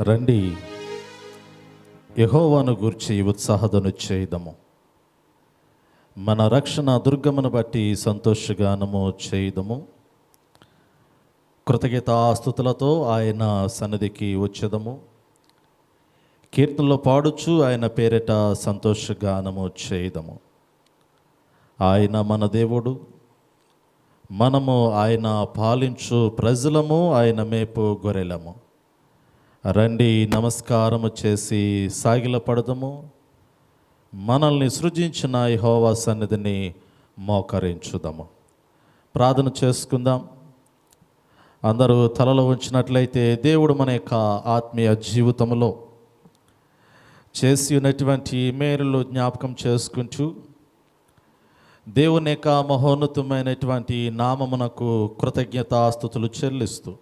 రండి, యెహోవాను గూర్చి ఉత్సాహధ్వని చేయుదము. మన రక్షణ దుర్గమును బట్టి సంతోషగానము చేయుదము. కృతజ్ఞతాస్తుతులతో ఆయన సన్నిధికి వచ్చేదము. కీర్తనలో పాడుచు ఆయన పేరిట సంతోషగానము చేయుదము. ఆయన మన దేవుడు, మనము ఆయన పాలించు ప్రజలము, ఆయన మేపు గొర్రెలము. రండి, నమస్కారము చేసి సాగిలపడదము. మనల్ని సృజించిన యెహోవా సన్నిధిని మోకరించుదాము. ప్రార్థన చేసుకుందాం. అందరూ తలలో ఉంచినట్లయితే దేవుడు మన యొక్క ఆత్మీయ జీవితంలో చేసి ఉన్నటువంటి మేలులు జ్ఞాపకం చేసుకుంటూ దేవుని యొక్క మహోన్నతమైనటువంటి నామమునకు కృతజ్ఞతాస్తుతులు చెల్లిస్తూ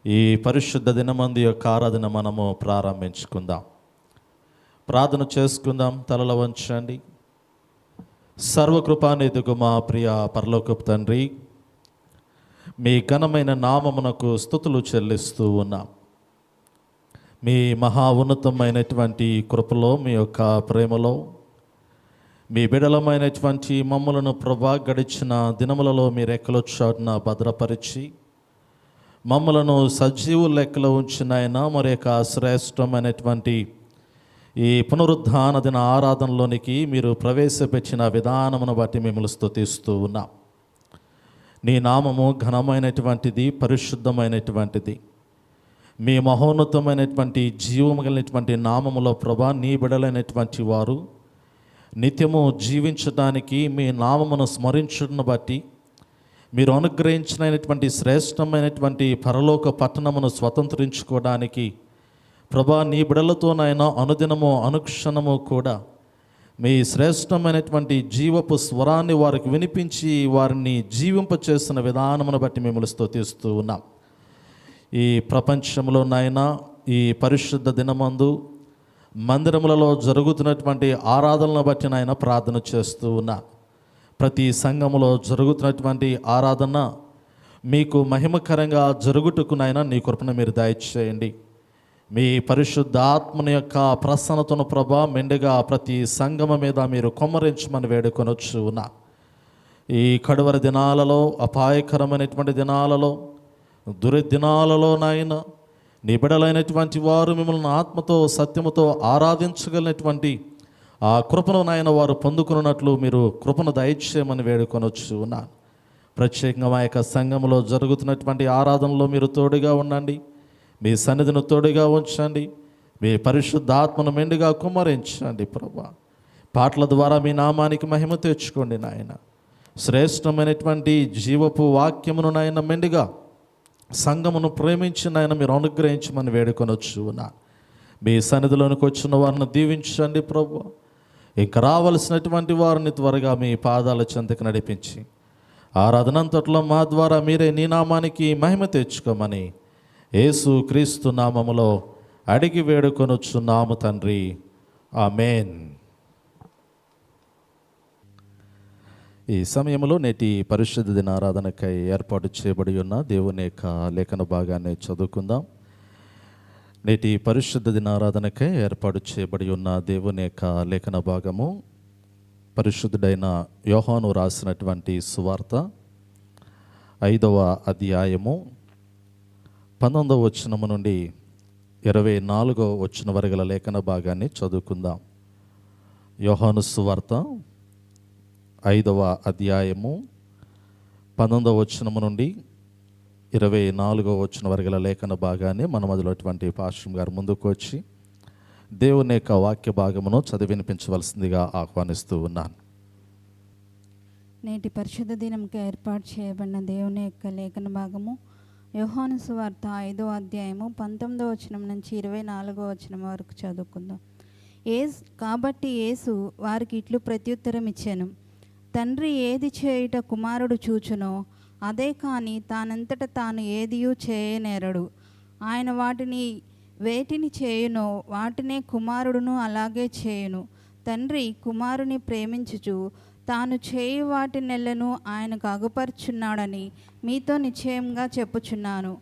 ఈ పరిశుద్ధ దినమందు యొక్క ఆరాధన మనము ప్రారంభించుకుందాం. ప్రార్థన చేసుకుందాం. తలల వంచండి. సర్వకృపానిధిగు మా ప్రియ పరలోకపు తండ్రి, మీ ఘనమైన నామమునకు స్తుతులు చెల్లిస్తూ ఉన్నాం. మీ మహా ఉన్నతమైనటువంటి కృపలో, మీ యొక్క ప్రేమలో, మీ బిడలమైనటువంటి మమ్మలను ప్రభా గడిచిన దినములలో మీ రెక్కల చాటున భద్రపరిచి మమ్మలను సజీవు లెక్కలో ఉంచిన ఆయన మరి యొక్క శ్రేష్టమైనటువంటి ఈ పునరుద్ధాన దిన ఆరాధనలోనికి మీరు ప్రవేశపెట్టిన విధానమును బట్టి మిమ్మల్ని స్తుతిస్తూ ఉన్నాం. నీ నామము ఘనమైనటువంటిది, పరిశుద్ధమైనటువంటిది. మీ మహోన్నతమైనటువంటి జీవము కలిగినటువంటి నామములో ప్రభా నీ బిడలైనటువంటి వారు నిత్యము జీవించడానికి మీ నామమును స్మరించడం బట్టి మీరు అనుగ్రహించినటువంటి శ్రేష్టమైనటువంటి పరలోక పట్టణమును స్వతంత్రించుకోవడానికి ప్రభా నీ బిడలతోనైనా అనుదినము అనుక్షణము కూడా మీ శ్రేష్టమైనటువంటి జీవపు స్వరాన్ని వారికి వినిపించి వారిని జీవింపచేస్తున్న విధానమును బట్టి మిమ్మల్ని స్తుతిస్తూ ఉన్నాం. ఈ ప్రపంచంలోనైనా ఈ పరిశుద్ధ దినమందు మందిరములలో జరుగుతున్నటువంటి ఆరాధనలను బట్టి నాయన ప్రార్థన చేస్తూ ఉన్నా. ప్రతి సంఘములో జరుగుతున్నటువంటి ఆరాధన మీకు మహిమకరంగా జరుగుటకు నాయన నీ కృపను మీరు దయచేయండి. మీ పరిశుద్ధాత్మని యొక్క ప్రసన్నతను ప్రభా మెండుగా ప్రతి సంఘము మీద మీరు కొమ్మరించమని వేడుకొనొచ్చు ఉన్నా. ఈ కడవరి దినాలలో, అపాయకరమైనటువంటి దినాలలో, దుర్దినాలలో నాయన నీ బిడలైనటువంటి వారు మిమ్మల్ని ఆత్మతో సత్యముతో ఆరాధించగలిగినటువంటి ఆ కృపను నాయన వారు పొందుకున్నట్లు మీరు కృపను దయచేయమని వేడుకొనొచ్చు ఉన్నాను. ప్రత్యేకంగా మా యొక్క సంఘంలో జరుగుతున్నటువంటి ఆరాధనలో మీరు తోడుగా ఉండండి. మీ సన్నిధిని తోడుగా ఉంచండి. మీ పరిశుద్ధాత్మను మెండుగా కుమ్మరించండి ప్రభా. పాటల ద్వారా మీ నామానికి మహిమ తెచ్చుకోండి నాయన. శ్రేష్టమైనటువంటి జీవపు వాక్యమును నాయన మెండుగా సంఘమును ప్రేమించిన ఆయన మీరు అనుగ్రహించమని వేడుకొనొచ్చు ఉన్నాను. మీ సన్నిధిలోనికి వచ్చిన వారిని దీవించండి ప్రభు. ఇంకా రావలసినటువంటి వారిని త్వరగా మీ పాదాల చెంతకు నడిపించి ఆరాధనంతట్లో మా ద్వారా మీరే నీ నామానికి మహిమ తెచ్చుకోమని యేసు క్రీస్తు నామములో అడిగి వేడుకొనొచ్చున్నాము తండ్రి, ఆమేన్. ఈ సమయంలో నేటి పరిశుద్ధ దిన ఆరాధనకై ఏర్పాటు చేయబడి ఉన్న దేవుని యొక్క లేఖన భాగాన్ని చదువుకుందాం. నేటి పరిశుద్ధ దిన ఆరాధనకై ఏర్పాటు చేయబడి ఉన్న దేవుని యొక్క లేఖన భాగము పరిశుద్ధుడైన యోహాను రాసినటువంటి సువార్త 5వ అధ్యాయము 19వ వచనము నుండి 24వ వచనం వరకు గల లేఖన భాగాన్ని చదువుకుందాం. యోహాను సువార్త 5వ అధ్యాయము 19వ వచనము నుండి 24వ వచనం వరకు గల లేఖన భాగాన్ని మన మొదలటువంటి పాస్టర్ గారు ముందుకు వచ్చి దేవుని యొక్క వాక్య భాగమును చదివినిపించవలసిందిగా ఆహ్వానిస్తూ ఉన్నాను. నేటి పరిశుద్ధ దినంకి ఏర్పాటు చేయబడిన దేవుని యొక్క లేఖన భాగము యోహాను సువార్త 5వ అధ్యాయము 19వ వచనం నుంచి 24వ వచనం వరకు చదువుకుందాం. కాబట్టి యేసు వారికి ఇట్లు ప్రత్యుత్తరం ఇచ్చాను. తండ్రి ఏది చేయుట కుమారుడు చూచునో అదే కానీ తానంతట తాను ఏదియూ చేయనేరడు. ఆయన వేటిని చేయునో వాటినే కుమారుడును అలాగే చేయును. తండ్రి కుమారుని ప్రేమించుచు తాను చేయు వాటినెల్లను ఆయనకు అగుపరుచున్నాడని మీతో నిశ్చయంగా చెప్పుచున్నాను.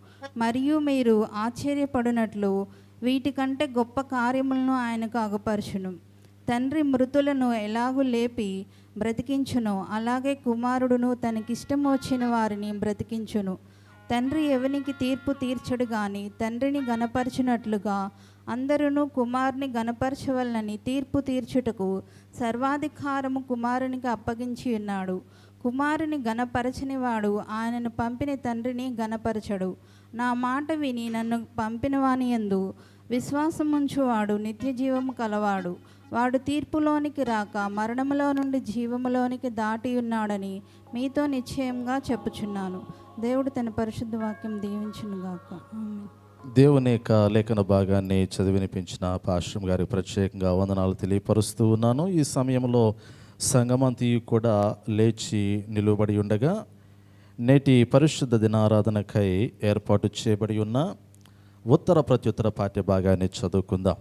మరియు మీరు ఆశ్చర్యపడినట్లు వీటికంటే గొప్ప కార్యములను ఆయనకు అగుపరచును. తండ్రి మృతులను ఎలాగూ లేపి బ్రతికించును, అలాగే కుమారుడును తనకిష్టం వచ్చిన వారిని బ్రతికించును. తండ్రి ఎవనికి తీర్పు తీర్చడు గాని తండ్రిని గణపరచినట్లుగా అందరూ కుమారుని గణపరచవలనని తీర్పు తీర్చుటకు సర్వాధికారము కుమారునికి అప్పగించి ఉన్నాడు. కుమారుని గణపరచని వాడు ఆయనను పంపిన తండ్రిని గణపరచడు. నా మాట విని నన్ను పంపిన వాని యందు విశ్వాసముంచువాడు నిత్య జీవము కలవాడు. వాడు తీర్పులోనికి రాక మరణములో నుండి జీవములోనికి దాటి ఉన్నాడని మీతో నిశ్చయంగా చెప్పుచున్నాను. దేవుడు తన పరిశుద్ధ వాక్యం దీవించునుగాక. ఆమేన్. దేవుని యొక్క లేఖన భాగాన్ని చదివినిపించిన పాశ్రం గారికి ప్రత్యేకంగా వందనాలు తెలియపరుస్తూ ఉన్నాను. ఈ సమయంలో సంగమంతియు కూడా లేచి నిలువబడి ఉండగా నేటి పరిశుద్ధ దినారాధనకై ఏర్పాటు చేయబడి ఉన్న ఉత్తర ప్రత్యుత్తర పాఠ్య భాగాన్ని చదువుకుందాం.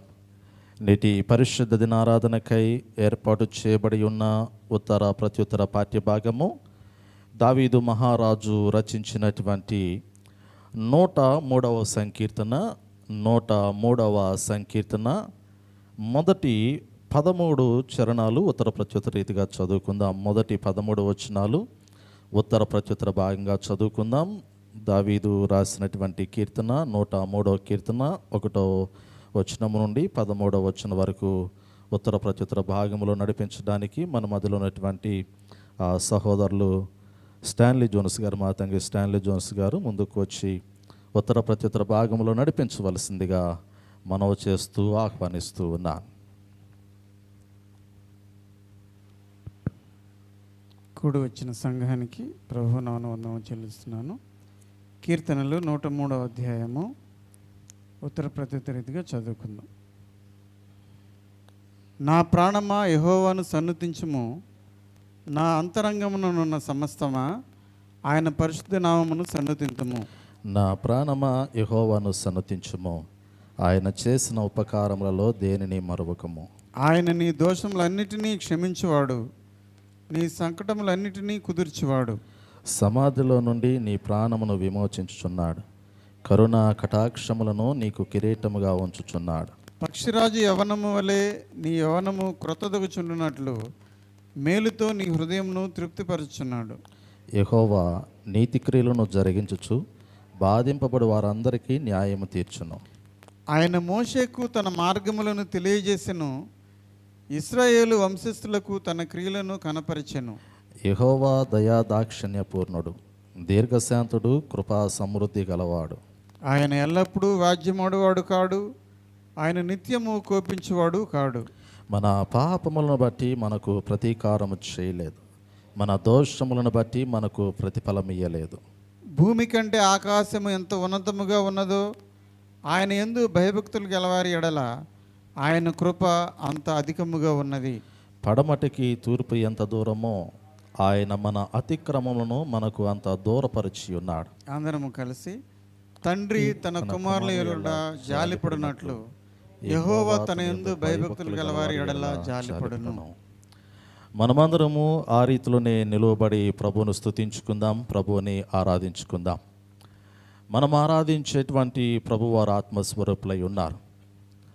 నేటి పరిశుద్ధ దినారాధనకై ఏర్పాటు చేయబడి ఉన్న ఉత్తర ప్రత్యుత్తర పాఠ్య భాగము దావీదు మహారాజు రచించినటువంటి 103వ సంకీర్తన, 103వ సంకీర్తన మొదటి 13 చరణాలు ఉత్తర ప్రత్యుత్తర రీతిగా చదువుకుందాం. మొదటి 13 వచనాలు ఉత్తర ప్రత్యుత్తర భాగంగా చదువుకుందాం. దావీదు రాసినటువంటి కీర్తన 103వ కీర్తన 1వ వచనం నుండి 13వ వచనం వరకు ఉత్తర ప్రత్యుత్తర భాగంలో నడిపించడానికి మన మధ్యలో ఉన్నటువంటి సహోదరులు స్టాన్లీ జోన్స్ గారు, మా తండ్రి స్టాన్లీ జోన్స్ గారు ముందుకు వచ్చి ఉత్తర ప్రత్యుత్తర భాగంలో నడిపించవలసిందిగా మనవి చేస్తూ ఆహ్వానిస్తూ ఉన్నాను. కూడి వచ్చిన సంఘానికి ప్రభు నామమున వందనం చెల్లిస్తున్నాను. కీర్తనలు 103వ అధ్యాయము ఉత్తర ప్రత్యుత్తర రీతిగా చదువుకుందాం. నా ప్రాణమా యెహోవాను సన్నుతించుము, నా అంతరంగమునున్న సమస్తమా ఆయన పరిశుద్ధ నామమును సన్నుతింతుము. నా ప్రాణమా యెహోవాను సన్నుతించుము, ఆయన చేసిన ఉపకారములలో దేనిని మరువకము. ఆయన నీ దోషములన్నిటినీ క్షమించువాడు, నీ సంకటములన్నిటినీ కుదుర్చువాడు. సమాధిలో నుండి నీ ప్రాణమును విమోచించుచున్నాడు, కరుణా కటాక్షములను నీకు కిరీటముగా ఉంచుచున్నాడు. పక్షిరాజు యవనము వలె నీ యవనము క్రొత్తదగుచుండునట్లు మేలుతో నీ హృదయమును తృప్తిపరచుచున్నాడు. యెహోవా నీతి క్రియలను జరిగించుచు బాధింపబడు వారందరికీ న్యాయము తీర్చును. ఆయన మోషేకు తన మార్గములను తెలియజేసెను, ఇశ్రాయేలు వంశస్థులకు తన క్రియలను కనపరిచెను. యెహోవా దయా దాక్షిణ్యపూర్ణుడు, దీర్ఘశాంతుడు, కృపా సమృద్ధి గలవాడు. ఆయన ఎల్లప్పుడూ వాద్యమాడువాడు కాడు, ఆయన నిత్యము కోపించువాడు కాడు. మన పాపములను బట్టి మనకు ప్రతీకారము చేయలేదు, మన దోషములను బట్టి మనకు ప్రతిఫలం ఇయ్యలేదు. భూమి కంటే ఆకాశము ఎంత ఉన్నతముగా ఉన్నదో ఆయన యందు భయభక్తులు గలవారి ఎడల ఆయన కృప అంత అధికముగా ఉన్నది. పడమటికి తూర్పు ఎంత దూరమో ఆయన మన అతిక్రమములను మనకు అంత దూరపరిచి ఉన్నాడు. అందరము కలిసి తండ్రి తన కుమారుల ఎడల జాలిపడినట్లు యెహోవా తన యందు భయభక్తులు గలవారి ఎడల జాలిపడును. మనమందరము ఆ రీతిలోనే నిలువబడి ప్రభువును స్తుతించుకుందాం, ప్రభువుని ఆరాధించుకుందాం. మనం ఆరాధించేటువంటి ప్రభువారు ఆత్మస్వరూపులై ఉన్నారు.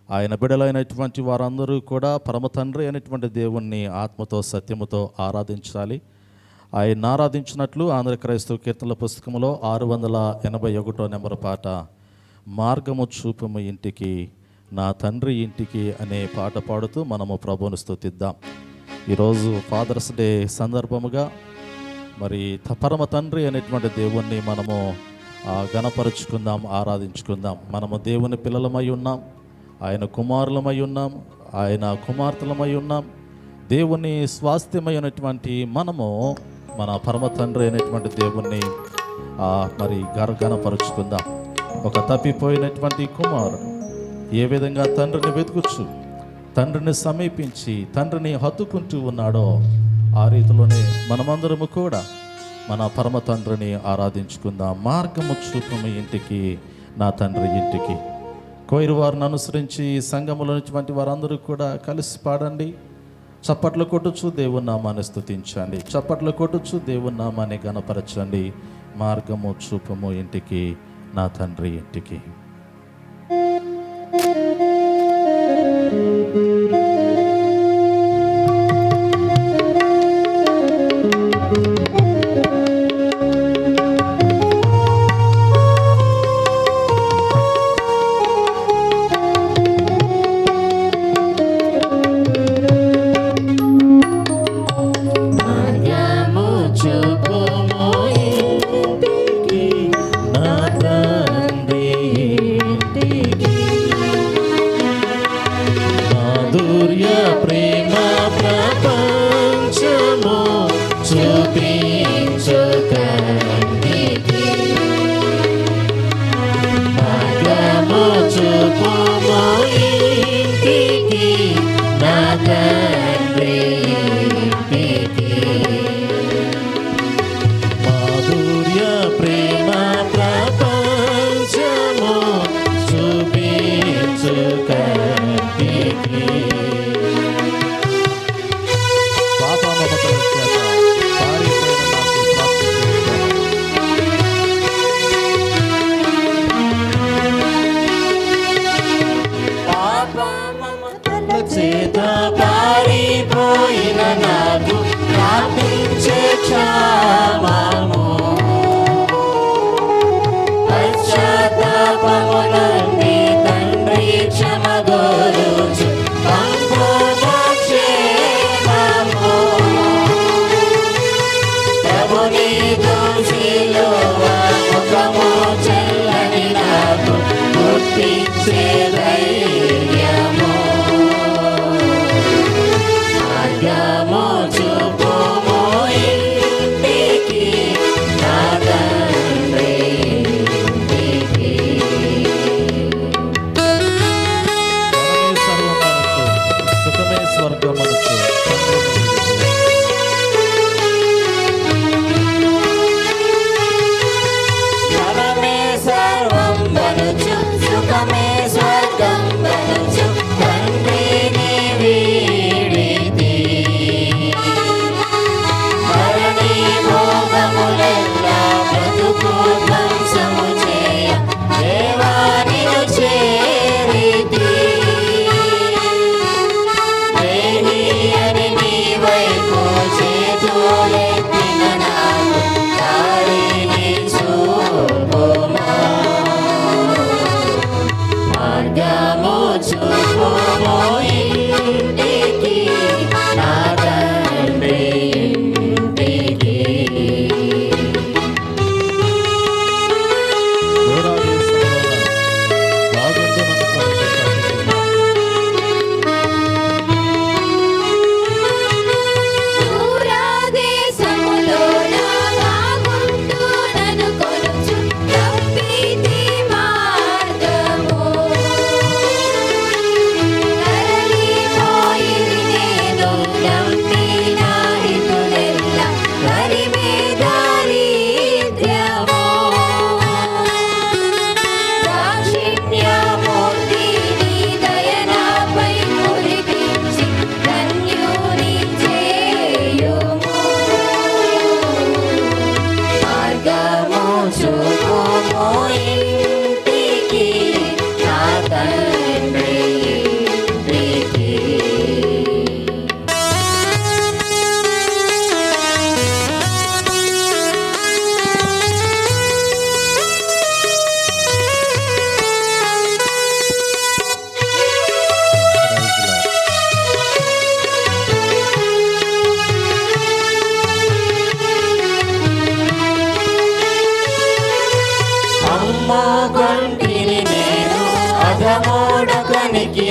ఆయన బిడలైనటువంటి వారందరూ కూడా పరమ తండ్రి అయినటువంటి దేవుణ్ణి ఆత్మతో సత్యముతో ఆరాధించాలి. ఆయన ఆరాధించినట్లు ఆంధ్ర క్రైస్తవ కీర్తనల పుస్తకంలో 681వ నెంబర్ పాట, మార్గము చూపుము ఇంటికి నా తండ్రి ఇంటికి అనే పాట పాడుతూ మనము ప్రభువును స్తుతిద్దాం. ఈరోజు ఫాదర్స్ డే సందర్భముగా మరి పరమ తండ్రి అనేటువంటి దేవుణ్ణి మనము గణపరుచుకుందాం, ఆరాధించుకుందాం. మనము దేవుని పిల్లలమై ఉన్నాం, ఆయన కుమారులమై ఉన్నాం, ఆయన కుమార్తెలమై ఉన్నాం. దేవుని స్వాస్థ్యమైనటువంటి మనము మన పరమ తండ్రి అయినటువంటి దేవుణ్ణి మరి గణపరుచుకుందాం. ఒక తప్పిపోయినటువంటి కుమారుడు ఏ విధంగా తండ్రిని వెతుకుచు తండ్రిని సమీపించి తండ్రిని హత్తుకుంటూ ఉన్నాడో ఆ రీతిలోనే మనమందరము కూడా మన పరమ తండ్రిని ఆరాధించుకుందాం. మార్గము చూపుము ఇంటికి నా తండ్రి ఇంటికి. కోయిరు వారిని అనుసరించి సంఘములో ఉన్నటువంటి వారందరూ కూడా కలిసి పాడండి. చప్పట్లు కొట్టుచు దేవుని నామాన్ని స్తుతించండి, చప్పట్లు కొట్టుచు దేవుని నామాన్ని గణపరచండి. మార్గము చూపుము ఇంటికి నా తండ్రి ఇంటికి.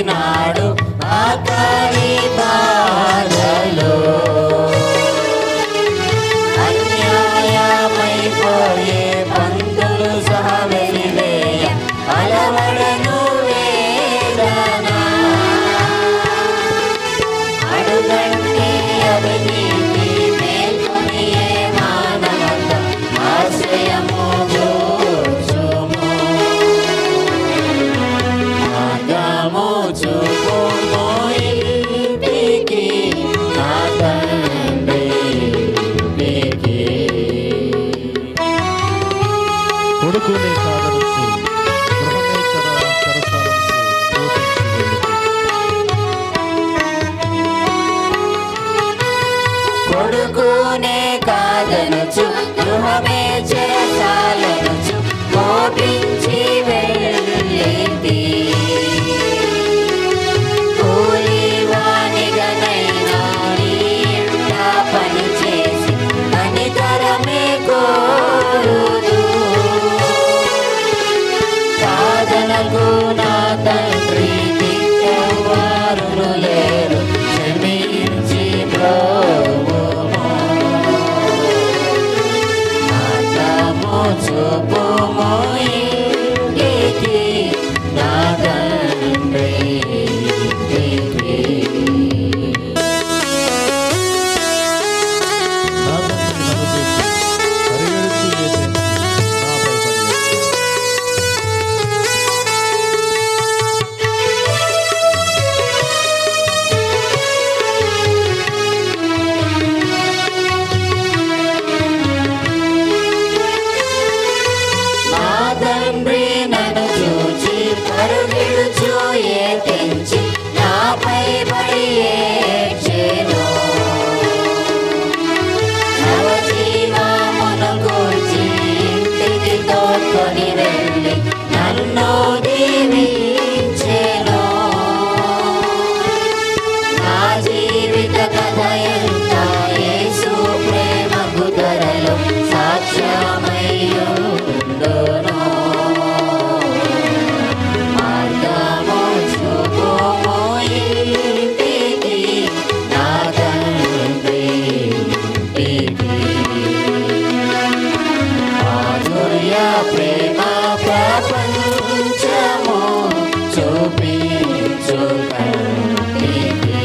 నాడు ఆకలి బాధలో అన్యాయమైపోయే పంతులు సహా వెలివేయ అలవడను వేదన అడుగంటి అవినీతి మేల్కొని మానవత ఆశ్రయము దోచుము మార్గము చూపుము నీలాగు నా తండ్రి దిక్కెవ్వరును లేరు, క్షమించి బ్రోవుము. మార్గము చూపుము ఇంటికి నా తండ్రి ఇంటికి. నా తండ్రి నన్ను చూచి పరిగెడుచు ఏసేందుకు నాపై పరిగెత్తు. నా తండ్రి నన్ను చూచి పరుగిడుచు ఏతించి నాపై పడి ఏడ్చెను. నవజీవమును కూర్చి ఇంటికి తోడ్కొని వెళ్ళి నన్ను దీవించెను. నా జీవిత కథ ఎంత యేసు ప్రేమకు ధరలో సాక్ష్యమయ్యుండును. మార్గము చూపుము ఇంటికి నా తండ్రి ఇంటికి. మాధుర్య ప్రేమ ప్రపంచము చూపించు కంటికి.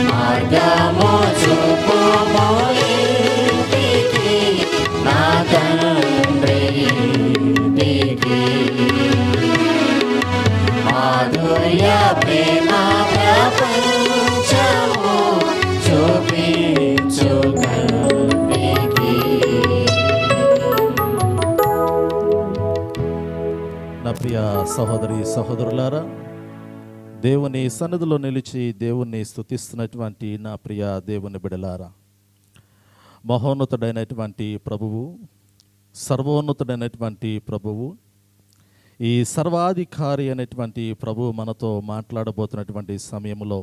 మార్గము చూపుము ఇంటికి నా తండ్రి ఇంటికి. మాధుర్య ప్రేమ ప్రపంచము చూపించు కంటికి. నా ప్రియ సహోదరి సహోదరులారా, దేవుని సన్నిధిలో నిలిచి దేవుణ్ణి స్తుతిస్తున్నటువంటి నా ప్రియ దేవుని బిడలారా, మహోన్నతుడైనటువంటి ప్రభువు, సర్వోన్నతుడైనటువంటి ప్రభువు, ఈ సర్వాధికారి అయినటువంటి ప్రభువు మనతో మాట్లాడబోతున్నటువంటి సమయంలో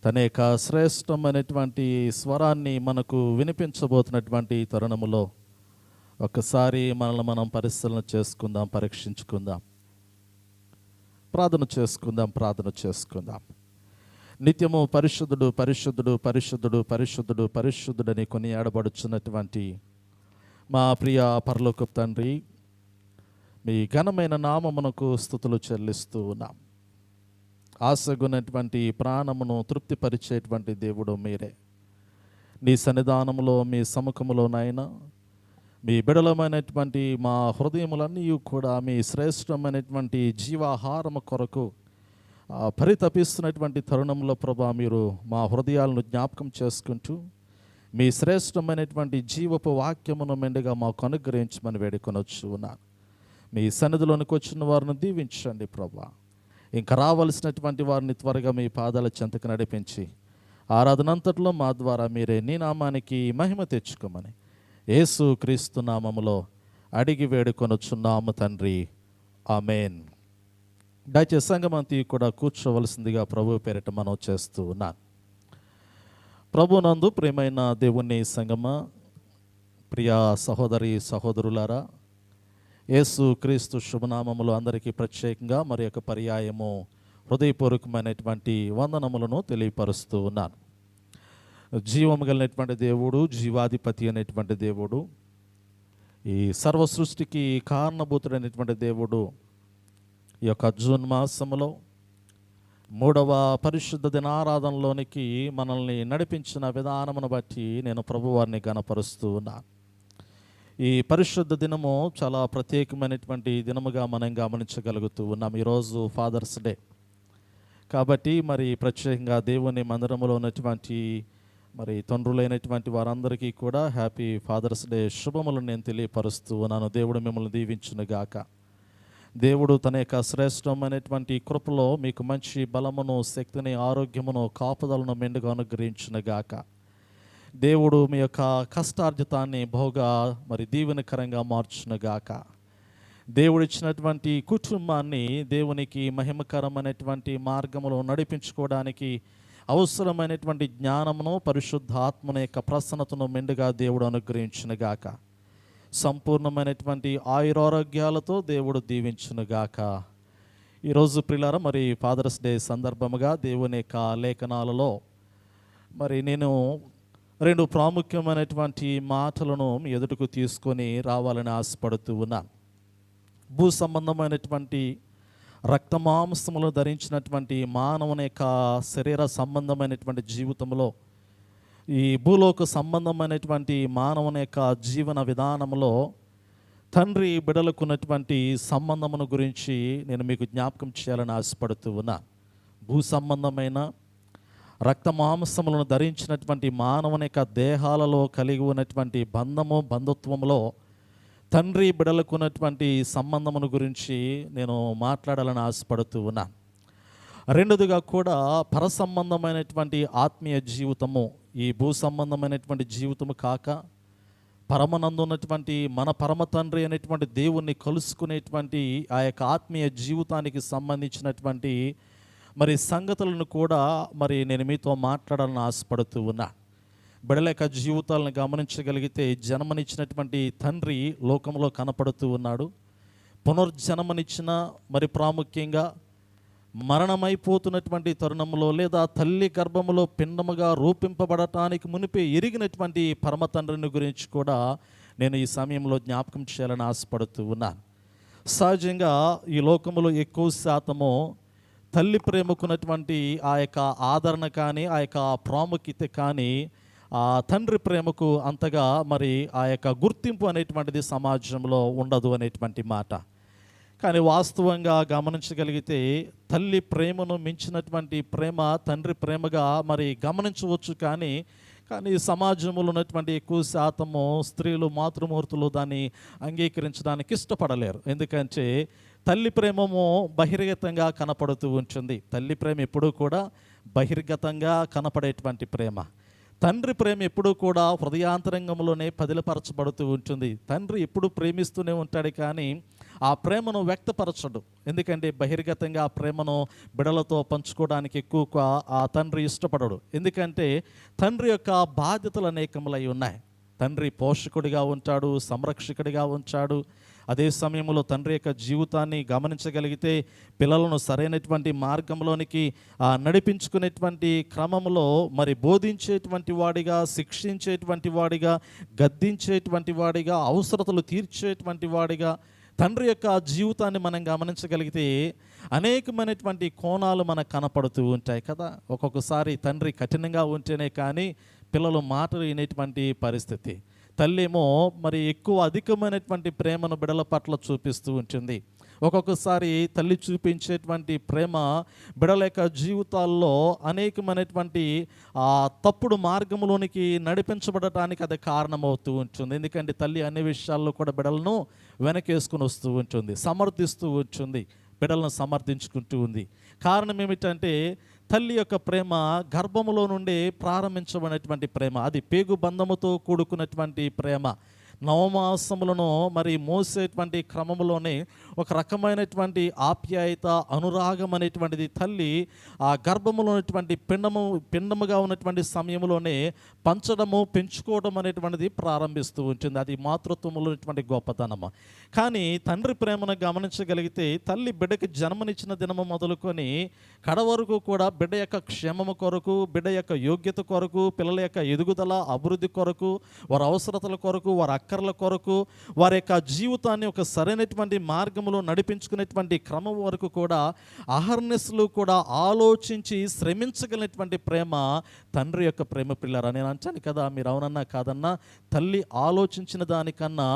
తన యొక్క శ్రేష్టమైనటువంటి స్వరాన్ని మనకు వినిపించబోతున్నటువంటి తరుణములో ఒక్కసారి మనల్ని మనం పరిశీలన చేసుకుందాం, పరీక్షించుకుందాం, ప్రార్థన చేసుకుందాం. నిత్యము పరిశుద్ధుడు పరిశుద్ధుడు పరిశుద్ధుడు పరిశుద్ధుడు పరిశుద్ధుడని కొనియాడబడుచున్నటువంటి మా ప్రియ పరలోకపు తండ్రి, మీ ఘనమైన నామమునకు స్తుతులు చెల్లిస్తూ ఉన్నాం. ఆశగున్నటువంటి ప్రాణమును తృప్తిపరిచేటువంటి దేవుడు మీరే. నీ సన్నిధానములో, మీ సముఖములోనైనా మీ బిడలమైనటువంటి మా హృదయములన్నీ కూడా మీ శ్రేష్టమైనటువంటి జీవాహారము కొరకు పరితపిస్తున్నటువంటి తరుణంలో ప్రభా, మీరు మా హృదయాలను జ్ఞాపకం చేసుకుంటూ మీ శ్రేష్టమైనటువంటి జీవపు వాక్యమును మెండుగా మాకు అనుగ్రహించమని వేడుకొనొచ్చు ఉన్నాను. మీ సన్నిధిలోనికి వచ్చిన వారిని దీవించండి ప్రభా. ఇంకా రావలసినటువంటి వారిని త్వరగా మీ పాదాల చెంతకు నడిపించి ఆరాధనంతట్లో మా ద్వారా మీరే నీ నామానికి మహిమ తెచ్చుకోమని యేసు క్రీస్తు నామములో అడిగి వేడుకొనొచ్చున్నాము తండ్రి, ఆమేన్. దయచేసి సంగమంతి కూడా కూర్చోవలసిందిగా ప్రభు పేరిట మనం చేస్తూ ఉన్నాను. ప్రభునందు ప్రియమైన దేవుని సంగమ, ప్రియా సహోదరి సహోదరులారా, యేసు క్రీస్తు శుభనామములు అందరికీ ప్రత్యేకంగా మరి యొక్క పర్యాయము హృదయపూర్వకమైనటువంటి వందనములను తెలియపరుస్తూ ఉన్నాను. జీవము కలిగినటువంటి దేవుడు, జీవాధిపతి అనేటువంటి దేవుడు, ఈ సర్వ సృష్టికి కారణభూతుడైనటువంటి దేవుడు ఈ యొక్క జూన్ మాసములో 3వ పరిశుద్ధ దినారాధనలోనికి మనల్ని నడిపించిన విధానమును బట్టి నేను ప్రభువారిని గణపరుస్తూ ఉన్నాను. ఈ పరిశుద్ధ దినము చాలా ప్రత్యేకమైనటువంటి దినముగా మనం గమనించగలుగుతూ ఉన్నాం. ఈరోజు ఫాదర్స్ డే కాబట్టి మరి ప్రత్యేకంగా దేవుని మందిరములో ఉన్నటువంటి మరి తండ్రులైనటువంటి వారందరికీ కూడా హ్యాపీ ఫాదర్స్ డే శుభములను నేను తెలియపరుస్తూ ఉన్నాను. దేవుడు మిమ్మల్ని దీవించునుగాక. దేవుడు తన యొక్క శ్రేష్టమైనటువంటి కృపలో మీకు మంచి బలమును, శక్తిని, ఆరోగ్యమును, కాపుదలను మెండుగా అనుగ్రహించునుగాక. దేవుడు మీ యొక్క కష్టార్జితాన్ని బహుగా మరి దీవెనకరంగా మార్చునుగాక. దేవుడు ఇచ్చినటువంటి కుటుంబాన్ని దేవునికి మహిమకరమైనటువంటి మార్గములో నడిపించుకోవడానికి అవసరమైనటువంటి జ్ఞానమును, పరిశుద్ధాత్మను యొక్క ప్రసన్నతను మెండుగా దేవుడు అనుగ్రహించునుగాక. సంపూర్ణమైనటువంటి ఆయురారోగ్యాలతో దేవుడు దీవించునుగాక. ఈరోజు ప్రియులారా, మరి ఫాదర్స్ డే సందర్భముగా దేవుని యొక్క లేఖనాలలో మరి నేను 2 ప్రాముఖ్యమైనటువంటి మాటలను మీ ఎదుటకు తీసుకొని రావాలని ఆశపడుతూ ఉన్నాను. భూ సంబంధమైనటువంటి రక్తమాంసములు ధరించినటువంటి మానవుని యొక్క శరీర సంబంధమైనటువంటి జీవితంలో, ఈ భూలోక సంబంధమైనటువంటి మానవుని యొక్క జీవన విధానంలో తండ్రి బిడలకున్నటువంటి సంబంధమును గురించి నేను మీకు జ్ఞాపకం చేయాలని ఆశపడుతూ ఉన్నా. భూ సంబంధమైన రక్త మాంసములను ధరించినటువంటి మానవుని యొక్క దేహాలలో కలిగి ఉన్నటువంటి బంధుత్వంలో తండ్రి బిడలకున్నటువంటి సంబంధమును గురించి నేను మాట్లాడాలని ఆశపడుతూ ఉన్నాను. రెండోదిగా కూడా పరసంబంధమైనటువంటి ఆత్మీయ జీవితము, ఈ భూ సంబంధమైనటువంటి జీవితము కాక పరమనందు ఉన్నటువంటి మన పరమ తండ్రి అనేటువంటి దేవుణ్ణి కలుసుకునేటువంటి ఆ యొక్క ఆత్మీయ జీవితానికి సంబంధించినటువంటి మరి సంగతులను కూడా మరి నేను మీతో మాట్లాడాలని ఆశపడుతూ ఉన్నా. బిడ్డల యొక్క జీవితాలను గమనించగలిగితే జన్మనిచ్చినటువంటి తండ్రి లోకంలో కనపడుతూ ఉన్నాడు. పునర్జన్మనిచ్చిన మరి ప్రాముఖ్యంగా మరణమైపోతున్నటువంటి తరుణంలో లేదా తల్లి గర్భములో పిండముగా రూపింపబడటానికి మునిపే ఎరిగినటువంటి పరమ తండ్రిని గురించి కూడా నేను ఈ సమయంలో జ్ఞాపకం చేయాలని ఆశపడుతూ ఉన్నాను. సహజంగా ఈ లోకంలో ఎక్కువ శాతము తల్లి ప్రేమకున్నటువంటి ఆ యొక్క ఆదరణ కానీ, ఆ యొక్క ప్రాముఖ్యత కానీ, ఆ తండ్రి ప్రేమకు అంతగా మరి ఆ యొక్క గుర్తింపు అనేటువంటిది సమాజంలో ఉండదు అనేటువంటి మాట. కానీ వాస్తవంగా గమనించగలిగితే తల్లి ప్రేమను మించినటువంటి ప్రేమ తండ్రి ప్రేమగా మరి గమనించవచ్చు. కానీ సమాజంలో ఉన్నటువంటి ఎక్కువ శాతము స్త్రీలు, మాతృమూర్తులు దాన్ని అంగీకరించడానికి ఇష్టపడలేరు. ఎందుకంటే తల్లి ప్రేమము బహిర్గతంగా కనపడుతూ ఉంటుంది. తల్లి ప్రేమ ఎప్పుడూ కూడా బహిర్గతంగా కనపడేటువంటి ప్రేమ. తండ్రి ప్రేమ ఎప్పుడూ కూడా హృదయాంతరంగంలోనే పదిలపరచబడుతూ ఉంటుంది. తండ్రి ఎప్పుడు ప్రేమిస్తూనే ఉంటాడు, కానీ ఆ ప్రేమను వ్యక్తపరచడు. ఎందుకంటే బహిర్గతంగా ఆ ప్రేమను బిడలతో పంచుకోవడానికి ఎక్కువ ఆ తండ్రి ఇష్టపడడు. ఎందుకంటే తండ్రి యొక్క బాధ్యతలు అనేకములై ఉన్నాయి. తండ్రి పోషకుడిగా ఉంటాడు, సంరక్షకుడిగా ఉంచాడు. అదే సమయంలో తండ్రి యొక్క జీవితాన్ని గమనించగలిగితే పిల్లలను సరైనటువంటి మార్గంలోనికి నడిపించుకునేటువంటి క్రమంలో మరి బోధించేటువంటి వాడిగా, శిక్షించేటువంటి వాడిగా, గద్దించేటువంటి వాడిగా, అవసరతలు తీర్చేటువంటి వాడిగా తండ్రి యొక్క జీవితాన్ని మనం గమనించగలిగితే అనేకమైనటువంటి కోణాలు మనకు కనపడుతూ ఉంటాయి కదా. ఒక్కొక్కసారి తండ్రి కఠినంగా ఉంటేనే కానీ పిల్లలు మాటలు వినేటువంటి పరిస్థితి. తల్లి ఏమో మరి అధికమైనటువంటి ప్రేమను బిడల పట్ల చూపిస్తూ ఉంటుంది. ఒక్కొక్కసారి తల్లి చూపించేటువంటి ప్రేమ బిడల యొక్క జీవితాల్లో అనేకమైనటువంటి తప్పుడు మార్గంలోనికి నడిపించబడటానికి అది కారణమవుతూ ఉంటుంది. ఎందుకంటే తల్లి అన్ని విషయాల్లో కూడా బిడలను వెనకేసుకుని వస్తూ ఉంటుంది, సమర్థిస్తూ ఉంటుంది, బిడలను సమర్థించుకుంటూ ఉంది. కారణం ఏమిటంటే తల్లి యొక్క ప్రేమ గర్భములో నుండి ప్రారంభించబడినటువంటి ప్రేమ. అది పేగు బంధముతో కూడుకున్నటువంటి ప్రేమ. నవమాసములను మరి మోసేటువంటి క్రమంలోనే ఒక రకమైనటువంటి ఆప్యాయత, అనురాగం అనేటువంటిది తల్లి ఆ గర్భములో ఉన్నటువంటి పిండముగా ఉన్నటువంటి సమయంలోనే పంచడము, పెంచుకోవడం అనేటువంటిది ప్రారంభిస్తూ ఉంటుంది. అది మాతృత్వంలో ఉన్నటువంటి గొప్పతనము. కానీ తండ్రి ప్రేమను గమనించగలిగితే తల్లి బిడ్డకి జన్మనిచ్చిన దినము మొదలుకొని కడ వరకు కూడా బిడ్డ యొక్క క్షేమము కొరకు, బిడ్డ యొక్క యోగ్యత కొరకు, పిల్లల యొక్క ఎదుగుదల, అభివృద్ధి కొరకు, వారి అవసరతల కొరకు, వారి అక్కర్ల కొరకు, వారి యొక్క జీవితాన్ని ఒక సరైనటువంటి మార్గంలో నడిపించుకునేటువంటి క్రమం వరకు కూడా అహర్నిశలు కూడా ఆలోచించి శ్రమించగలిగినటువంటి ప్రేమ తండ్రి యొక్క ప్రేమ. పిల్లరా, నేను అంటాను కదా, మీరు అవునన్నా కాదన్నా తల్లి ఆలోచించిన దానికన్నా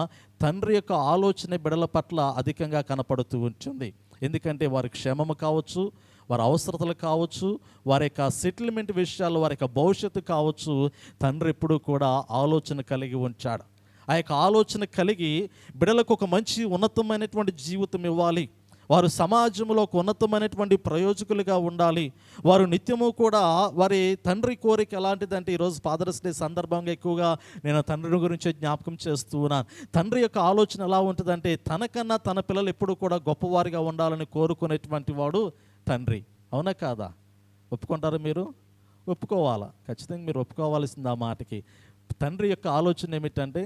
తండ్రి యొక్క ఆలోచన బిడల పట్ల అధికంగా కనపడుతూ ఉంటుంది. ఎందుకంటే వారి క్షేమము కావచ్చు, వారి అవసరతలు కావచ్చు, వారి యొక్క సెటిల్మెంట్ విషయాలు, వారి యొక్క భవిష్యత్తు కావచ్చు, తండ్రి ఎప్పుడూ కూడా ఆలోచన కలిగి ఉంచాడు. ఆ యొక్క ఆలోచన కలిగి బిడ్డలకు ఒక మంచి ఉన్నతమైనటువంటి జీవితం ఇవ్వాలి, వారు సమాజంలో ఒక ఉన్నతమైనటువంటి ప్రయోజకులుగా ఉండాలి, వారు నిత్యము కూడా వారి తండ్రి కోరిక ఎలాంటిదంటే, ఈరోజు ఫాదర్స్ డే సందర్భంగా ఎక్కువగా నేను తండ్రి గురించి జ్ఞాపకం చేస్తూ ఉన్నాను. తండ్రి యొక్క ఆలోచన ఎలా ఉంటుందంటే తనకన్నా తన పిల్లలు ఎప్పుడు కూడా గొప్పవారిగా ఉండాలని కోరుకునేటువంటి వాడు తండ్రి. అవునా కాదా? ఒప్పుకుంటారా మీరు? ఒప్పుకోవాలా, ఖచ్చితంగా మీరు ఒప్పుకోవాల్సింది ఆ మాటకి. తండ్రి యొక్క ఆలోచన ఏమిటంటే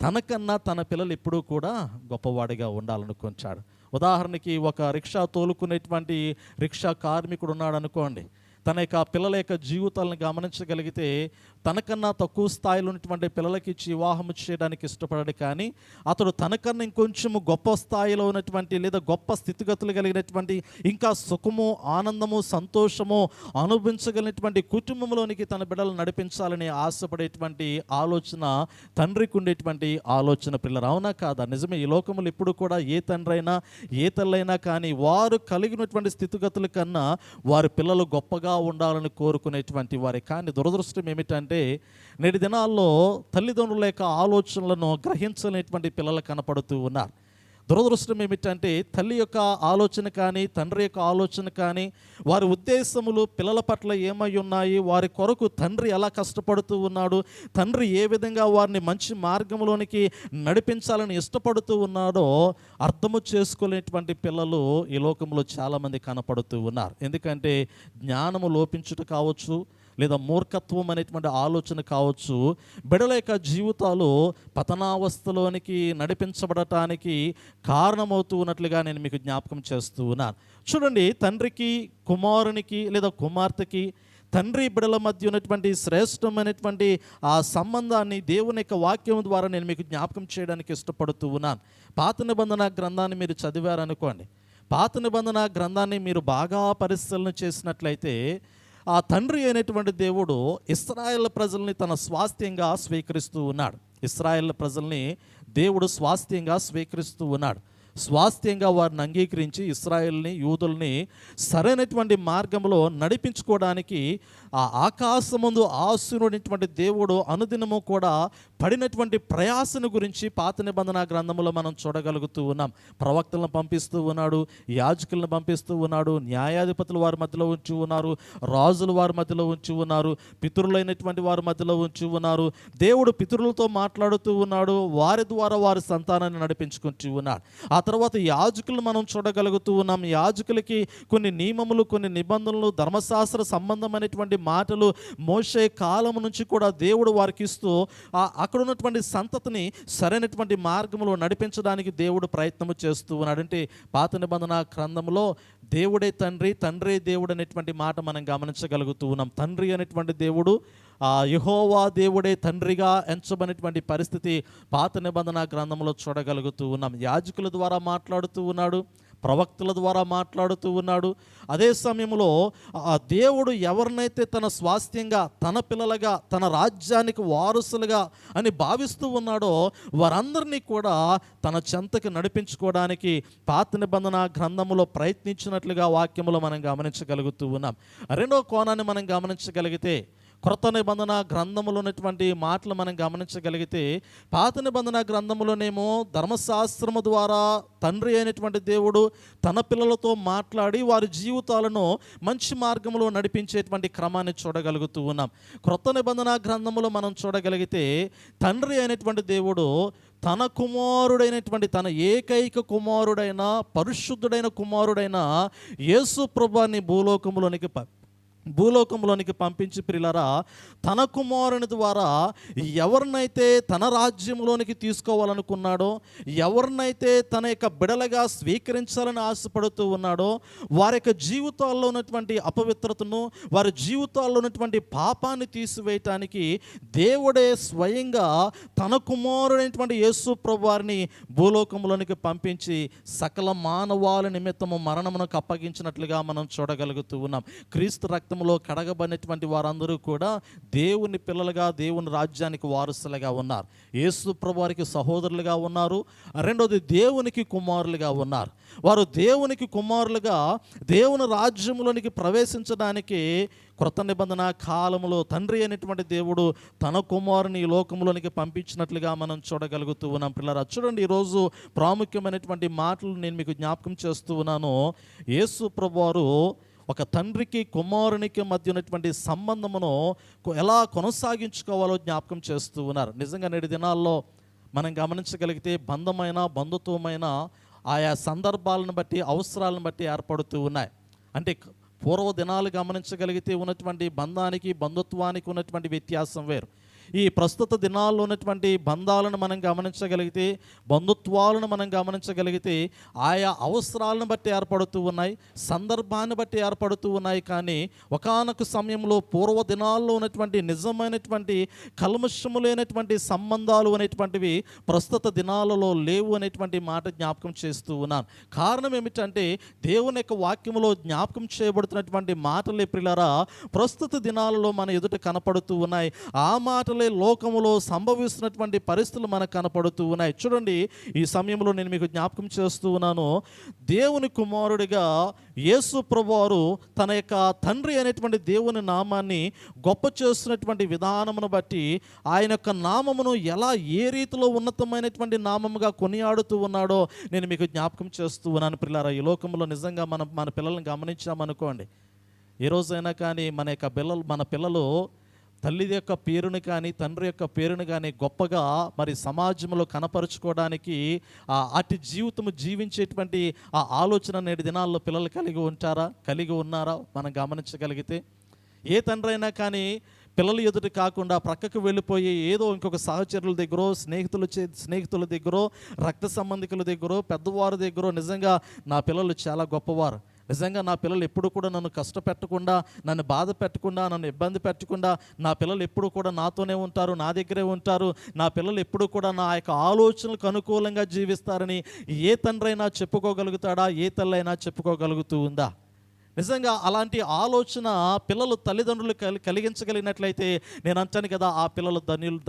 తనకన్నా తన పిల్లలు ఎప్పుడూ కూడా గొప్పవాడిగా ఉండాలనుకుంటాడు. ఉదాహరణకి ఒక రిక్షా తోలుకునేటువంటి రిక్షా కార్మికుడు ఉన్నాడు అనుకోండి. తన యొక్క పిల్లల యొక్క జీవితాలను గమనించగలిగితే తనకన్నా తక్కువ స్థాయిలో ఉన్నటువంటి పిల్లలకి ఇచ్చి వివాహం చేయడానికి ఇష్టపడాడు. కానీ అతడు తనకన్నా ఇంకొంచెము గొప్ప స్థాయిలో ఉన్నటువంటి లేదా గొప్ప స్థితిగతులు కలిగినటువంటి ఇంకా సుఖము, ఆనందము, సంతోషము అనుభవించగలిగినటువంటి కుటుంబంలోనికి తన బిడ్డలు నడిపించాలని ఆశపడేటువంటి ఆలోచన తండ్రికి ఉండేటువంటి ఆలోచన. పిల్లలు అవునా కాదా? నిజమే. ఈ లోకములు ఎప్పుడు కూడా ఏ తండ్రి అయినా ఏ తల్లైనా కానీ వారు కలిగినటువంటి స్థితిగతుల కన్నా వారి పిల్లలు గొప్పగా ఉండాలని కోరుకునేటువంటి వారే. కానీ దురదృష్టం ఏమిటంటే నేటి దినాల్లో తల్లిదండ్రుల యొక్క ఆలోచనలను గ్రహించలేనటువంటి పిల్లలు కనపడుతూ ఉన్నారు. దురదృష్టం ఏమిటంటే తల్లి యొక్క ఆలోచన కానీ తండ్రి యొక్క ఆలోచన కానీ వారి ఉద్దేశములు పిల్లల పట్ల ఏమై ఉన్నాయి, వారి కొరకు తండ్రి ఎలా కష్టపడుతూ ఉన్నాడు, తండ్రి ఏ విధంగా వారిని మంచి మార్గంలోనికి నడిపించాలని ఇష్టపడుతూ ఉన్నాడో అర్థము చేసుకోలేనటువంటి పిల్లలు ఈ లోకంలో చాలామంది కనపడుతూ ఉన్నారు. ఎందుకంటే జ్ఞానము లోపించుట కావచ్చు, లేదా మూర్ఖత్వం అనేటువంటి ఆలోచన కావచ్చు, బిడ్డల యొక్క జీవితాలు పతనావస్థలోనికి నడిపించబడటానికి కారణమవుతూ ఉన్నట్లుగా నేను మీకు జ్ఞాపకం చేస్తూ ఉన్నాను. చూడండి, తండ్రికి కుమారునికి లేదా కుమార్తెకి తండ్రి బిడ్డల మధ్య ఉన్నటువంటి శ్రేష్టమైనటువంటి ఆ సంబంధాన్ని దేవుని యొక్క వాక్యం ద్వారా నేను మీకు జ్ఞాపకం చేయడానికి ఇష్టపడుతూ ఉన్నాను. పాత నిబంధన గ్రంథాన్ని మీరు చదివారనుకోండి. పాత నిబంధన గ్రంథాన్ని మీరు బాగా పరిశీలన చేసినట్లయితే ఆ తండ్రి అయినటువంటి దేవుడు ఇశ్రాయేల్ ప్రజల్ని తన స్వాస్థ్యంగా స్వీకరిస్తూ ఉన్నాడు. ఇశ్రాయేల్ ప్రజల్ని దేవుడు స్వాస్థ్యంగా స్వీకరిస్తూ ఉన్నాడు. స్వాస్థ్యంగా వారిని అంగీకరించి ఇశ్రాయేల్ని, యూదుల్ని సరైనటువంటి మార్గంలో నడిపించుకోవడానికి ఆ ఆకాశమందు ఆశీనుడైనటువంటి దేవుడు అనుదినము కూడా పడినటువంటి ప్రయాసను గురించి పాత నిబంధన గ్రంథంలో మనం చూడగలుగుతూ ఉన్నాం. ప్రవక్తలను పంపిస్తూ ఉన్నాడు, యాజకులను పంపిస్తూ ఉన్నాడు, న్యాయాధిపతులు వారి మధ్యలో ఉంచి ఉన్నారు, రాజులు వారి మధ్యలో ఉంచి ఉన్నారు, పితరులైనటువంటి వారి మధ్యలో ఉంచి ఉన్నారు. దేవుడు పితరులతో మాట్లాడుతూ ఉన్నాడు, వారి ద్వారా వారి సంతానాన్ని నడిపించుకుంటూ ఉన్నాడు. ఆ తర్వాత యాజకులను మనం చూడగలుగుతూ ఉన్నాం. యాజకులకి కొన్ని నియమములు, కొన్ని నిబంధనలు, ధర్మశాస్త్ర సంబంధమైనటువంటి మాటలు మోషే కాలం నుంచి కూడా దేవుడు వారికి ఇస్తూ అక్కడ ఉన్నటువంటి సంతతిని సరైనటువంటి మార్గంలో నడిపించడానికి దేవుడు ప్రయత్నము చేస్తూ ఉన్నాడు. అంటే పాత నిబంధన గ్రంథంలో దేవుడే తండ్రి, తండ్రే దేవుడు అనేటువంటి మాట మనం గమనించగలుగుతూ ఉన్నాం. తండ్రి అనేటువంటి దేవుడు యెహోవా దేవుడే తండ్రిగా ఎంచబడినటువంటి పరిస్థితి పాత నిబంధన గ్రంథంలో చూడగలుగుతూ ఉన్నాం. యాజకుల ద్వారా మాట్లాడుతూ ఉన్నాడు, ప్రవక్తల ద్వారా మాట్లాడుతూ ఉన్నాడు. అదే సమయంలో దేవుడు ఎవరినైతే తన స్వాస్థ్యంగా, తన పిల్లలుగా, తన రాజ్యానికి వారసులుగా అని భావిస్తూ ఉన్నాడో వారందరినీ కూడా తన చెంతకి నడిపించుకోవడానికి పాత నిబంధన గ్రంథంలో ప్రయత్నించినట్లుగా వాక్యములో మనం గమనించగలుగుతూ ఉన్నాం. రెండో కోణాన్ని మనం గమనించగలిగితే, క్రొత్త నిబంధన గ్రంథములో ఉన్నటువంటి మాటలు మనం గమనించగలిగితే, పాత నిబంధన గ్రంథములోనేమో ధర్మశాస్త్రము ద్వారా తండ్రి అయినటువంటి దేవుడు తన పిల్లలతో మాట్లాడి వారి జీవితాలను మంచి మార్గంలో నడిపించేటువంటి క్రమాన్ని చూడగలుగుతూ ఉన్నాం. క్రొత్త నిబంధన గ్రంథములో మనం చూడగలిగితే తండ్రి అయినటువంటి దేవుడు తన కుమారుడైనటువంటి, తన ఏకైక కుమారుడైన, పరిశుద్ధుడైన కుమారుడైన యేసు ప్రభువుని భూలోకంలోనికి పంపించి ప్రియులారా తన కుమారుని ద్వారా ఎవరినైతే తన రాజ్యంలోనికి తీసుకోవాలనుకున్నాడో, ఎవరినైతే తన యొక్క బిడలగా స్వీకరించాలని ఆశపడుతూ ఉన్నాడో వారి యొక్క జీవితాల్లో ఉన్నటువంటి అపవిత్రతను, వారి జీవితాల్లో ఉన్నటువంటి పాపాన్ని తీసివేయటానికి దేవుడే స్వయంగా తన కుమారుడైనటువంటి యేసు ప్రభువారిని భూలోకంలోనికి పంపించి సకల మానవాళి నిమిత్తము మరణమునకు అప్పగించినట్లుగా మనం చూడగలుగుతూ ఉన్నాం. క్రీస్తు రక్తం కడగబడినటువంటి వారందరూ కూడా దేవుని పిల్లలుగా, దేవుని రాజ్యానికి వారసులుగా ఉన్నారు. యేసు ప్రభువారికి సహోదరులుగా ఉన్నారు. రెండోది దేవునికి కుమారులుగా ఉన్నారు. వారు దేవునికి కుమారులుగా దేవుని రాజ్యంలోనికి ప్రవేశించడానికి క్రొత్త నిబంధన కాలంలో తండ్రి అయినటువంటి దేవుడు తన కుమారుని ఈ లోకంలోనికి పంపించినట్లుగా మనం చూడగలుగుతూ ఉన్నాం. పిల్లరా చూడండి, ఈరోజు ప్రాముఖ్యమైనటువంటి మాటలు నేను మీకు జ్ఞాపకం చేస్తూ ఉన్నాను. యేసు ప్రభువారు ఒక తండ్రికి కుమారునికి మధ్య ఉన్నటువంటి సంబంధమును ఎలా కొనసాగించుకోవాలో జ్ఞాపకం చేస్తూ ఉన్నారు. నిజంగా నేటి దినాల్లో మనం గమనించగలిగితే బంధమైన, బంధుత్వమైన ఆయా సందర్భాలను బట్టి, అవసరాలను బట్టి ఏర్పడుతూ ఉన్నాయి. అంటే పూర్వ దినాలు గమనించగలిగితే ఉన్నటువంటి బంధానికి, బంధుత్వానికి ఉన్నటువంటి వ్యత్యాసం వేరు. ఈ ప్రస్తుత దినాల్లో ఉన్నటువంటి బంధాలను మనం గమనించగలిగితే, బంధుత్వాలను మనం గమనించగలిగితే ఆయా అవసరాలను బట్టి ఏర్పడుతూ ఉన్నాయి, సందర్భాన్ని బట్టి ఏర్పడుతూ ఉన్నాయి. కానీ ఒకానొక సమయంలో పూర్వ దినాల్లో ఉన్నటువంటి నిజమైనటువంటి కల్మషము లేనటువంటి సంబంధాలు అనేటువంటివి ప్రస్తుత దినాలలో లేవు అనేటువంటి మాట జ్ఞాపకం చేస్తూ ఉన్నాను. కారణం ఏమిటంటే దేవుని యొక్క వాక్యములో జ్ఞాపకం చేయబడుతున్నటువంటి మాటలే ప్రియులారా ప్రస్తుత దినాలలో మన ఎదుట కనపడుతూ ఉన్నాయి. ఆ మాటలే లోకములో సంభవిస్తున్నటువంటి పరిస్థితులు మనకు కనపడుతూ ఉన్నాయి. చూడండి, ఈ సమయంలో నేను మీకు జ్ఞాపకం చేస్తూ ఉన్నాను, దేవుని కుమారుడిగా యేసు ప్రభువారు తన యొక్క తండ్రి అనేటువంటి దేవుని నామాన్ని గొప్ప చేస్తున్నటువంటి విధానమును బట్టి ఆయన యొక్క నామమును ఎలా ఏ రీతిలో ఉన్నతమైనటువంటి నామముగా కొనియాడుతూ ఉన్నాడో నేను మీకు జ్ఞాపకం చేస్తూ ఉన్నాను. ప్రియులారా, ఈ లోకంలో నిజంగా మన పిల్లల్ని గమనించామనుకోండి, ఏ రోజైనా కానీ మన పిల్లలు తల్లి యొక్క పేరుని కానీ తండ్రి యొక్క పేరుని కానీ గొప్పగా మరి సమాజంలో కనపరుచుకోవడానికి అటు జీవితము జీవించేటువంటి ఆ ఆలోచన నేటి దినాల్లో పిల్లలు కలిగి ఉన్నారా మనం గమనించగలిగితే, ఏ తండ్రి అయినా కానీ పిల్లలు ఎదుటి కాకుండా ప్రక్కకు వెళ్ళిపోయి ఏదో ఇంకొక సహచరుల దగ్గర స్నేహితుల దగ్గర రక్త సంబంధికుల దగ్గర పెద్దవారి దగ్గర నిజంగా నా పిల్లలు చాలా గొప్పవారు, నిజంగా నా పిల్లలు ఎప్పుడు కూడా నన్ను కష్టపెట్టకుండా, నన్ను బాధ పెట్టకుండా, నన్ను ఇబ్బంది పెట్టకుండా నా పిల్లలు ఎప్పుడు కూడా నాతోనే ఉంటారు, నా దగ్గరే ఉంటారు, నా పిల్లలు ఎప్పుడు కూడా నా యొక్క ఆలోచనలకు అనుకూలంగా జీవిస్తారని ఏ తండ్రి అయినా చెప్పుకోగలుగుతాడా? ఏ తల్లి అయినా చెప్పుకోగలుగుతూ ఉందా? నిజంగా అలాంటి ఆలోచన పిల్లలు తల్లిదండ్రులు కలిగించగలిగినట్లయితే నేను అంటాను కదా, ఆ పిల్లలు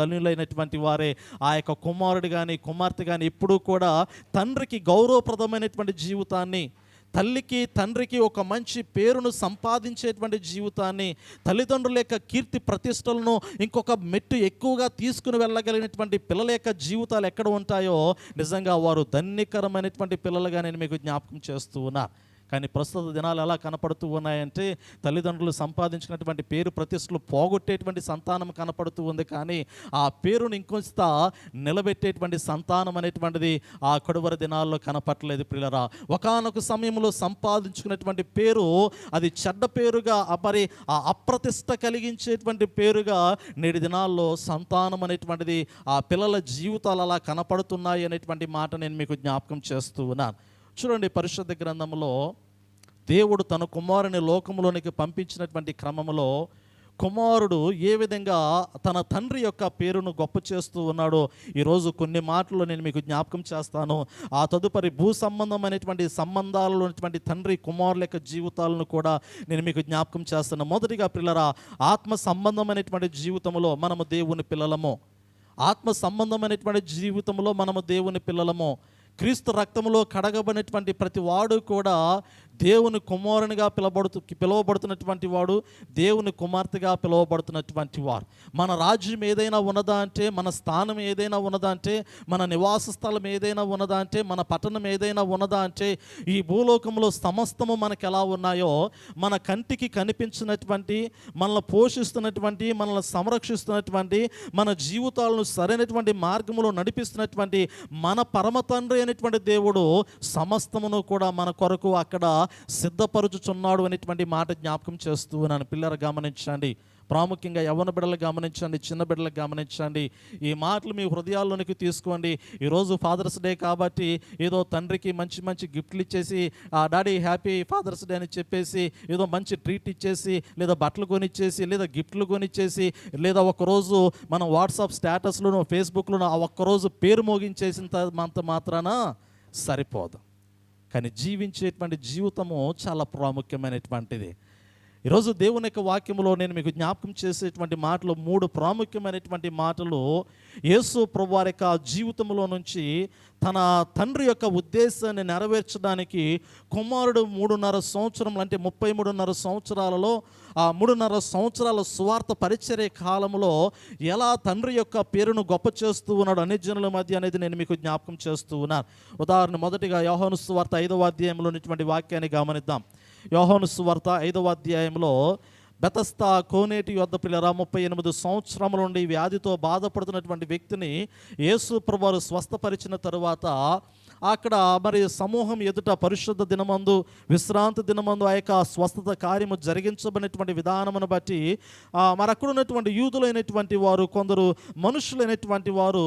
ధన్యులైనటువంటి వారే. ఆ యొక్క కుమారుడు కానీ కుమార్తె కానీ ఎప్పుడూ కూడా తండ్రికి గౌరవప్రదమైనటువంటి జీవితాన్ని, తల్లికి తండ్రికి ఒక మంచి పేరును సంపాదించేటువంటి జీవితాన్ని, తల్లిదండ్రుల యొక్క కీర్తి ప్రతిష్టలను ఇంకొక మెట్టు ఎక్కువగా తీసుకుని వెళ్ళగలిగినటువంటి పిల్లల యొక్క జీవితాలు ఎక్కడ ఉంటాయో నిజంగా వారు ధన్యకరమైనటువంటి పిల్లలుగా నేను మీకు జ్ఞాపకం చేస్తూ ఉన్నా. కానీ ప్రస్తుత దినాలు ఎలా కనపడుతూ ఉన్నాయంటే తల్లిదండ్రులు సంపాదించినటువంటి పేరు ప్రతిష్టలు పోగొట్టేటువంటి సంతానం కనపడుతూ ఉంది. కానీ ఆ పేరును ఇంకొంత నిలబెట్టేటువంటి సంతానం అనేటువంటిది ఆ కడువరి దినాల్లో కనపట్లేదు ప్రియులరా. ఒకానొక సమయంలో సంపాదించుకున్నటువంటి పేరు అది చెడ్డ పేరుగా, మరి ఆ అప్రతిష్ట కలిగించేటువంటి పేరుగా నేటి దినాల్లో సంతానం అనేటువంటిది ఆ పిల్లల జీవితాలు అలా కనపడుతున్నాయి అనేటువంటి మాట నేను మీకు జ్ఞాపకం చేస్తూ ఉన్నాను. చూడండి, పరిశుద్ధ గ్రంథంలో దేవుడు తన కుమారుని లోకంలోనికి పంపించినటువంటి క్రమంలో కుమారుడు ఏ విధంగా తన తండ్రి యొక్క పేరును గొప్ప చేస్తూ ఉన్నాడో ఈరోజు కొన్ని మాటలు నేను మీకు జ్ఞాపకం చేస్తాను. ఆ తదుపరి భూ సంబంధమైనటువంటి సంబంధాలలో ఉన్నటువంటి తండ్రి కుమారుల యొక్క జీవితాలను కూడా నేను మీకు జ్ఞాపకం చేస్తాను. మొదటిగా పిల్లరా, ఆత్మ సంబంధమైనటువంటి జీవితంలో మనము దేవుని పిల్లలము. ఆత్మ సంబంధమైనటువంటి జీవితంలో మనము దేవుని పిల్లలము. క్రీస్తు రక్తంలో కడగబడినటువంటి ప్రతి వాడు కూడా దేవుని కుమారునిగా పిలువబడుతున్నటువంటి వాడు, దేవుని కుమార్తెగా పిలువబడుతున్నటువంటి వారు. మన రాజ్యం ఏదైనా ఉన్నదా అంటే, మన స్థానం ఏదైనా ఉన్నదా అంటే, మన నివాస స్థలం ఏదైనా ఉన్నదా అంటే, మన పట్టణం ఏదైనా ఉన్నదా అంటే, ఈ భూలోకంలో సమస్తము మనకు ఎలా ఉన్నాయో మన కంటికి కనిపించినటువంటి, మనల్ని పోషిస్తున్నటువంటి, మనల్ని సంరక్షిస్తున్నటువంటి, మన జీవితాలను సరైనటువంటి మార్గంలో నడిపిస్తున్నటువంటి మన పరమ తండ్రి అయినటువంటి దేవుడు సమస్తమును కూడా మన కొరకు అక్కడ సిద్ధపరుచుచున్నాడు అనేటువంటి మాట జ్ఞాపకం చేస్తూ ఉన్నాను. పిల్లలు గమనించండి, ప్రాముఖ్యంగా యవ్వన బిడ్డలు గమనించండి, చిన్న బిడ్డలకు గమనించండి. ఈ మాటలు మీ హృదయాల్లోనికి తీసుకోండి. ఈరోజు ఫాదర్స్ డే కాబట్టి ఏదో తండ్రికి మంచి మంచి గిఫ్ట్లు ఇచ్చేసి డాడీ హ్యాపీ ఫాదర్స్ డే అని చెప్పేసి ఏదో మంచి ట్రీట్ ఇచ్చేసి, లేదా బట్టలు కొనిచ్చేసి, లేదా గిఫ్ట్లు కొనిచ్చేసి, లేదా ఒకరోజు మనం వాట్సాప్ స్టేటస్లోనూ ఫేస్బుక్లోనూ ఆ ఒక్కరోజు పేరు మోగించేసినంత మాత్రాన సరిపోదు. కానీ జీవించేటువంటి జీవితము చాలా ప్రాముఖ్యమైనటువంటిది. ఈరోజు దేవుని యొక్క వాక్యములో నేను మీకు జ్ఞాపకం చేసేటువంటి మాటలు 3 ప్రాముఖ్యమైనటువంటి మాటలు యేసు ప్రభువారి యొక్క జీవితంలో నుంచి తన తండ్రి యొక్క ఉద్దేశాన్ని నెరవేర్చడానికి కుమారుడు 3.5 సంవత్సరం అంటే 33.5 సంవత్సరాలలో ఆ 3.5 సంవత్సరాల సువార్త పరిచర్య కాలంలో ఎలా తండ్రి యొక్క పేరును గొప్ప చేస్తూ ఉన్నాడు అన్ని జనుల మధ్య అనేది నేను మీకు జ్ఞాపకం చేస్తూ ఉన్నాను. ఉదాహరణ మొదటిగా యోహాను సువార్త 5వ అధ్యాయంలో ఉన్నటువంటి వాక్యాన్ని గమనిద్దాం. యోహాను సువార్త 5వ అధ్యాయంలో బెతస్తా కోనేటి యొద్ద పిల్లరా 38 సంవత్సరముల నుండి వ్యాధితో బాధపడుతున్నటువంటి వ్యక్తిని యేసు ప్రభువారు స్వస్థపరిచిన తరువాత అక్కడ మరి సమూహం ఎదుట పరిశుద్ధ దినమందు విశ్రాంతి దినమందు ఆ యొక్క స్వస్థత కార్యము జరిగించబడినటువంటి విధానమును బట్టి మరి అక్కడ ఉన్నటువంటి యూదులైనటువంటి వారు, కొందరు మనుషులైనటువంటి వారు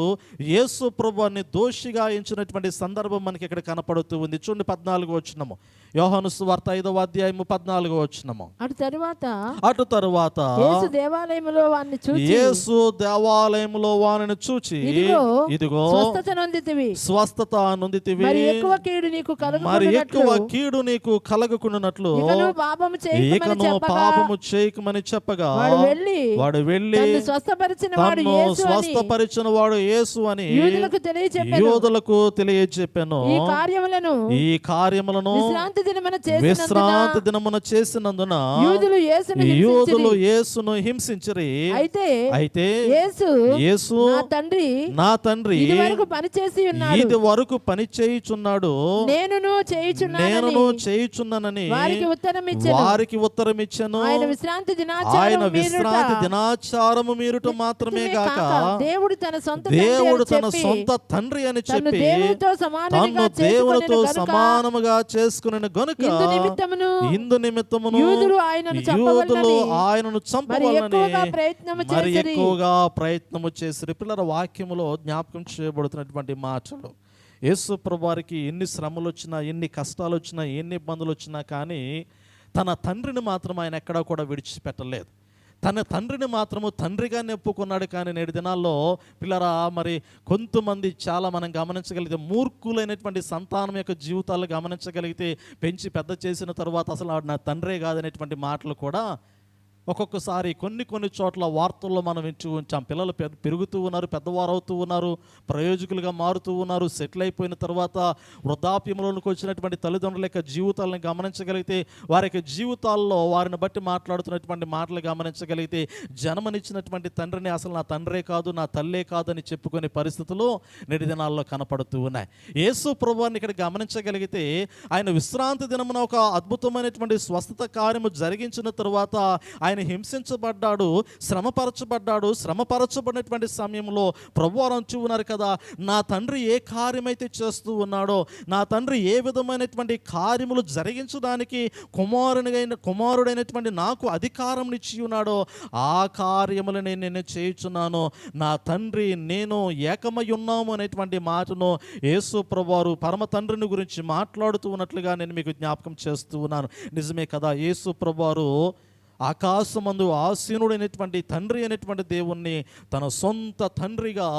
యేసు ప్రభువుని దోషిగా ఎంచినటువంటి సందర్భం మనకి ఇక్కడ కనపడుతూ ఉంది. చూడండి 14వ వచనము, యోహాను సువార్త 5వ అధ్యాయము 14వ వచనము. అటు తరువాత యేసు దేవాలయములో వానిని చూచి ఇదిగో స్వస్థత నొందితివి, మరి ఎక్కువ కీడు నీకు కలగకుండానట్లు ఇకను పాపము చేయకమని చెప్పగా వాడు వెళ్ళి తన్ను స్వస్థపరిచిన వాడు యేసు అని యూదులకు తెలియజెప్పాను. ఈ కార్యములను విశ్రాంతి దినమున చేసినందున యూదులు యేసును హింసించిరి. అయితే యేసు నా తండ్రి ఇది వరకు పని చేయుచున్నాడు, నేనును చేయుచున్నానని వారికి ఉత్తరం ఇచ్చాను. ఆయన విశ్రాంతి దినాచారము మీరుట మాత్రమే గాక దేవుడు తన సొంత తండ్రి అని చెప్పి తన్ను దేవునితో సమానముగా చేసుకుని గనుక ఇందు నిమిత్తమును యూదులు ఆయనను చంపవాలని మరి ఎక్కువగా ప్రయత్నము చేసి పిల్లల వాక్యములో జ్ఞాపకం చేయబడుతున్నటువంటి మాటలు. యేసు ప్రభువారికి ఎన్ని శ్రమలు వచ్చినా, ఎన్ని కష్టాలు వచ్చినా, ఎన్ని ఇబ్బందులు వచ్చినా కానీ తన తండ్రిని మాత్రం ఆయన ఎక్కడా కూడా విడిచిపెట్టలేదు. తన తండ్రిని మాత్రము తండ్రిగా నెప్పుకున్నాడు. కానీ నేటి దినాల్లో పిల్లరా మరి కొంతమంది చాలా మనం గమనించగలిగితే మూర్ఖులైనటువంటి సంతానం యొక్క జీవితాలు గమనించగలిగితే పెంచి పెద్ద చేసిన తర్వాత అసలు నా తండ్రే కాదనేటువంటి మాటలు కూడా ఒక్కొక్కసారి కొన్ని చోట్ల వార్తల్లో మనం వింటూ ఉంటాం. పిల్లలు పెరుగుతూ ఉన్నారు, పెద్దవారు అవుతూ ఉన్నారు, ప్రయోజకులుగా మారుతూ ఉన్నారు. సెటిల్ అయిపోయిన తర్వాత వృద్ధాప్యంలోనికి వచ్చినటువంటి తల్లిదండ్రుల యొక్క జీవితాలను గమనించగలిగితే, వారి యొక్క జీవితాల్లో వారిని బట్టి మాట్లాడుతున్నటువంటి మాటలు గమనించగలిగితే జన్మనిచ్చినటువంటి తండ్రిని అసలు నా తండ్రే కాదు, నా తల్లే కాదని చెప్పుకునే పరిస్థితులు నేటి దినాల్లో కనపడుతూ ఉన్నాయి. యేసు ప్రభువుని ఇక్కడ గమనించగలిగితే ఆయన విశ్రాంతి దినమున ఒక అద్భుతమైనటువంటి స్వస్థత కార్యము జరిగించిన తరువాత ఆయన హింసించబడ్డాడు, శ్రమపరచబడినటువంటి సమయంలో ప్రభువారు అంటూ ఉన్నారు కదా, నా తండ్రి ఏ కార్యమైతే చేస్తూ ఉన్నాడో, నా తండ్రి ఏ విధమైనటువంటి కార్యములు జరిగించడానికి కుమారుడైనటువంటి నాకు అధికారం ఇచ్చి ఉన్నాడో ఆ కార్యములని నేను చేయుచున్నాను, నా తండ్రి నేను ఏకమై ఉన్నాము అనేటువంటి మాటను యేసు ప్రభువారు పరమ తండ్రిని గురించి మాట్లాడుతూ ఉన్నట్లుగా నేను మీకు జ్ఞాపకం చేస్తూ ఉన్నాను. నిజమే కదా, యేసు ప్రభువారు ఆకాశమందు ఆసీనుడైనటువంటి తండ్రి అయినటువంటి దేవుణ్ణి తన సొంత తండ్రిగా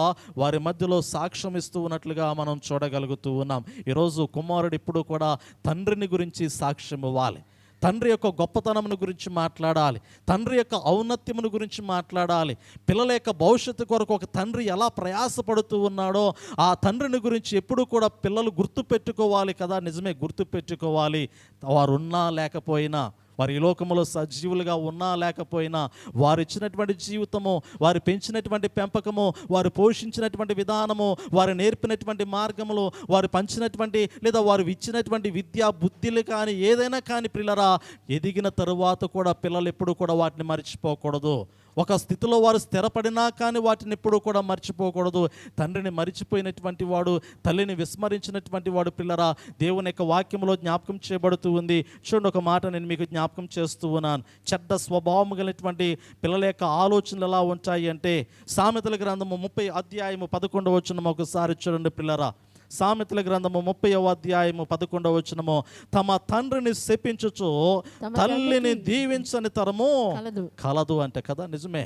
వారి మధ్యలో సాక్ష్యం ఇస్తూ ఉన్నట్లుగా మనం చూడగలుగుతూ ఉన్నాం. ఈరోజు కుమారుడు ఇప్పుడు కూడా తండ్రిని గురించి సాక్ష్యం ఇవ్వాలి, తండ్రి యొక్క గొప్పతనమును గురించి మాట్లాడాలి, తండ్రి యొక్క ఔన్నత్యమును గురించి మాట్లాడాలి. పిల్లల యొక్క భవిష్యత్తు కొరకు ఒక తండ్రి ఎలా ప్రయాసపడుతూ ఉన్నాడో ఆ తండ్రిని గురించి ఎప్పుడు కూడా పిల్లలు గుర్తుపెట్టుకోవాలి కదా. నిజమే, గుర్తుపెట్టుకోవాలి. వారు ఉన్నా లేకపోయినా, వారి ఈ లోకములో సజీవులుగా ఉన్నా లేకపోయినా, వారు ఇచ్చినటువంటి జీవితము, వారు పెంచినటువంటి పెంపకము, వారు పోషించినటువంటి విధానము, వారు నేర్పినటువంటి మార్గములు, వారు పంచినటువంటి లేదా వారు ఇచ్చినటువంటి విద్యా బుద్ధులు కానీ ఏదైనా కానీ పిల్లరా ఎదిగిన తరువాత కూడా పిల్లలు ఎప్పుడు కూడా వాటిని మర్చిపోకూడదు. ఒక స్థితిలో వారు స్థిరపడినా కానీ వాటిని ఎప్పుడూ కూడా మర్చిపోకూడదు. తండ్రిని మరిచిపోయినటువంటి వాడు, తల్లిని విస్మరించినటువంటి వాడు పిల్లరా దేవుని యొక్క వాక్యంలో జ్ఞాపకం చేయబడుతూ ఉంది. చూడండి, ఒక మాట నేను మీకు జ్ఞాపకం చేస్తూ ఉన్నాను. చెడ్డ స్వభావం కలిగినటువంటి పిల్లల యొక్క ఆలోచనలు ఎలా ఉంటాయి అంటే, సామెతల గ్రంథము 30వ అధ్యాయము 11వ వచనం ఒకసారి చూడండి పిల్లరా. సామెతల గ్రంథము 30వ అధ్యాయము 11వ వచనము, తమ తండ్రిని శపించుచు తల్లిని దీవించని తరము కలదు అంటే కదా. నిజమే,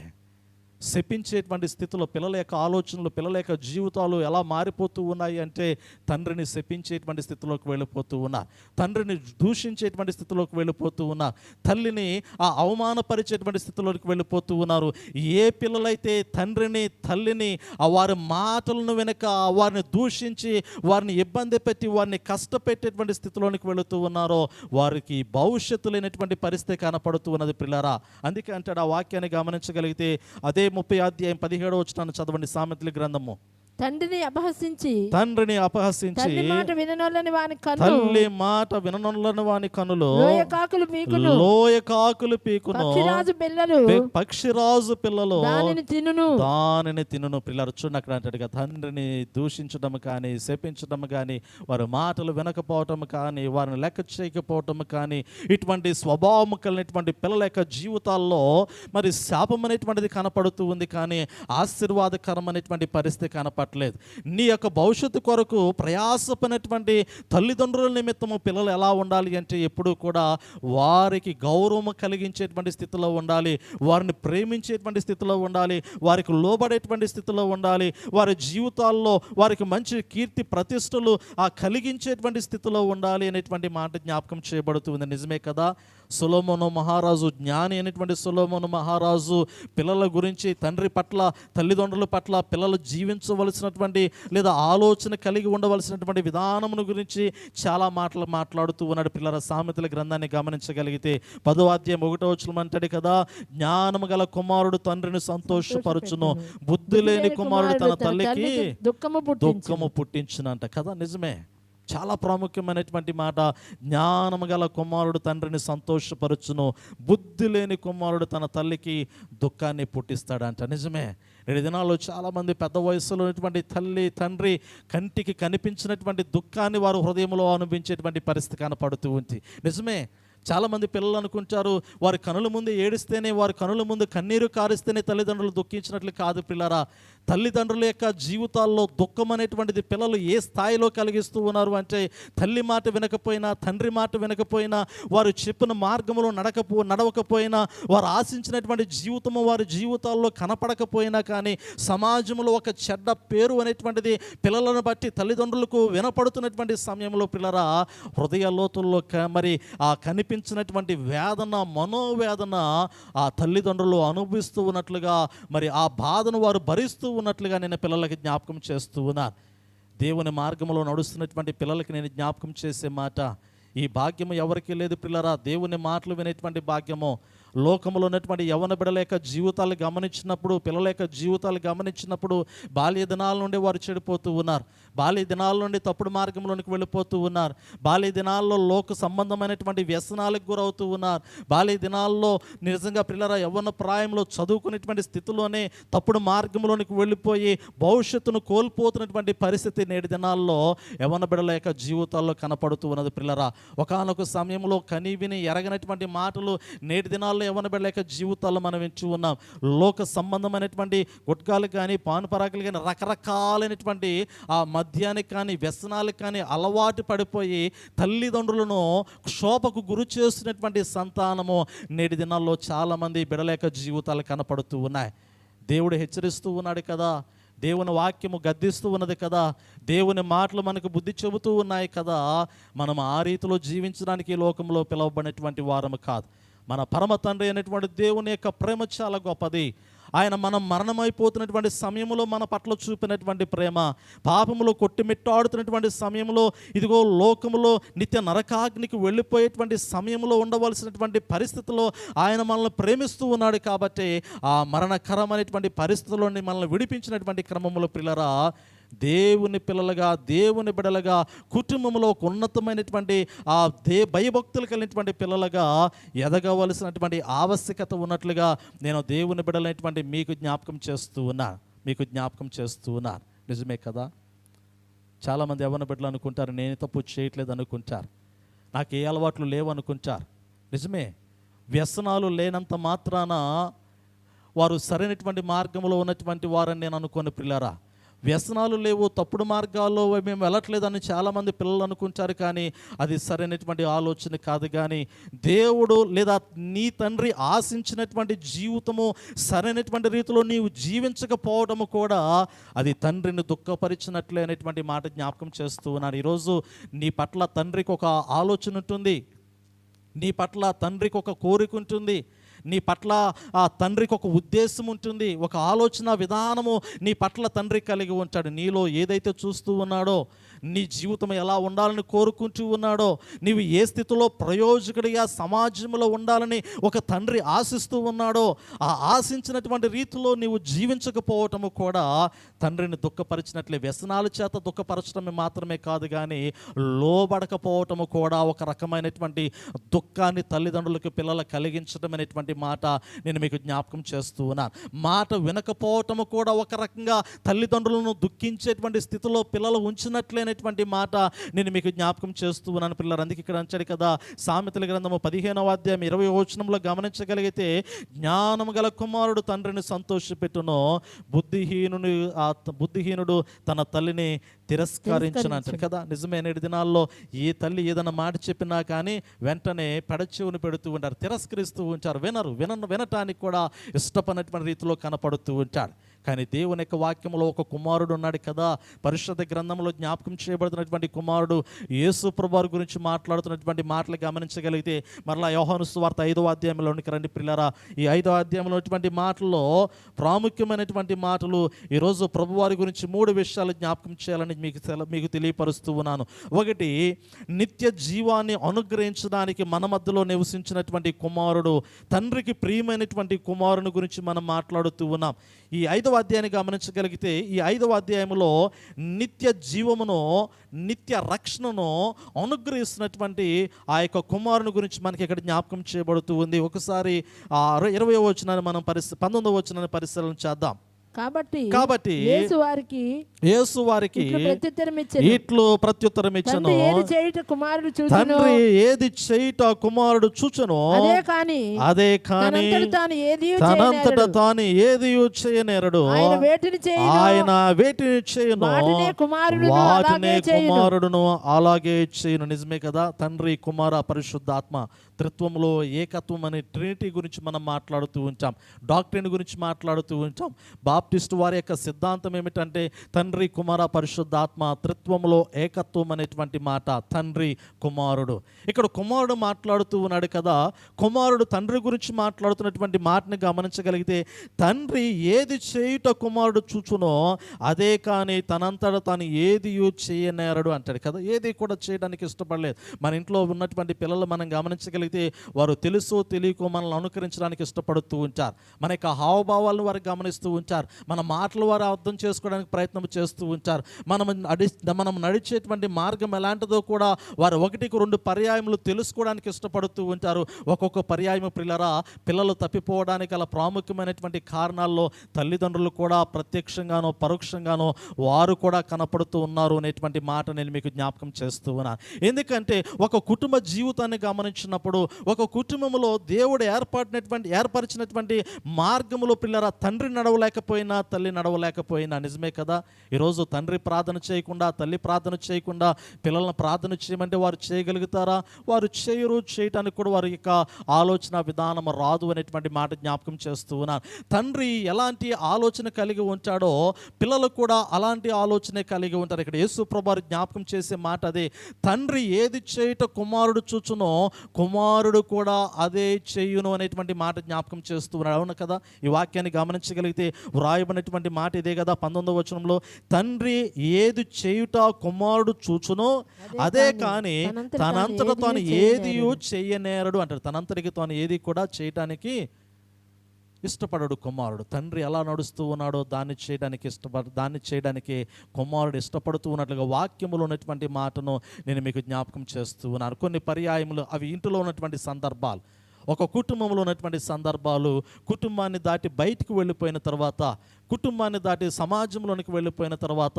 శపించేటువంటి స్థితిలో పిల్లల యొక్క ఆలోచనలు, పిల్లల యొక్క జీవితాలు ఎలా మారిపోతూ ఉన్నాయి అంటే తండ్రిని శపించేటువంటి స్థితిలోకి వెళ్ళిపోతూ ఉన్నారు, తండ్రిని దూషించేటువంటి స్థితిలోకి వెళ్ళిపోతూ ఉన్నారు, తల్లిని అవమానపరిచేటువంటి స్థితిలోకి వెళ్ళిపోతూ ఉన్నారు. ఏ పిల్లలైతే తండ్రిని తల్లిని వారి మాటలను వెనక వారిని దూషించి వారిని ఇబ్బంది పెట్టి వారిని కష్టపెట్టేటువంటి స్థితిలోనికి వెళుతూ ఉన్నారో వారికి భవిష్యత్తు లేనటువంటి పరిస్థితి కనపడుతూ ఉన్నది పిల్లరా. అందుకే అంటాడు, ఆ వాక్యాన్ని గమనించగలిగితే అదే 30వ అధ్యాయం 17వ వచనాన్ని చదవండి. సామెతల గ్రంథము తండ్రిని అపహసించి తండ్రిని అపహసించి తల్లి మాట విననొల్లని వాని కన్ను తల్లి మాట విననొల్లని వాని కనులు లోయ కాకులు పీకును లోయ కాకులు పీకును పక్షిరాజు పిల్లలు పక్షిరాజు పిల్లలు దానిని తినును. పిల్లలు చూడండి అక్కడ అంటాడుగా, తండ్రిని దూషించడం కానీ శపించడం కానీ వారి మాటలు వినకపోవటం కానీ వారిని లెక్క చేయకపోవటం కానీ ఇటువంటి స్వభావం కలిగినటువంటి పిల్లల యొక్క జీవితాల్లో మరి శాపం అనేటువంటిది కనపడుతూ ఉంది, కానీ ఆశీర్వాదకరమైనటువంటి పరిస్థితి కనపడలేదు. నీ యొక్క భవిష్యత్తు కొరకు ప్రయాసపడినటువంటి తల్లిదండ్రుల నిమిత్తము పిల్లలు ఎలా ఉండాలి అంటే ఎప్పుడూ కూడా వారికి గౌరవం కలిగించేటువంటి స్థితిలో ఉండాలి, వారిని ప్రేమించేటువంటి స్థితిలో ఉండాలి, వారికి లోబడేటువంటి స్థితిలో ఉండాలి, వారి జీవితాల్లో వారికి మంచి కీర్తి ప్రతిష్టలు కలిగించేటువంటి స్థితిలో ఉండాలి అనేటువంటి మాట జ్ఞాపకం చేయబడుతుంది. నిజమే కదా, సొలొమోను మహారాజు, జ్ఞాని అయినటువంటి సొలొమోను మహారాజు పిల్లల గురించి, తండ్రి పట్ల తల్లిదండ్రుల పట్ల పిల్లలు జీవించవలసినటువంటి లేదా ఆలోచన కలిగి ఉండవలసినటువంటి విధానమును గురించి చాలా మాటలు మాట్లాడుతూ ఉన్నాడు. పిల్లల సామెతల గ్రంథాన్ని గమనించగలిగితే 10వ అధ్యాయం 1వ వచనం అంటాడు కదా, జ్ఞానము గల కుమారుడు తండ్రిని సంతోషపరచును, బుద్ధి లేని కుమారుడు తన తల్లికి దుఃఖము పుట్టించునంట కదా. నిజమే, చాలా ప్రాముఖ్యమైనటువంటి మాట. జ్ఞానము గల కుమారుడు తండ్రిని సంతోషపరచును, బుద్ధి లేని కుమారుడు తన తల్లికి దుఃఖాన్ని పుట్టిస్తాడంట. నిజమే, నేటి దినాల్లో చాలామంది పెద్ద వయసులో ఉన్నటువంటి తల్లి తండ్రి కంటికి కనిపించినటువంటి దుఃఖాన్ని వారు హృదయంలో అనుభవించేటువంటి పరిస్థితి కనపడుతూ ఉంది. నిజమే, చాలామంది పిల్లలు అనుకుంటారు వారి కనుల ముందు ఏడిస్తేనే, వారి కనుల ముందు కన్నీరు కారిస్తేనే తల్లిదండ్రులు దుఃఖించినట్లు కాదు. పిల్లరా, తల్లిదండ్రుల యొక్క జీవితాల్లో దుఃఖం అనేటువంటిది పిల్లలు ఏ స్థాయిలో కలిగిస్తూ ఉన్నారు అంటే, తల్లి మాట వినకపోయినా, తండ్రి మాట వినకపోయినా, వారు చెప్పిన మార్గంలో నడవకపోయినా, వారు ఆశించినటువంటి జీవితము వారి జీవితాల్లో కనపడకపోయినా కానీ సమాజంలో ఒక చెడ్డ పేరు అనేటువంటిది పిల్లలను బట్టి తల్లిదండ్రులకు వినపడుతున్నటువంటి సమయంలో పిల్లరా, హృదయ లోతుల్లో మరి ఆ కనిపించినటువంటి వేదన, మనోవేదన ఆ తల్లిదండ్రులు అనుభవిస్తూ ఉన్నట్లుగా, మరి ఆ బాధను వారు భరిస్తూ ఉన్నట్లుగా నేను పిల్లలకి జ్ఞాపకం చేస్తూ ఉన్నాను. దేవుని మార్గంలో నడుస్తున్నటువంటి పిల్లలకి నేను జ్ఞాపకం చేసే మాట, ఈ భాగ్యము ఎవరికీ లేదు పిల్లరా. దేవుని మాటలు వినేటువంటి భాగ్యము లోకంలో ఉన్నటువంటి యవ్వన బిడ్డల యొక్క జీవితాలు గమనించినప్పుడు, పిల్లల యొక్క జీవితాలు గమనించినప్పుడు బాల్య దినాల నుండి వారు చెడిపోతూ ఉన్నారు, బాల్య దినాల నుండి తప్పుడు మార్గంలోనికి వెళ్ళిపోతూ ఉన్నారు, బాల్య దినాల్లో లోక సంబంధమైనటువంటి వ్యసనాలకు గురవుతూ ఉన్నారు, బాల్య దినాల్లో నిజంగా పిల్లల యవ్వన ప్రాయంలో చదువుకునేటువంటి స్థితిలోనే తప్పుడు మార్గంలోనికి వెళ్ళిపోయి భవిష్యత్తును కోల్పోతున్నటువంటి పరిస్థితి నేటి దినాల్లో యవ్వన బిడ్డల యొక్క జీవితాల్లో కనపడుతూ ఉన్నది. పిల్లరా, ఒకానొక సమయంలో కనీవిని ఎరగనటువంటి మాటలు నేటి దినాల్లో యవ్వన బిడ్డల యొక్క జీవితాల్లో మనం వింటూ ఉన్నాం. లోక సంబంధమైనటువంటి గుట్కాలు కానీ, పానుపరాకులు కానీ, రకరకాలైనటువంటి ఆ మద్యానికి కానీ, వ్యసనాలకు కానీ అలవాటు పడిపోయి తల్లిదండ్రులను క్షోభకు గురి చేస్తున్నటువంటి సంతానము నేటి దినాల్లో చాలామంది బిడ్డల యొక్క జీవితాలు కనపడుతూ ఉన్నాయి. దేవుడు హెచ్చరిస్తూ ఉన్నాడు కదా, దేవుని వాక్యము గద్దిస్తూ ఉన్నది కదా, దేవుని మాటలు మనకు బుద్ధి చెబుతూ ఉన్నాయి కదా. మనం ఆ రీతిలో జీవించడానికి ఈ లోకంలో పిలువబడినటువంటి వారము కాదు. మన పరమ తండ్రి అయినటువంటి దేవుని యొక్క ప్రేమ చాలా గొప్పది. ఆయన మనం మరణమైపోతున్నటువంటి సమయంలో మన పట్ల చూపినటువంటి ప్రేమ, పాపములో కొట్టిమిట్టాడుతున్నటువంటి సమయంలో, ఇదిగో లోకములో నిత్య నరకాగ్నికి వెళ్ళిపోయేటువంటి సమయంలో ఉండవలసినటువంటి పరిస్థితుల్లో ఆయన మనల్ని ప్రేమిస్తూ ఉన్నాడు. కాబట్టి ఆ మరణకరమైనటువంటి పరిస్థితుల్లోని మనల్ని విడిపించినటువంటి క్రమంలో పిల్లరా, దేవుని పిల్లలుగా, దేవుని బిడలుగా, కుటుంబంలో ఒక ఉన్నతమైనటువంటి ఆ భయభక్తులు కలిగినటువంటి పిల్లలుగా ఎదగవలసినటువంటి ఆవశ్యకత ఉన్నట్లుగా నేను దేవుని బిడలైనటువంటి మీకు జ్ఞాపకం చేస్తూ ఉన్నాను. నిజమే కదా, చాలామంది యవ్వన బిడ్డలు అనుకుంటారు నేను తప్పు చేయట్లేదు అనుకుంటారు, నాకు ఏ అలవాట్లు లేవు అనుకుంటారు. నిజమే, వ్యసనాలు లేనంత మాత్రాన వారు సరైనటువంటి మార్గంలో ఉన్నటువంటి వారని నేను అనుకోని పిల్లరా. వ్యసనాలు లేవు, తప్పుడు మార్గాల్లో మేము వెళ్ళట్లేదని చాలామంది పిల్లలు అనుకుంటారు, కానీ అది సరైనటువంటి ఆలోచన కాదు. కానీ దేవుడు లేదా నీ తండ్రి ఆశించినటువంటి జీవితము సరైనటువంటి రీతిలో నీవు జీవించకపోవడము కూడా అది తండ్రిని దుఃఖపరిచినట్లే అనేటువంటి మాట జ్ఞాపకం చేస్తూ ఉన్నాను. ఈరోజు నీ పట్ల తండ్రికి ఒక ఆలోచన ఉంటుంది, నీ పట్ల తండ్రికి ఒక కోరిక ఉంటుంది, నీ పట్ల ఆ తండ్రికి ఒక ఉద్దేశం ఉంటుంది, ఒక ఆలోచన విధానము నీ పట్ల తండ్రి కలిగి ఉంటాడు. నీలో ఏదైతే చూస్తూ ఉన్నాడో, నీ జీవితం ఎలా ఉండాలని కోరుకుంటూ ఉన్నాడో, నీవు ఏ స్థితిలో ప్రయోజకుడిగా సమాజంలో ఉండాలని ఒక తండ్రి ఆశిస్తూ ఉన్నాడో, ఆ ఆశించినటువంటి రీతిలో నీవు జీవించకపోవటము కూడా తండ్రిని దుఃఖపరిచినట్లే. వ్యసనాల చేత దుఃఖపరచడమే మాత్రమే కాదు, కానీ లోబడకపోవటము కూడా ఒక రకమైనటువంటి దుఃఖాన్ని తల్లిదండ్రులకు పిల్లలు కలిగించడం అనేటువంటి మాట నేను మీకు జ్ఞాపకం చేస్తూ ఉన్నాను. మాట వినకపోవటము కూడా ఒక రకంగా తల్లిదండ్రులను దుఃఖించేటువంటి స్థితిలో పిల్లలు ఉంచినట్లేనటువంటి మాట నేను మీకు జ్ఞాపకం చేస్తూ ఉన్నాను పిల్లలు. అందుకే ఇక్కడ అంచాడు కదా, సామెతల గ్రంథము 15వ అధ్యాయం 20వ వచనంలో గమనించగలిగితే, జ్ఞానము గల కుమారుడు తండ్రిని సంతోషపెట్టును, బుద్ధిహీనుడు తన తల్లిని తిరస్కరించను అంటాడు కదా. నిజమే, నేటి దినాల్లో ఏ తల్లి ఏదైనా మాట చెప్పినా కానీ వెంటనే పెడచెవుని పెడుతూ ఉంటారు, తిరస్కరిస్తూ ఉంటారు, వినటానికి కూడా ఇష్టపడినటువంటి రీతిలో కనపడుతూ ఉంటాడు. కానీ దేవుని యొక్క వాక్యంలో ఒక కుమారుడు ఉన్నాడు కదా, పరిశుద్ధ గ్రంథంలో జ్ఞాపకం చేయబడుతున్నటువంటి కుమారుడు యేసు ప్రభువారి గురించి మాట్లాడుతున్నటువంటి మాటలు గమనించగలిగితే, మరలా యోహాను సువార్త 5వ అధ్యాయంలోనికి రండి పిల్లరా. ఈ 5వ అధ్యాయంలో ఉన్నటువంటి మాటల్లో ప్రాముఖ్యమైనటువంటి మాటలు ఈరోజు ప్రభువారి గురించి 3 విషయాలు జ్ఞాపకం చేయాలని మీకు తెలియపరుస్తూ ఉన్నాను. ఒకటి, నిత్య జీవాన్ని అనుగ్రహించడానికి మన మధ్యలో నివసించినటువంటి కుమారుడు, తండ్రికి ప్రియమైనటువంటి కుమారుని గురించి మనం మాట్లాడుతూ ఉన్నాం. ఈ 5వ అధ్యాయాన్ని గమనించగలిగితే, ఈ 5వ అధ్యాయంలో నిత్య జీవమును, నిత్య రక్షణను అనుగ్రహిస్తున్నటువంటి ఆ యొక్క కుమారుని గురించి మనకి ఇక్కడ జ్ఞాపకం చేయబడుతూ ఉంది. ఒకసారి 20వ వచనాన్ని మనం 19వ వచనాన్ని పరిశీలన చేద్దాం. కాబట్టి యేసు వారికి ఇట్లు ప్రత్యుత్తరం ఇచ్చెను, తండ్రి ఏది చేయుట కుమారుడు చూచెను, అదే కాని తనంతట తాను ఏది చేయనేరడు. ఆయన వేటిని చేయును వాటినే కుమారుడును అలాగే చేయును. నిజమే కదా, తండ్రి కుమార పరిశుద్ధాత్మ త్రిత్వంలో ఏకత్వం అనే ట్రినిటీ గురించి మనం మాట్లాడుతూ ఉంటాం, డాక్ట్రిన్ గురించి మాట్లాడుతూ ఉంటాం. బాప్టిస్ట్ వారి యొక్క సిద్ధాంతం ఏమిటంటే తండ్రి కుమార పరిశుద్ధాత్మ త్రిత్వంలో ఏకత్వం అనేటువంటి మాట, తండ్రి కుమారుడు. ఇక్కడ కుమారుడు మాట్లాడుతూ ఉన్నాడు కదా, కుమారుడు తండ్రి గురించి మాట్లాడుతున్నటువంటి మాటని గమనించగలిగితే, తండ్రి ఏది చేయుట కుమారుడు చూచునో అదే కానీ తనంతట తాను ఏది చేయనేరడు అంటాడు కదా. ఏది కూడా చేయడానికి ఇష్టపడలేదు. మన ఇంట్లో ఉన్నటువంటి పిల్లలు మనం గమనించగలిగితే వారు తెలుసో తెలియకో మనల్ని అనుకరించడానికి ఇష్టపడుతూ ఉంటారు. మన యొక్క హావభావాలను వారు గమనిస్తూ ఉంటారు, మన మాటలు వారు అర్థం చేసుకోవడానికి ప్రయత్నం చేస్తూ ఉంటారు. మనం నడిచేటువంటి మార్గం ఎలాంటిదో కూడా వారు 1-2 పర్యాయములు తెలుసుకోవడానికి ఇష్టపడుతూ ఉంటారు. ఒక్కొక్క పర్యాయం పిల్లలు తప్పిపోవడానికి గల ప్రాముఖ్యమైనటువంటి కారణాల్లో తల్లిదండ్రులు కూడా ప్రత్యక్షంగానో పరోక్షంగానో వారు కూడా కనపడుతూ ఉన్నారు అనేటువంటి మాట నేను మీకు జ్ఞాపకం చేస్తూ ఉన్నాను. ఎందుకంటే ఒక కుటుంబ జీవితాన్ని గమనించినప్పుడు, ఒక కుటుంబంలో దేవుడు ఏర్పరిచినటువంటి మార్గములో తండ్రి నడవలేకపోయినా, తల్లి నడవలేకపోయినా, నిజమే కదా. ఈరోజు తండ్రి ప్రార్థన చేయకుండా, తల్లి ప్రార్థన చేయకుండా పిల్లలను ప్రార్థన చేయమంటే వారు చేయగలుగుతారా? వారు చేయరు. చేయటానికి కూడా వారి యొక్క ఆలోచన విధానం రాదు అనేటువంటి మాట జ్ఞాపకం చేస్తూ ఉన్నాను. తండ్రి ఎలాంటి ఆలోచన కలిగి ఉంటాడో పిల్లలు కూడా అలాంటి ఆలోచనే కలిగి ఉంటారు. ఇక్కడ యేసు ప్రభువారు జ్ఞాపకం చేసే మాట అదే, తండ్రి ఏది చేయుట కుమారుడు చూచునో కుమారుడు కూడా అదే చేయును అనేటువంటి మాట జ్ఞాపకం చేస్తూ ఉన్నాడు. అవును కదా, ఈ వాక్యాన్ని గమనించగలిగితే వ్రాయబడినటువంటి మాట ఇదే కదా. 19వ వచనంలో, తండ్రి ఏది చేయుట కుమారుడు చూచునో అదే కానీ తనంతట తాను ఏది చేయనేరడు అంటాడు. తనంతటికి తాను ఏది కూడా చేయటానికి ఇష్టపడడు కుమారుడు. తండ్రి ఎలా నడుస్తూ ఉన్నాడో దాన్ని చేయడానికి కుమారుడు ఇష్టపడుతూ ఉన్నట్లుగా వాక్యములో ఉన్నటువంటి మాటను నేను మీకు జ్ఞాపకం చేస్తూ ఉన్నాను. కొన్ని పర్యాయములు అవి ఇంటిలో ఉన్నటువంటి సందర్భాలు, ఒక కుటుంబంలో ఉన్నటువంటి సందర్భాలు, కుటుంబాన్ని దాటి బయటికి వెళ్ళిపోయిన తర్వాత, కుటుంబాన్ని దాటి సమాజంలోనికి వెళ్ళిపోయిన తర్వాత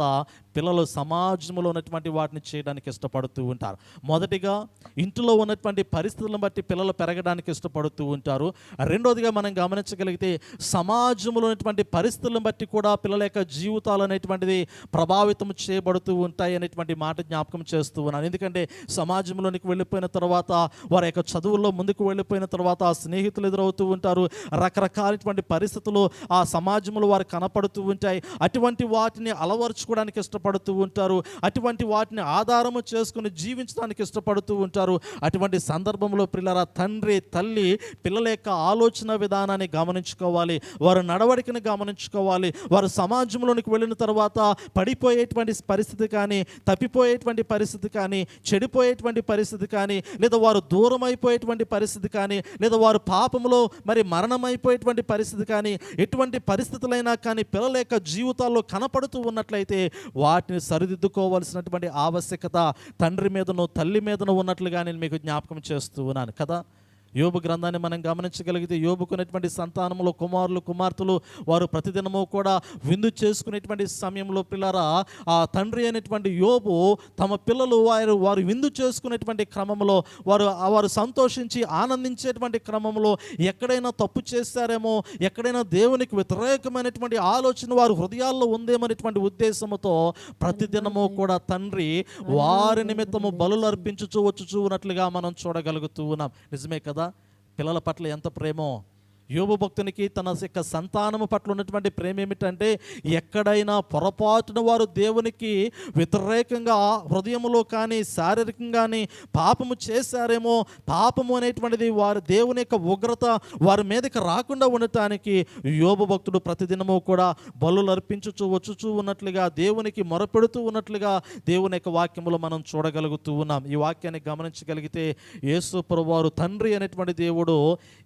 పిల్లలు సమాజంలో ఉన్నటువంటి వాటిని చేయడానికి ఇష్టపడుతూ ఉంటారు. మొదటిగా ఇంట్లో ఉన్నటువంటి పరిస్థితులను బట్టి పిల్లలు పెరగడానికి ఇష్టపడుతూ ఉంటారు. రెండోదిగా మనం గమనించగలిగితే సమాజంలో ఉన్నటువంటి పరిస్థితులను బట్టి కూడా పిల్లల యొక్క జీవితాలు అనేటువంటిది ప్రభావితం చేయబడుతూ ఉంటాయి అనేటువంటి మాట జ్ఞాపకం చేస్తూ ఉన్నాను. ఎందుకంటే సమాజంలోనికి వెళ్ళిపోయిన తర్వాత, వారి యొక్క చదువుల్లో ముందుకు వెళ్ళిపోయిన తర్వాత స్నేహితులు ఎదురవుతూ ఉంటారు. రకరకాలైనటువంటి పరిస్థితులు ఆ సమాజంలో వారు కనపడుతూ ఉంటాయి. అటువంటి వాటిని అలవర్చుకోవడానికి ఇష్టపడుతూ ఉంటారు. అటువంటి వాటిని ఆధారము చేసుకుని జీవించడానికి ఇష్టపడుతూ ఉంటారు. అటువంటి సందర్భంలో పిల్లల తండ్రి తల్లి పిల్లల యొక్క ఆలోచన విధానాన్ని గమనించుకోవాలి, వారి నడవడికను గమనించుకోవాలి. వారు సమాజంలోనికి వెళ్ళిన తర్వాత పడిపోయేటువంటి పరిస్థితి కానీ, తప్పిపోయేటువంటి పరిస్థితి కానీ, చెడిపోయేటువంటి పరిస్థితి కానీ, లేదా వారు దూరం అయిపోయేటువంటి పరిస్థితి కానీ, లేదా వారు పాపంలో మరి మరణమైపోయేటువంటి పరిస్థితి కానీ, ఎటువంటి పరిస్థితులైనా కానీ పిల్లల యొక్క జీవితాల్లో కనపడుతూ ఉన్నట్లయితే వాటిని సరిదిద్దుకోవాల్సినటువంటి ఆవశ్యకత తండ్రి మీదనో తల్లి మీదనో ఉన్నట్లుగా నేను మీకు జ్ఞాపకం చేస్తూ ఉన్నాను కదా. యోబు గ్రంథాన్ని మనం గమనించగలిగితే యోబుకునేటువంటి సంతానంలో కుమారులు కుమార్తెలు వారు ప్రతిదినము కూడా విందు చేసుకునేటువంటి సమయంలో పిల్లరా ఆ తండ్రి అయినటువంటి యోబు తమ పిల్లలు వారు విందు చేసుకునేటువంటి క్రమంలో వారు సంతోషించి ఆనందించేటువంటి క్రమంలో ఎక్కడైనా తప్పు చేశారేమో, ఎక్కడైనా దేవునికి వ్యతిరేకమైనటువంటి ఆలోచన వారి హృదయాల్లో ఉందేమనేటువంటి ఉద్దేశంతో ప్రతిదినము కూడా తండ్రి వారి నిమిత్తము బలులు అర్పించుచూ వచ్చుచూ ఉన్నట్లుగా మనం చూడగలుగుతూ ఉన్నాం. నిజమే కదా, పిల్లల పట్ల ఎంత ప్రేమో. యోబు భక్తునికి తన యొక్క సంతానము పట్ల ఉన్నటువంటి ప్రేమ ఏమిటంటే ఎక్కడైనా పొరపాటున వారు దేవునికి వ్యతిరేకంగా హృదయంలో కానీ శారీరకంగాని పాపము చేశారేమో, పాపము అనేటువంటిది వారి దేవుని యొక్క ఉగ్రత వారి మీదకి రాకుండా ఉండటానికి యోబు భక్తుడు ప్రతిదినము కూడా బలులు అర్పించుచూ వచ్చుచూ ఉన్నట్లుగా దేవునికి మొరపెడుతూ ఉన్నట్లుగా దేవుని యొక్క వాక్యములో మనం చూడగలుగుతూ ఉన్నాం. ఈ వాక్యాన్ని గమనించగలిగితే యేసు ప్రభువారు తండ్రి అనేటువంటి దేవుడు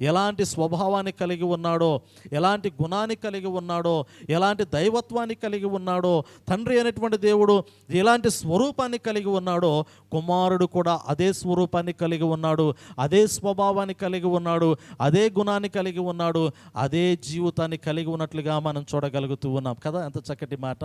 ఎలాంటి స్వభావాన్ని కలిగి ఉన్నాడో, ఎలాంటి గుణాన్ని కలిగి ఉన్నాడో, ఎలాంటి దైవత్వాన్ని కలిగి ఉన్నాడో, తండ్రి అనేటువంటి దేవుడు ఎలాంటి స్వరూపాన్ని కలిగి ఉన్నాడో కుమారుడు కూడా అదే స్వరూపాన్ని కలిగి ఉన్నాడు, అదే స్వభావాన్ని కలిగి ఉన్నాడు, అదే గుణాన్ని కలిగి ఉన్నాడు, అదే జీవితాన్ని కలిగి ఉన్నట్లుగా మనం చూడగలుగుతూ ఉన్నాం కదా. ఎంత చక్కటి మాట.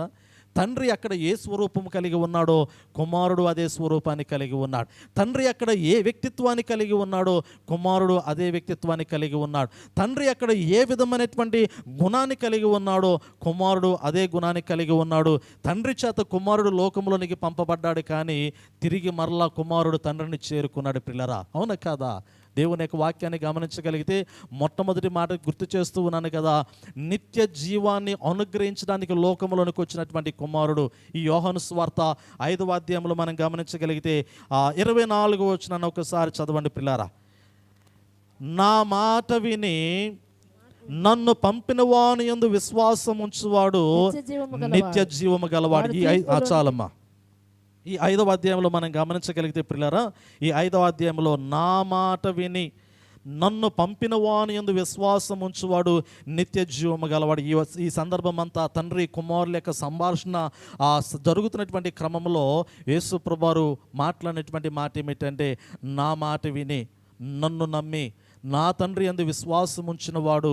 తండ్రి అక్కడ ఏ స్వరూపం కలిగి ఉన్నాడో కుమారుడు అదే స్వరూపాన్ని కలిగి ఉన్నాడు. తండ్రి అక్కడ ఏ వ్యక్తిత్వాన్ని కలిగి ఉన్నాడో కుమారుడు అదే వ్యక్తిత్వాన్ని కలిగి ఉన్నాడు. తండ్రి అక్కడ ఏ విధమైనటువంటి గుణాన్ని కలిగి ఉన్నాడో కుమారుడు అదే గుణాన్ని కలిగి ఉన్నాడు. తండ్రి చేత కుమారుడు లోకంలోనికి పంపబడ్డాడు, కానీ తిరిగి మరలా కుమారుడు తండ్రిని చేరుకున్నాడు. పిల్లరా, అవునా కాదా? దేవుని యొక్క వాక్యాన్ని గమనించగలిగితే మొట్టమొదటి మాట గుర్తు చేస్తూ ఉన్నాను కదా, నిత్య జీవాన్ని అనుగ్రహించడానికి లోకంలోనికి వచ్చినటువంటి కుమారుడు. ఈ యోహాను సువార్త 5వ అధ్యాయంలో మనం గమనించగలిగితే 24వ వచనాన్ని ఒకసారి చదవండి పిల్లారా. నా మాట విని నన్ను పంపిన వాని యందు విశ్వాసం ఉంచువాడు నిత్య జీవము గలవాడు. చాలమ్మా. ఈ 5వ అధ్యాయంలో మనం గమనించగలిగితే పిల్లరా, ఈ 5వ అధ్యాయంలో నా మాట విని నన్ను పంపిన వాని యందు విశ్వాసం ఉంచువాడు నిత్య జీవము గలవాడు. ఈ సందర్భం అంతా తండ్రి కుమారుల యొక్క సంభాషణ జరుగుతున్నటువంటి క్రమంలో యేసు ప్రభువారు మాట్లాడినటువంటి మాట ఏమిటంటే, నా మాట విని నన్ను నమ్మి నా తండ్రి యందు విశ్వాసం ఉంచిన వాడు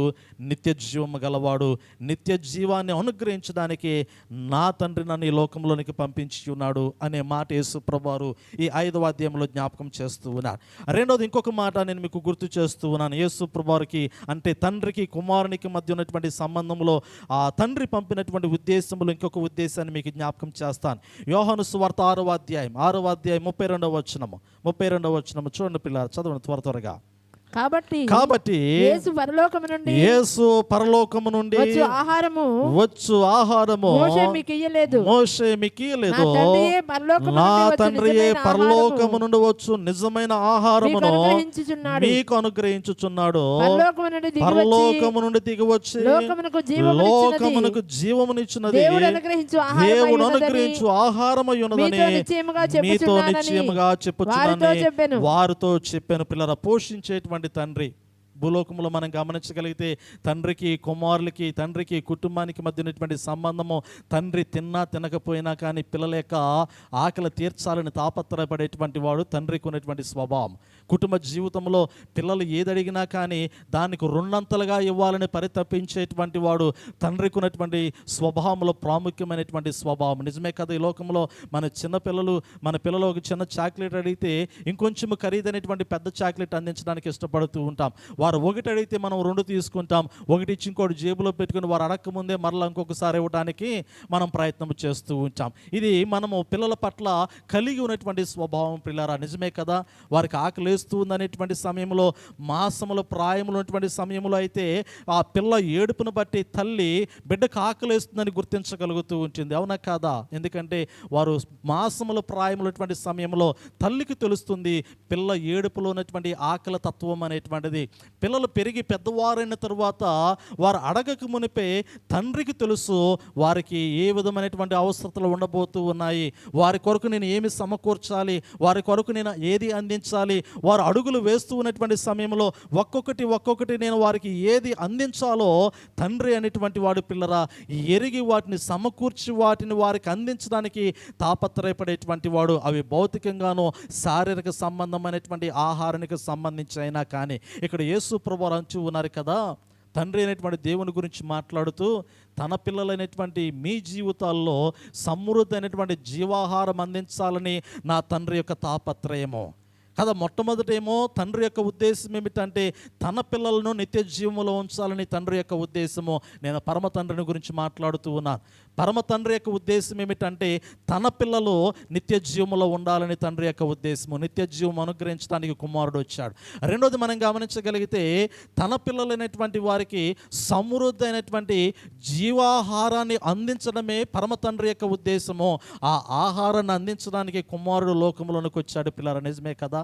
నిత్య జీవము గలవాడు. నిత్య జీవాన్ని అనుగ్రహించడానికి నా తండ్రి నన్ను ఈ లోకంలోనికి పంపించి ఉన్నాడు అనే మాట యేసు ప్రభువారు ఈ 5వ అధ్యాయంలో జ్ఞాపకం చేస్తూ ఉన్నారు. రెండోది ఇంకొక మాట నేను మీకు గుర్తు చేస్తూ ఉన్నాను. యేసు ప్రభువారికి అంటే తండ్రికి కుమారునికి మధ్య ఉన్నటువంటి సంబంధంలో ఆ తండ్రి పంపినటువంటి ఉద్దేశంలో ఇంకొక ఉద్దేశాన్ని మీకు జ్ఞాపకం చేస్తాను. యోహాను సువార్త 6వ అధ్యాయం 32వ వచనము చూడండి పిల్లలు, చదవండి త్వరగా. కాబట్టి యేసు పరలోకము నుండి వచ్చు ఆహారము మోషే మీకు ఇయ్యలేదు, నా తండ్రియే పరలోకము నుండి వచ్చు నిజమైన ఆహారమును మీకు అనుగ్రహించుచున్నాడు. పరలోకము నుండి దిగి వచ్చి లోకమునకు జీవమునిచ్చినది దేవుడు అనుగ్రహించు ఆహారమై ఉన్నదని మీతో నిశ్చయముగా చెప్పుచున్నానని వారితో చెప్పాను. పిల్లల పోషించేటువంటి తండ్రి భూలోకంలో మనం గమనించగలిగితే తండ్రికి కుమారులకి తండ్రికి కుటుంబానికి మధ్య ఉన్నటువంటి సంబంధము తండ్రి తిన్నా తినకపోయినా కానీ పిల్లల యొక్క ఆకలి తీర్చాలని తాపత్రయపడేటువంటి వాడు తండ్రికి ఉన్నటువంటి స్వభావం. కుటుంబ జీవితంలో పిల్లలు ఏది అడిగినా కానీ దానికి రెండంతలుగా ఇవ్వాలని పరితపించేటువంటి వాడు తండ్రికి ఉన్నటువంటి స్వభావంలో ప్రాముఖ్యమైనటువంటి స్వభావం. నిజమే కదా, ఈ లోకంలో మన పిల్లలు ఒక చిన్న చాక్లెట్ అడిగితే ఇంకొంచెం ఖరీదైనటువంటి పెద్ద చాక్లెట్ అందించడానికి ఇష్టపడుతూ ఉంటాం. వారు వారు ఒకటి అడిగితే మనం రెండు తీసుకుంటాం, ఒకటి ఇచ్చి ఇంకోటి జేబులో పెట్టుకుని వారు అడగకముందే మరలా ఇంకొకసారి ఇవ్వడానికి మనం ప్రయత్నం చేస్తూ ఉంటాం. ఇది మనము పిల్లల పట్ల కలిగి ఉన్నటువంటి స్వభావం. పిల్లరా, నిజమే కదా, వారికి ఆకలి వేస్తూ ఉందనేటువంటి సమయంలో, మాసముల ప్రాయములు ఉన్నటువంటి సమయంలో అయితే ఆ పిల్ల ఏడుపును బట్టి తల్లి బిడ్డకు ఆకలి వేస్తుందని గుర్తించగలుగుతూ ఉంటుంది. అవునా కాదా? ఎందుకంటే వారు మాసముల ప్రాయములటువంటి సమయంలో తల్లికి తెలుస్తుంది పిల్ల ఏడుపులో ఉన్నటువంటి ఆకలి తత్వం అనేటువంటిది. పిల్లలు పెరిగి పెద్దవారైన తరువాత వారు అడగక మునిపే తండ్రికి తెలుసు వారికి ఏ విధమైనటువంటి అవసరతలు ఉండబోతూ ఉన్నాయి, వారి కొరకు నేను ఏమి సమకూర్చాలి, వారి కొరకు నేను ఏది అందించాలి. వారు అడుగులు వేస్తూ ఉన్నటువంటి సమయంలో ఒక్కొక్కటి నేను వారికి ఏది అందించాలో తండ్రి అనేటువంటి వాడు పిల్లరా ఎరిగి వాటిని సమకూర్చి వాటిని వారికి అందించడానికి తాపత్రయపడేటువంటి వాడు. అవి భౌతికంగానో శారీరక సంబంధమైనటువంటి ఆహారానికి సంబంధించి అయినా కానీ. ఇక్కడ యేసు ప్రభువు అంటూ ఉన్నారు కదా, తండ్రి అయినటువంటి దేవుని గురించి మాట్లాడుతూ తన పిల్లలైనటువంటి మీ జీవితాల్లో సమృద్ధి అయినటువంటి జీవాహారం అందించాలని నా తండ్రి యొక్క తాపత్రయము కదా. మొట్టమొదటేమో తండ్రి యొక్క ఉద్దేశం ఏమిటంటే తన పిల్లలను నిత్య జీవములో ఉంచాలని తండ్రి యొక్క ఉద్దేశము. నేను పరమ తండ్రిని గురించి మాట్లాడుతూ ఉన్నాను. పరమ తండ్రి యొక్క ఉద్దేశం ఏమిటంటే తన పిల్లలు నిత్య జీవములో ఉండాలని తండ్రి యొక్క ఉద్దేశము. నిత్య జీవం అనుగ్రహించడానికి కుమారుడు వచ్చాడు. రెండోది మనం గమనించగలిగితే తన పిల్లలైనటువంటి వారికి సమృద్ధి అయినటువంటి జీవాహారాన్ని అందించడమే పరమ తండ్రి యొక్క ఉద్దేశము. ఆ ఆహారాన్ని అందించడానికి కుమారుడు లోకంలోనికి వచ్చాడు. పిల్లల, నిజమే కదా.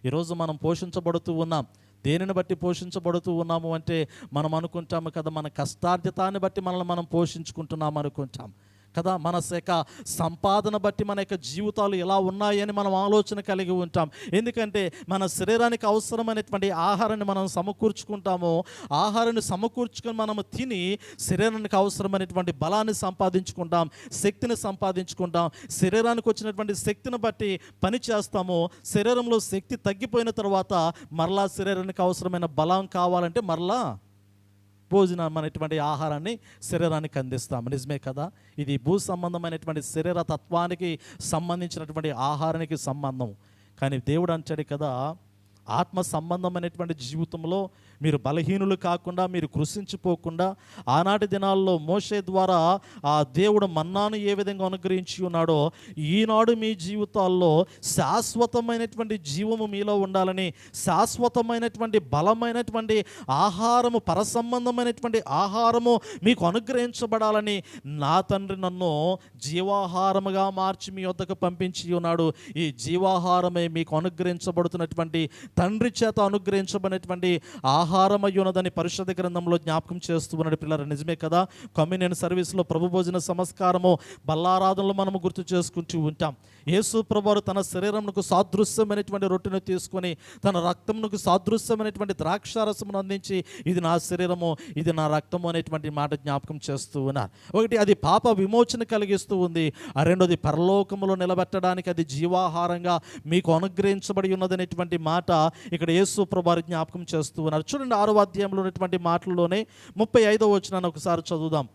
ఈరోజు మనం పోషించబడుతూ ఉన్నాం. దేనిని బట్టి పోషించబడుతూ ఉన్నాము అంటే మనం అనుకుంటాము కదా, మన కష్టార్జితాన్ని బట్టి మనల్ని మనం పోషించుకుంటున్నాం అనుకుంటాం కదా. మన యొక్క సంపాదన బట్టి మన యొక్క జీవితాలు ఎలా ఉన్నాయని మనం ఆలోచన కలిగి ఉంటాం. ఎందుకంటే మన శరీరానికి అవసరమైనటువంటి ఆహారాన్ని మనం సమకూర్చుకుంటాము. ఆహారాన్ని సమకూర్చుకొని మనము తిని శరీరానికి అవసరమైనటువంటి బలాన్ని సంపాదించుకుంటాం, శక్తిని సంపాదించుకుంటాం. శరీరానికి వచ్చినటువంటి శక్తిని బట్టి పని చేస్తాము. శరీరంలో శక్తి తగ్గిపోయిన తర్వాత మరలా శరీరానికి అవసరమైన బలం కావాలంటే మరలా భోజనం అనేటువంటి ఆహారాన్ని శరీరానికి అందిస్తాము. నిజమే కదా. ఇది భూ సంబంధమైనటువంటి శరీర తత్వానికి సంబంధించినటువంటి ఆహారానికి సంబంధం. కానీ దేవుడు అంటాడు కదా, ఆత్మ సంబంధమైనటువంటి జీవితంలో మీరు బలహీనులు కాకుండా, మీరు కృషించిపోకుండా, ఆనాటి దినాల్లో మోషే ద్వారా ఆ దేవుడు మన్నాను ఏ విధంగా అనుగ్రహించి ఉన్నాడో ఈనాడు మీ జీవితాల్లో శాశ్వతమైనటువంటి జీవము మీలో ఉండాలని, శాశ్వతమైనటువంటి బలమైనటువంటి ఆహారము, పరసంబంధమైనటువంటి ఆహారము మీకు అనుగ్రహించబడాలని నా తండ్రి నన్ను జీవాహారముగా మార్చి మీ వద్దకు పంపించి ఉన్నాడు. ఈ జీవాహారమే మీకు అనుగ్రహించబడుతున్నటువంటి తండ్రి చేత అనుగ్రహించబడినటువంటి ఆహారమై ఉన్నదని పరిశుద్ధ గ్రంథంలో జ్ఞాపకం చేస్తూ ఉన్నాడు. పిల్లలు, నిజమే కదా. కమ్యూనియన్ సర్వీస్లో ప్రభు భోజన సంస్కారము బల్లారాధనలో మనము గుర్తు చేసుకుంటూ ఉంటాం. యేసు ప్రభువారు తన శరీరమునకు సాదృశ్యమైనటువంటి రొట్టెను తీసుకొని తన రక్తమునకు సాదృశ్యమైనటువంటి ద్రాక్షారసమును అందించి ఇది నా శరీరము, ఇది నా రక్తము అనేటువంటి మాట జ్ఞాపకం చేస్తూ ఉన్నారు. ఒకటి, అది పాప విమోచన కలిగిస్తూ ఉంది. రెండోది, పరలోకములో నిలబెట్టడానికి అది జీవాహారంగా మీకు అనుగ్రహించబడి ఉన్నదనేటువంటి మాట ఇక్కడ యేసు ప్రభువారు జ్ఞాపకం చేస్తూ ఉన్నారు. చూడండి, 6వ అధ్యాయంలో ఉన్నటువంటి మాటల్లోనే 35వ వచనాన్ని ఒకసారి చదువుదాం.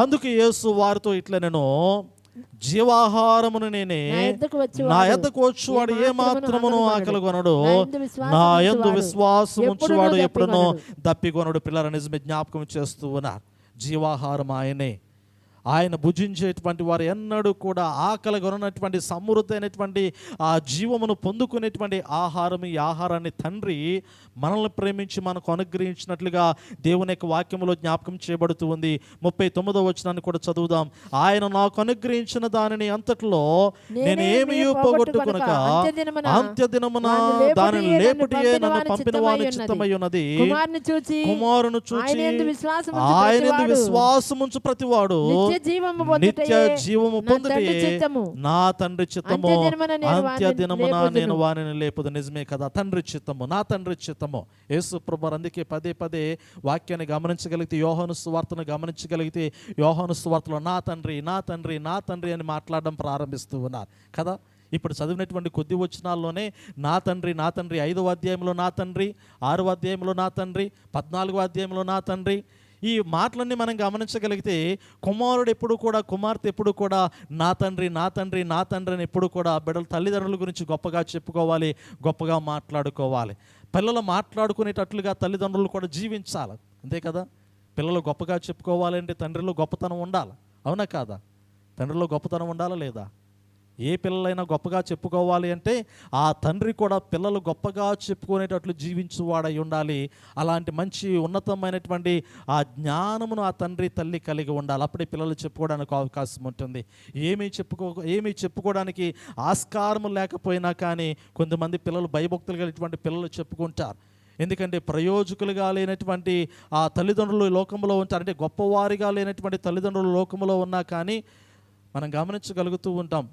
అందుకు యేసు వారితో ఇట్లా, నేను జీవాహారమును నేనే, నా యొద్దకు వచ్చువాడు ఏ మాత్రమును ఆకలి కొనడు, నా యందు విశ్వాసం ఉంచువాడు ఎప్పుడునో దప్పికొనడు. పిల్లల, నిజమే జ్ఞాపకం చేస్తూ ఉన్నారు. జీవాహారం ఆయనే. ఆయన భుజించేటువంటి వారు ఎన్నడూ కూడా ఆకలి కొననటువంటి సమృద్ధి అయినటువంటి ఆ జీవమును పొందుకునేటువంటి ఆహారం. ఈ ఆహారాన్ని తండ్రి మనల్ని ప్రేమించి మనకు అనుగ్రహించినట్లుగా దేవుని యొక్క వాక్యములో జ్ఞాపకం చేయబడుతూ ఉంది. 39వ వచనాన్ని కూడా చదువుదాం. ఆయన నాకు అనుగ్రహించిన దానిని అంతట్లో నేను ఏమీ పోగొట్టుకొనక అంత్యదినమున దానిని లేపుటియే నన్ను పంపిన వాని చిత్తమై ఉన్నది. కుమారుని చూచి ఆయన యందు విశ్వాసముంచు ప్రతివాడు నిత్య జీవము పొందుటే నా తండ్రి చిత్తము, అంత్యదినమున నేను వారిని లేపుదు. నిజమే కదా, తండ్రి చిత్తము, నా తండ్రి చిత్తము. యేసు ప్రభువు అందుకే పదే పదే వాక్యాన్ని గమనించగలిగితే, యోహాను సువార్తను గమనించగలిగితే, యోహాను సువార్తలో నా తండ్రి, నా తండ్రి, నా తండ్రి అని మాట్లాడడం ప్రారంభిస్తూ ఉన్నారు కదా. ఇప్పుడు చదివినటువంటి కొద్ది వచనాల్లోనే నా తండ్రి, నా తండ్రి, 5వ అధ్యాయంలో నా తండ్రి, 6వ అధ్యాయంలో నా తండ్రి, 14వ అధ్యాయంలో నా తండ్రి, ఈ మాటలన్నీ మనం గమనించగలిగితే కుమారుడు ఎప్పుడు కూడా, కుమార్తె ఎప్పుడు కూడా నా తండ్రి, నా తండ్రి, నా తండ్రి అని ఎప్పుడు కూడా బిడ్డల తల్లిదండ్రుల గురించి గొప్పగా చెప్పుకోవాలి, గొప్పగా మాట్లాడుకోవాలి. పిల్లలు మాట్లాడుకునేటట్లుగా తల్లిదండ్రులు కూడా జీవించాలి, అంతే కదా. పిల్లలు గొప్పగా చెప్పుకోవాలంటే తండ్రిలో గొప్పతనం ఉండాలి, అవునా కాదా? తండ్రిలో గొప్పతనం ఉండాలా లేదా? ఏ పిల్లలైనా గొప్పగా చెప్పుకోవాలి అంటే ఆ తండ్రి కూడా పిల్లలు గొప్పగా చెప్పుకునేటట్లు జీవించువాడై ఉండాలి. అలాంటి మంచి ఉన్నతమైనటువంటి ఆ జ్ఞానమును ఆ తండ్రి తల్లి కలిగి ఉండాలి. అప్పుడే పిల్లలు చెప్పుకోవడానికి అవకాశం ఉంటుంది. ఏమీ చెప్పుకోవడానికి ఆస్కారం లేకపోయినా కానీ కొంతమంది పిల్లలు భయభక్తులు కలిగినటువంటి పిల్లలు చెప్పుకుంటారు. ఎందుకంటే ప్రయోజకులుగా లేనటువంటి ఆ తల్లిదండ్రులు లోకంలో ఉంటారు. అంటే గొప్పవారిగా లేనటువంటి తల్లిదండ్రులు లోకంలో ఉన్నా కానీ మనం గమనించగలుగుతూ ఉంటాం.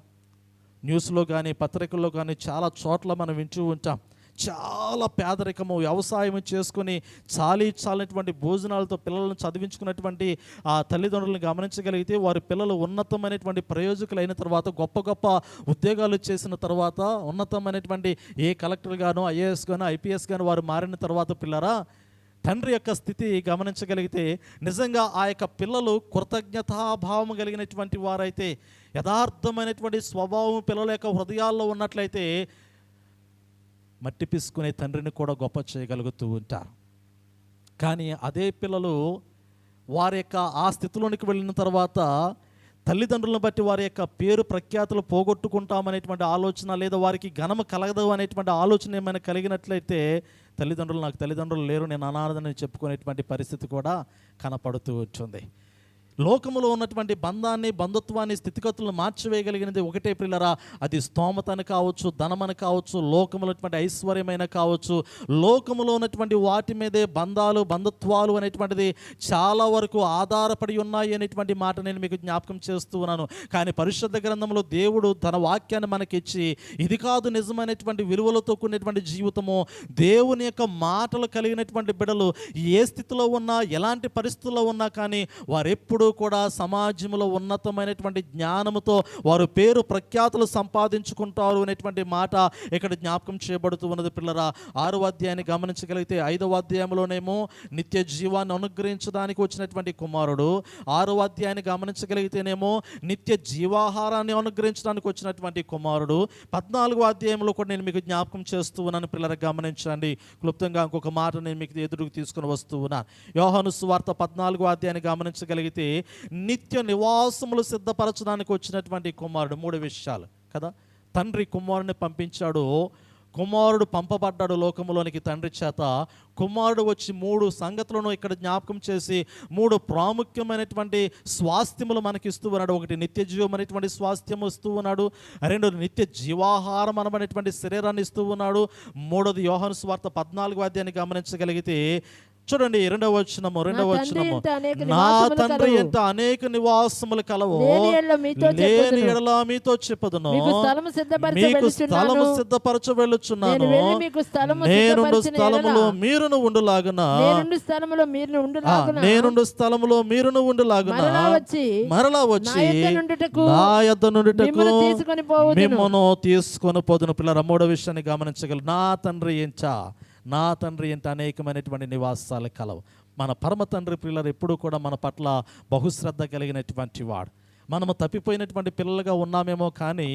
న్యూస్లో కానీ పత్రికల్లో కానీ చాలా చోట్ల మనం వింటూ ఉంటాం. చాలా పేదరికము, వ్యవసాయం చేసుకుని చాలినటువంటి భోజనాలతో పిల్లలను చదివించుకున్నటువంటి ఆ తల్లిదండ్రులను గమనించగలిగితే వారి పిల్లలు ఉన్నతమైనటువంటి ప్రయోజకులు అయిన తర్వాత, గొప్ప గొప్ప ఉద్యోగాలు చేసిన తర్వాత, ఉన్నతమైనటువంటి ఏ కలెక్టర్ గానో ఐఏఎస్ గానో ఐపీఎస్ గానో వారు మారిన తర్వాత పిల్లరా తండ్రి యొక్క స్థితి గమనించగలిగితే నిజంగా ఆ యొక్క పిల్లలు కృతజ్ఞతాభావం కలిగినటువంటి వారైతే, యథార్థమైనటువంటి స్వభావం పిల్లల యొక్క హృదయాల్లో ఉన్నట్లయితే మట్టి పిసుకునే తండ్రిని కూడా గొప్ప చేయగలుగుతూ ఉంటారు. కానీ అదే పిల్లలు వారి యొక్క ఆ స్థితిలోనికి వెళ్ళిన తర్వాత తల్లిదండ్రులను బట్టి వారి యొక్క పేరు ప్రఖ్యాతులు పోగొట్టుకుంటామనేటువంటి ఆలోచన, లేదా వారికి ఘనము కలగదు అనేటువంటి ఆలోచన ఏమైనా కలిగినట్లయితే నాకు తల్లిదండ్రులు లేరు, నేను అనాథని చెప్పుకునేటువంటి పరిస్థితి కూడా కనపడుతూ వచ్చింది. లోకములో ఉన్నటువంటి బంధాన్ని, బంధుత్వాన్ని, స్థితిగతులను మార్చివేయగలిగినది ఒకటే ప్రియులారా, అది స్తోమతని కావచ్చు, ధనమని కావచ్చు, లోకములో ఉన్నటువంటి ఐశ్వర్యమైన కావచ్చు. లోకములో ఉన్నటువంటి వాటి మీదే బంధాలు, బంధుత్వాలు అనేటువంటిది చాలా వరకు ఆధారపడి ఉన్నాయి అనేటువంటి మాట నేను మీకు జ్ఞాపకం చేస్తూ ఉన్నాను. కానీ పరిశుద్ధ గ్రంథంలో దేవుడు తన వాక్యాన్ని మనకిచ్చి ఇది కాదు నిజమైనటువంటి విలువలతో కూడినటువంటి జీవితము. దేవుని యొక్క మాటలు కలిగినటువంటి బిడ్డలు ఏ స్థితిలో ఉన్నా, ఎలాంటి పరిస్థితుల్లో ఉన్నా కానీ వారెప్పుడు కూడా సమాజంలో ఉన్నతమైనటువంటి జ్ఞానముతో వారు పేరు ప్రఖ్యాతులు సంపాదించుకుంటారు అనేటువంటి మాట ఇక్కడ జ్ఞాపకం చేయబడుతూ ఉన్నది. పిల్లరా 6వ అధ్యాయాన్ని గమనించగలిగితే 5వ అధ్యాయంలోనేమో నిత్య జీవాన్ని అనుగ్రహించడానికి వచ్చినటువంటి కుమారుడు, 6వ అధ్యాయాన్ని గమనించగలిగితేనేమో నిత్య జీవాహారాన్ని అనుగ్రహించడానికి వచ్చినటువంటి కుమారుడు, 14వ అధ్యాయంలో కూడా నేను మీకు జ్ఞాపకం చేస్తూ ఉన్నాను. పిల్లలకు గమనించండి, క్లుప్తంగా ఇంకొక మాట నేను మీకు ఎదురుకు తీసుకుని వస్తూ ఉన్నాను. యోహాను సువార్త 14వ అధ్యాయాన్ని గమనించగలిగితే నిత్య నివాసములు సిద్ధపరచడానికి వచ్చినటువంటి కుమారుడు. 3 విషయాలు కదా. తండ్రి కుమారుని పంపించాడు, కుమారుడు పంపబడ్డాడు లోకములోనికి తండ్రి చేత. కుమారుడు వచ్చి 3 సంగతులను ఇక్కడ జ్ఞాపకం చేసి 3 ప్రాముఖ్యమైనటువంటి స్వాస్థ్యములు మనకి ఇస్తూ ఉన్నాడు. 1 నిత్య జీవం అనేటువంటి స్వాస్థ్యం ఇస్తూ ఉన్నాడు. 2 నిత్య జీవాహారం అనబడేటువంటి శరీరాన్ని ఇస్తూ ఉన్నాడు. 3వది యోహాను సువార్త 14వ అధ్యాయాన్ని గమనించగలిగితే చూడండి 2వ వచనము, నా తండ్రి ఎంత అనేక నివాసములు కలవు, లేని ఎడల మీతో చెప్పుదును, మీకు స్థలము సిద్ధపరచ వెళ్ళుచున్నాను, నేనుండు స్థలములో మీరును ఉండులాగున, నేనుండు స్థలములో మీరును ఉండులాగున మరలా వచ్చి నా యొద్ద నుండుటకు మిమ్మును తీసుకొని పోదును. పిల్లల 3వ విషయాన్ని గమనించగలరు. నా తండ్రి ఎంత అనేకమైనటువంటి నివాసాలు కలవు. మన పరమ తండ్రి పిల్లలు ఎప్పుడూ కూడా మన పట్ల బహుశ్రద్ధ కలిగినటువంటి వాడు. మనము తప్పిపోయినటువంటి పిల్లలుగా ఉన్నామేమో కానీ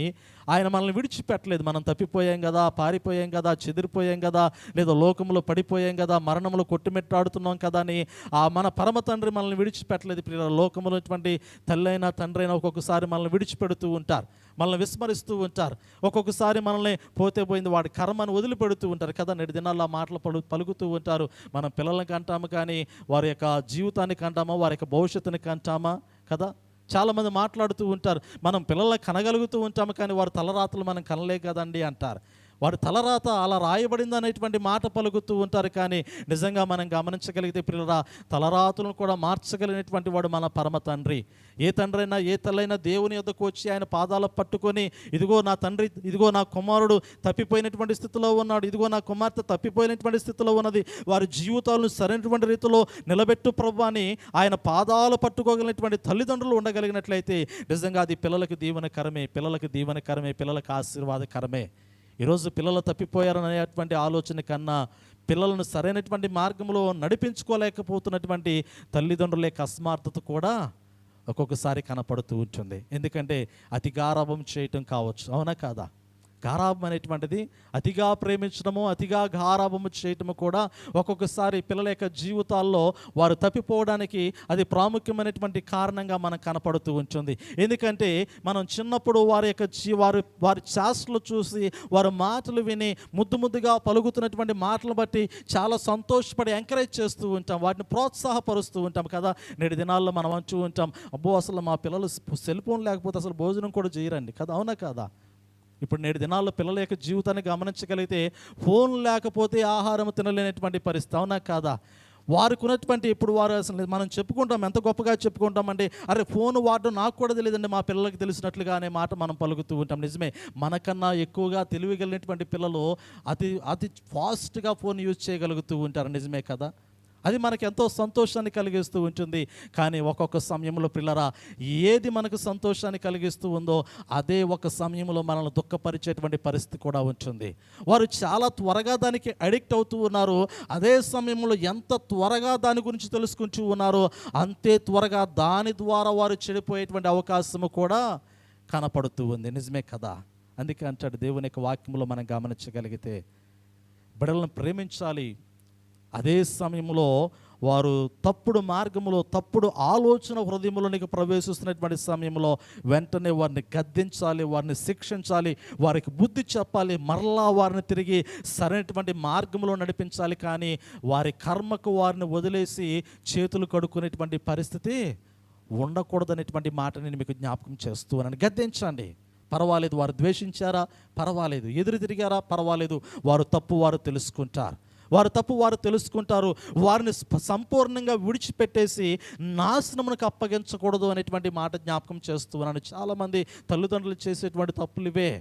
ఆయన మనల్ని విడిచిపెట్టలేదు. మనం తప్పిపోయాం కదా, పారిపోయాం కదా, చెదిరిపోయాం కదా, లేదా లోకంలో పడిపోయాం కదా, మరణంలో కొట్టుమిట్టాడుతున్నాం కదా అని మన పరమ తండ్రి మనల్ని విడిచిపెట్టలేదు. పిల్లలు లోకంలో ఉన్నటువంటి తల్లైనా తండ్రైనా ఒక్కొక్కసారి మనల్ని విడిచిపెడుతూ ఉంటారు, మనల్ని విస్మరిస్తూ ఉంటారు. ఒక్కొక్కసారి మనల్ని పోతే పోయింది వాడి కర్మను వదిలిపెడుతూ ఉంటారు కదా. నేటి దినాల్లో మాటలు పలుకుతూ ఉంటారు. మనం పిల్లలకి అంటాము కానీ వారి యొక్క జీవితానికి అంటామా, వారి యొక్క భవిష్యత్తునికి అంటామా కదా. చాలామంది మాట్లాడుతూ ఉంటారు, మనం పిల్లలకు కనగలుగుతూ ఉంటాము కానీ వారి తలరాతలు మనం కనలే కదండి అంటారు. వాడి తలరాత అలా రాయబడింది అనేటువంటి మాట పలుకుతూ ఉంటారు. కానీ నిజంగా మనం గమనించగలిగితే పిల్లల తలరాతులను కూడా మార్చగలిగినటువంటి వాడు మన పరమ తండ్రి. ఏ తండ్రైనా ఏ తల్లైనా దేవుని యొద్దకు వచ్చి ఆయన పాదాలు పట్టుకొని, ఇదిగో నా తండ్రి, ఇదిగో నా కుమారుడు తప్పిపోయినటువంటి స్థితిలో ఉన్నాడు, ఇదిగో నా కుమార్తె తప్పిపోయినటువంటి స్థితిలో ఉన్నది, వారి జీవితాలను సరైనటువంటి రీతిలో నిలబెట్టు ప్రభు అని ఆయన పాదాలు పట్టుకోగలిగినటువంటి తల్లిదండ్రులు ఉండగలిగినట్లయితే నిజంగా అది పిల్లలకు దీవెనకరమే, పిల్లలకు ఆశీర్వాదకరమే. ఈరోజు పిల్లలు తప్పిపోయారనేటువంటి ఆలోచన కన్నా పిల్లలను సరైనటువంటి మార్గంలో నడిపించుకోలేకపోతున్నటువంటి తల్లిదండ్రుల యొక్క అస్మార్థత కూడా ఒక్కొక్కసారి కనపడుతూ ఉంటుంది. ఎందుకంటే అతి గారాబం చేయటం కావచ్చు, అవునా కాదా. గారాబం అనేటువంటిది, అతిగా ప్రేమించడము, అతిగా గారాబము చేయటము కూడా ఒక్కొక్కసారి పిల్లల యొక్క జీవితాల్లో వారు తప్పిపోవడానికి అది ప్రాముఖ్యమైనటువంటి కారణంగా మనకు కనపడుతూ ఉంటుంది. ఎందుకంటే మనం చిన్నప్పుడు వారి యొక్క వారి చేష్టలు చూసి, వారి మాటలు విని, ముద్దుగా పలుకుతున్నటువంటి మాటలు బట్టి చాలా సంతోషపడి ఎంకరేజ్ చేస్తూ ఉంటాం, వాటిని ప్రోత్సాహపరుస్తూ ఉంటాం కదా. నేటి దినాల్లో మనం అంటూ ఉంటాం, అబ్బో అసలు మా పిల్లలు సెల్ ఫోన్ లేకపోతే అసలు భోజనం కూడా చేయరండి కదా, అవునా కదా. ఇప్పుడు నేటి దినాల్లో పిల్లల యొక్క జీవితాన్ని గమనించగలిగితే ఫోన్ లేకపోతే ఆహారం తినలేనటువంటి పరిస్థితి, అవునా కాదా. వారికి ఉన్నటువంటి, ఇప్పుడు వారు అసలు మనం చెప్పుకుంటాం, ఎంత గొప్పగా చెప్పుకుంటామంటే, అరే ఫోన్ వాడడం నాకు కూడా తెలియదండి, మా పిల్లలకి తెలిసినట్లుగా అనే మాట మనం పలుకుతూ ఉంటాం. నిజమే, మనకన్నా ఎక్కువగా తెలివిగలిగినటువంటి పిల్లలు అతి ఫాస్ట్గా ఫోన్ యూజ్ చేయగలుగుతూ ఉంటారు, నిజమే కదా. అది మనకు ఎంతో సంతోషాన్ని కలిగిస్తూ ఉంటుంది. కానీ ఒక్కొక్క సమయంలో పిల్లరా, ఏది మనకు సంతోషాన్ని కలిగిస్తూ ఉందో అదే ఒక సమయంలో మనల్ని దుఃఖపరిచేటువంటి పరిస్థితి కూడా ఉంటుంది. వారు చాలా త్వరగా దానికి అడిక్ట్ అవుతూ ఉన్నారు. అదే సమయంలో ఎంత త్వరగా దాని గురించి తెలుసుకుంటూ ఉన్నారో అంతే త్వరగా దాని ద్వారా వారు చెడిపోయేటువంటి అవకాశము కూడా కనపడుతూ ఉంది, నిజమే కదా. అందుకే అంటాడు దేవుని యొక్క వాక్యంలో మనం గమనించగలిగితే, బిడ్డలను ప్రేమించాలి, అదే సమయంలో వారు తప్పుడు మార్గంలో, తప్పుడు ఆలోచన హృదయంలోనికి ప్రవేశిస్తున్నటువంటి సమయంలో వెంటనే వారిని గద్దించాలి, వారిని శిక్షించాలి, వారికి బుద్ధి చెప్పాలి, మరలా వారిని తిరిగి సరైనటువంటి మార్గంలో నడిపించాలి. కానీ వారి కర్మకు వారిని వదిలేసి చేతులు కడుక్కునేటువంటి పరిస్థితి ఉండకూడదనేటువంటి మాట నేను మీకు జ్ఞాపకం చేస్తూ ఉన్నాను. గద్దించండి, పర్వాలేదు. వారు ద్వేషించారా, పర్వాలేదు. ఎదురు తిరిగారా, పర్వాలేదు. వారు తప్పు వారు తెలుసుకుంటారు, వారిని సంపూర్ణంగా విడిచిపెట్టేసి నాశనమునకు అప్పగించకూడదు అనేటువంటి మాట జ్ఞాపకం చేస్తూ ఉన్నాను. చాలామంది తల్లిదండ్రులు చేసేటువంటి తప్పులు ఇవే.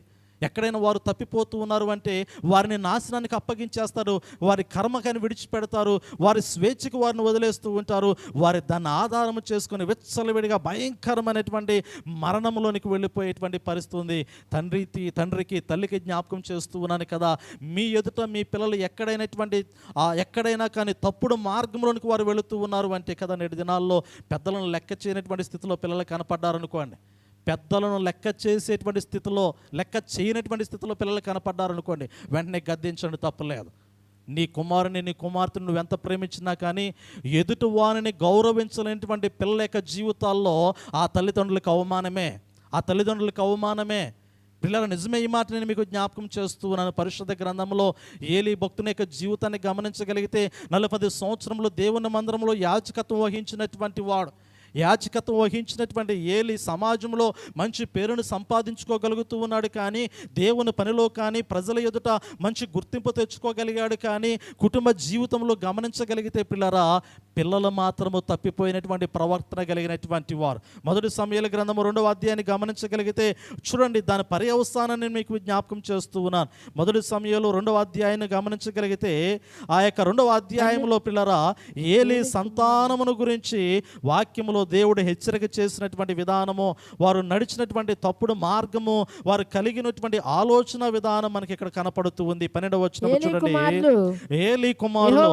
ఎక్కడైనా వారు తప్పిపోతూ ఉన్నారు అంటే వారిని నాశనానికి అప్పగించేస్తారు, వారి కర్మకని విడిచిపెడతారు, వారి స్వేచ్ఛకు వారిని వదిలేస్తూ ఉంటారు. వారి దాన్ని ఆధారం చేసుకుని విచ్చలవిడిగా భయంకరమైనటువంటి మరణంలోనికి వెళ్ళిపోయేటువంటి పరిస్థితి ఉంది. తండ్రికి తల్లికి జ్ఞాపకం చేస్తూ ఉన్నాను కదా, మీ ఎదుట మీ పిల్లలు ఎక్కడైనా కానీ తప్పుడు మార్గంలోనికి వారు వెళుతూ ఉన్నారు అంటే కదా, నేటి దినాల్లో పెద్దలను లెక్క చేయనటువంటి స్థితిలో పిల్లలు కనపడ్డారనుకోండి, పెద్దలను లెక్క చేయనటువంటి స్థితిలో పిల్లలు కనపడ్డారనుకోండి, వెంటనే గద్దించండి, తప్పలేదు. నీ కుమారుని నీ కుమార్తెను నువ్వు ఎంత ప్రేమించినా కానీ ఎదుటి వారిని గౌరవించలేనటువంటి పిల్లల యొక్క జీవితాల్లో ఆ తల్లిదండ్రులకు అవమానమే. పిల్లల నిజమే, ఈ మాట నేను మీకు జ్ఞాపకం చేస్తూ ఉన్నాను. పరిశుద్ధ గ్రంథంలో ఏలీ భక్తుని యొక్క జీవితాన్ని గమనించగలిగితే 40 సంవత్సరంలో దేవుని మందిరంలో యాజకత్వం వహించినటువంటి ఏలీ సమాజంలో మంచి పేరును సంపాదించుకోగలుగుతూ ఉన్నాడు. కానీ దేవుని పనిలో కానీ ప్రజల ఎదుట మంచి గుర్తింపు తెచ్చుకోగలిగాడు. కానీ కుటుంబ జీవితంలో గమనించగలిగితే పిల్లలు మాత్రము తప్పిపోయినటువంటి ప్రవర్తన కలిగినటువంటి వారు. 1 సమూయేలు గ్రంథము 2వ అధ్యాయాన్ని గమనించగలిగితే చూడండి, దాని పర్యవసానాన్ని మీకు జ్ఞాపకం చేస్తూ ఉన్నాను. 1 సమూయేలు 2వ అధ్యాయాన్ని గమనించగలిగితే ఆ యొక్క 2వ అధ్యాయంలో ఏలీ సంతానమును గురించి వాక్యములో దేవుడు హెచ్చరిక చేసినటువంటి విధానము, వారు నడిచినటువంటి తప్పుడు మార్గము, వారు కలిగినటువంటి ఆలోచన విధానం మనకి ఇక్కడ కనపడుతూ ఉంది. 12వ వచనం చూడండి, ఏలీ కుమారులు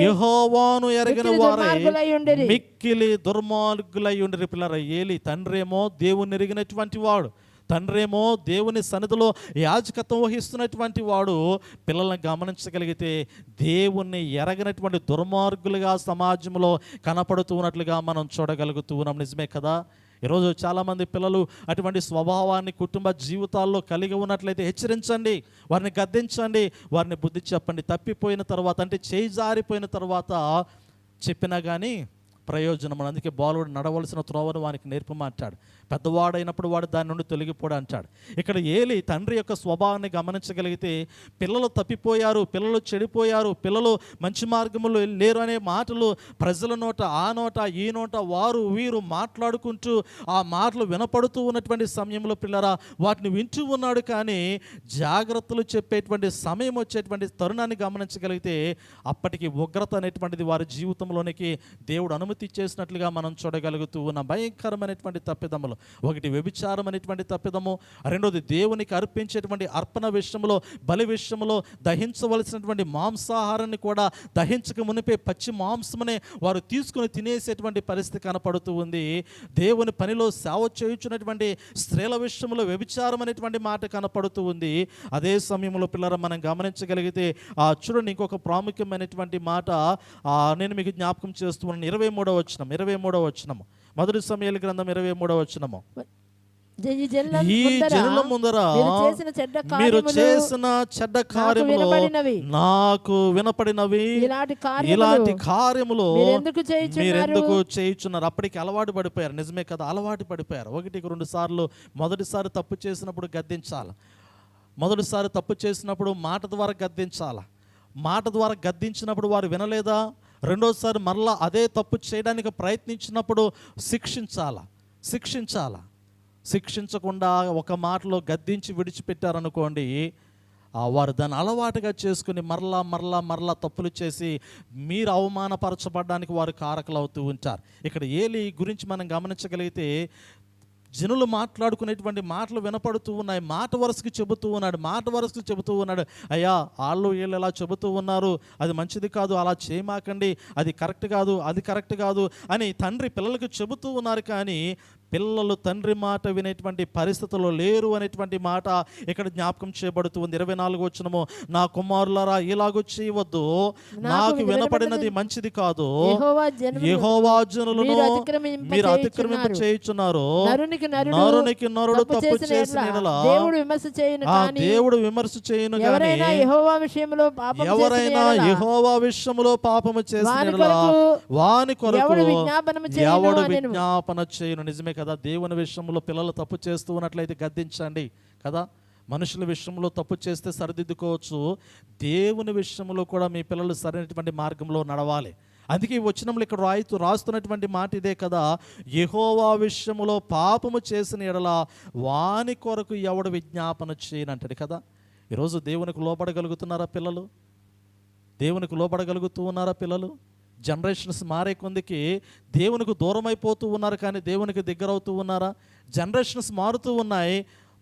యెహోవాను ఎరగని వారై మిక్కిలి దుర్మార్గులై ఉండిరి. పిల్లరా, ఏలీ తండ్రేమో దేవుని ఎరిగినటువంటి వాడు, తండ్రేమో దేవుని సన్నిధిలో యాజకత్వం వహిస్తున్నటువంటి వాడు. పిల్లల్ని గమనించగలిగితే దేవుణ్ణి ఎరగనటువంటి దుర్మార్గులుగా సమాజంలో కనపడుతూ ఉన్నట్లుగా మనం చూడగలుగుతూ ఉన్నాం, నిజమే కదా. ఈరోజు చాలామంది పిల్లలు అటువంటి స్వభావాన్ని కుటుంబ జీవితాల్లో కలిగి ఉన్నట్లయితే హెచ్చరించండి, వారిని గద్దించండి, వారిని బుద్ధి చెప్పండి. తప్పిపోయిన తర్వాత, అంటే చేయి జారిపోయిన తర్వాత చెప్పినా కానీ ప్రయోజనం. అందుకే బాలుడు నడవలసిన త్రోవను వానికి నేర్పమంటాడు, పెద్దవాడైనప్పుడు వాడు దాని నుండి తొలగిపోడు అంటాడు. ఇక్కడ ఏలీ తండ్రి యొక్క స్వభావాన్ని గమనించగలిగితే పిల్లలు తప్పిపోయారు, పిల్లలు చెడిపోయారు, పిల్లలు మంచి మార్గంలో లేరు అనే మాటలు ప్రజల నోట, ఆ నోట, ఈ నోట, వారు వీరు మాట్లాడుకుంటూ ఆ మాటలు వినపడుతూ ఉన్నటువంటి సమయంలో వాటిని వింటూ ఉన్నాడు. కానీ జాగ్రత్తలు చెప్పేటువంటి సమయం వచ్చేటువంటి తరుణాన్ని గమనించగలిగితే అప్పటికి ఉగ్రత అనేటువంటిది వారి జీవితంలోనికి దేవుడు అనుమతి చేసినట్లుగా మనం చూడగలుగుతూ ఉన్న భయంకరమైనటువంటి తప్పిదములు. విషయంలో. ఒకటి వ్యభిచారం అనేటువంటి తప్పిదము, రెండోది దేవునికి అర్పించేటువంటి అర్పణ విషయంలో, బలి విషయంలో దహించవలసినటువంటి మాంసాహారాన్ని కూడా దహించక మునిపే పచ్చి మాంసమనే వారు తీసుకుని తినేసేటువంటి పరిస్థితి కనపడుతూ ఉంది. దేవుని పనిలో సేవ చేయుచున్నటువంటి స్త్రీల విషయంలో వ్యభిచారం అనేటువంటి మాట కనపడుతూ ఉంది. అదే సమయంలో పిల్లలు మనం గమనించగలిగితే చూడండి, ఇంకొక ప్రాముఖ్యమైనటువంటి మాట నేను మీకు జ్ఞాపకం చేస్తూ ఉన్నాను. 23వ వచనం, మొదటి సమూయేలు గ్రంథం 23వ వచనము. ఈ జనుల ముందర మీరు చేసిన చెడ్డ కార్యములు నాకు వినపడినవి, ఇలాంటి కార్యములు మీరెందుకు చేయుచున్నారు? అప్పటికి అలవాటు పడిపోయారు. నిజమే కదా, అలవాటు పడిపోయారు. 1-2 సార్లు, మొదటిసారి తప్పు చేసినప్పుడు గద్దించాలి, మొదటిసారి తప్పు చేసినప్పుడు మాట ద్వారా గద్దించాలి, మాట ద్వారా గద్దించినప్పుడు వారు వినలేదా, రెండోసారి మరలా అదే తప్పు చేయడానికి ప్రయత్నించినప్పుడు శిక్షించకుండా ఒక మాటలో గద్దించి విడిచిపెట్టారనుకోండి, వారు దాన్ని అలవాటుగా చేసుకుని మరలా తప్పులు చేసి మీరు అవమానపరచబడడానికి వారు కారకులు అవుతూ ఉంటారు. ఇక్కడ ఏలీ గురించి మనం గమనించగలిగితే జనులు మాట్లాడుకునేటువంటి మాటలు వినపడుతూ ఉన్నాయి. మాట వరుసకి చెబుతూ ఉన్నాడు, అయ్యా వాళ్ళు వీళ్ళు ఎలా చెబుతూ ఉన్నారు, అది మంచిది కాదు, అలా చేయమాకండి, అది కరెక్ట్ కాదు అని తండ్రి పిల్లలకు చెబుతూ ఉన్నారు. కానీ పిల్లలు తండ్రి మాట వినేటువంటి పరిస్థితుల్లో లేరు అనేటువంటి మాట ఇక్కడ జ్ఞాపకం చేయబడుతూ ఉంది. 24వ వచనము, నా కుమారులారా ఇలాగూ చేయవద్దు, నాకు వినపడినది మంచిది కాదు, యెహోవా జనులను మీరు అతిక్రమింప చేయుచున్నారు, నరునికి నరుడు తప్పు చేసిన యెడల దేవుడు విమర్శ చేయును గాని ఎవరైనా యెహోవా విషయములో పాపము చేసిన యెడల వాని కొరకు ఎవడు విజ్ఞాపన చేయును. నిజమే కదా, దేవుని విషయంలో పిల్లలు తప్పు చేస్తూ ఉన్నట్లయితే గద్దించండి కదా. మనుషుల విషయంలో తప్పు చేస్తే సరిదిద్దుకోవచ్చు, దేవుని విషయంలో కూడా మీ పిల్లలు సరైనటువంటి మార్గంలో నడవాలి. అందుకే ఈ వచనంలో ఇక్కడ రాస్తున్నటువంటి మాట ఇదే కదా, యెహోవా విషయములో పాపము చేసిన యెడల వాని కొరకు ఎవడు విజ్ఞాపన చేయనంటాడు కదా. ఈరోజు దేవునికి లోబడగలుగుతున్నారా పిల్లలు? దేవునికి లోబడగలుగుతూ ఉన్నారా పిల్లలు? జనరేషన్స్ మారే కొందికి దేవునికి దూరం అయిపోతూ ఉన్నారు, కానీ దేవునికి దగ్గర అవుతూ ఉన్నారా? జనరేషన్స్ మారుతూ ఉన్నాయి,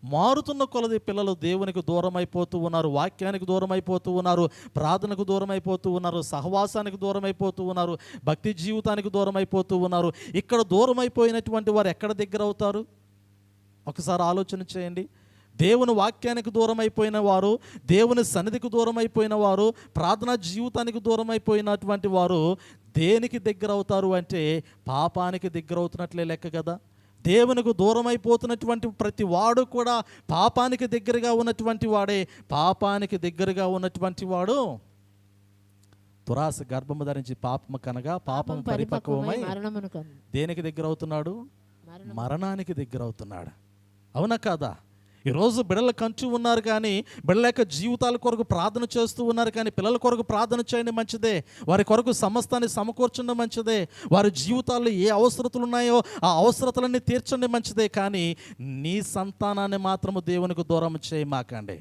మారుతున్న కొలది పిల్లలు దేవునికి దూరం అయిపోతూ ఉన్నారు, వాక్యానికి దూరం అయిపోతూ ఉన్నారు, ప్రార్థనకు దూరం అయిపోతూ ఉన్నారు, సహవాసానికి దూరం అయిపోతూ ఉన్నారు, భక్తి జీవితానికి దూరం అయిపోతూ ఉన్నారు. ఇక్కడ దూరం అయిపోయినటువంటి వారు ఎక్కడ దగ్గర అవుతారు? ఒకసారి ఆలోచన చేయండి. దేవుని వాక్యానికి దూరం అయిపోయిన వారు, దేవుని సన్నిధికి దూరం అయిపోయిన వారు, ప్రార్థనా జీవితానికి దూరం అయిపోయినటువంటి వారు దేనికి దగ్గర అవుతారు అంటే పాపానికి దగ్గర అవుతున్నట్లే లెక్క కదా. దేవునికి దూరం అయిపోతున్నటువంటి ప్రతి వాడు కూడా పాపానికి దగ్గరగా ఉన్నటువంటి వాడే. పాపానికి దగ్గరగా ఉన్నటువంటి వాడు దురాశ గర్భము ధరించి పాపము కనగా పాపం పరిపక్వమై దేనికి దగ్గర అవుతున్నాడు? మరణానికి దగ్గర అవుతున్నాడు. అవునా కాదా? ఈరోజు బిడ్డలు కంచు ఉన్నారు, కానీ బిడ్డల యొక్క జీవితాల కొరకు ప్రార్థన చేస్తూ ఉన్నారు, కానీ పిల్లల కొరకు ప్రార్థన చేయండి మంచిదే, వారి కొరకు సమస్తాన్ని సమకూర్చండి మంచిదే, వారి జీవితాల్లో ఏ అవసరతలు ఉన్నాయో ఆ అవసరతలన్నీ తీర్చండి మంచిదే. కానీ నీ సంతానాన్ని మాత్రము దేవునికి దూరం చేయమాకండి,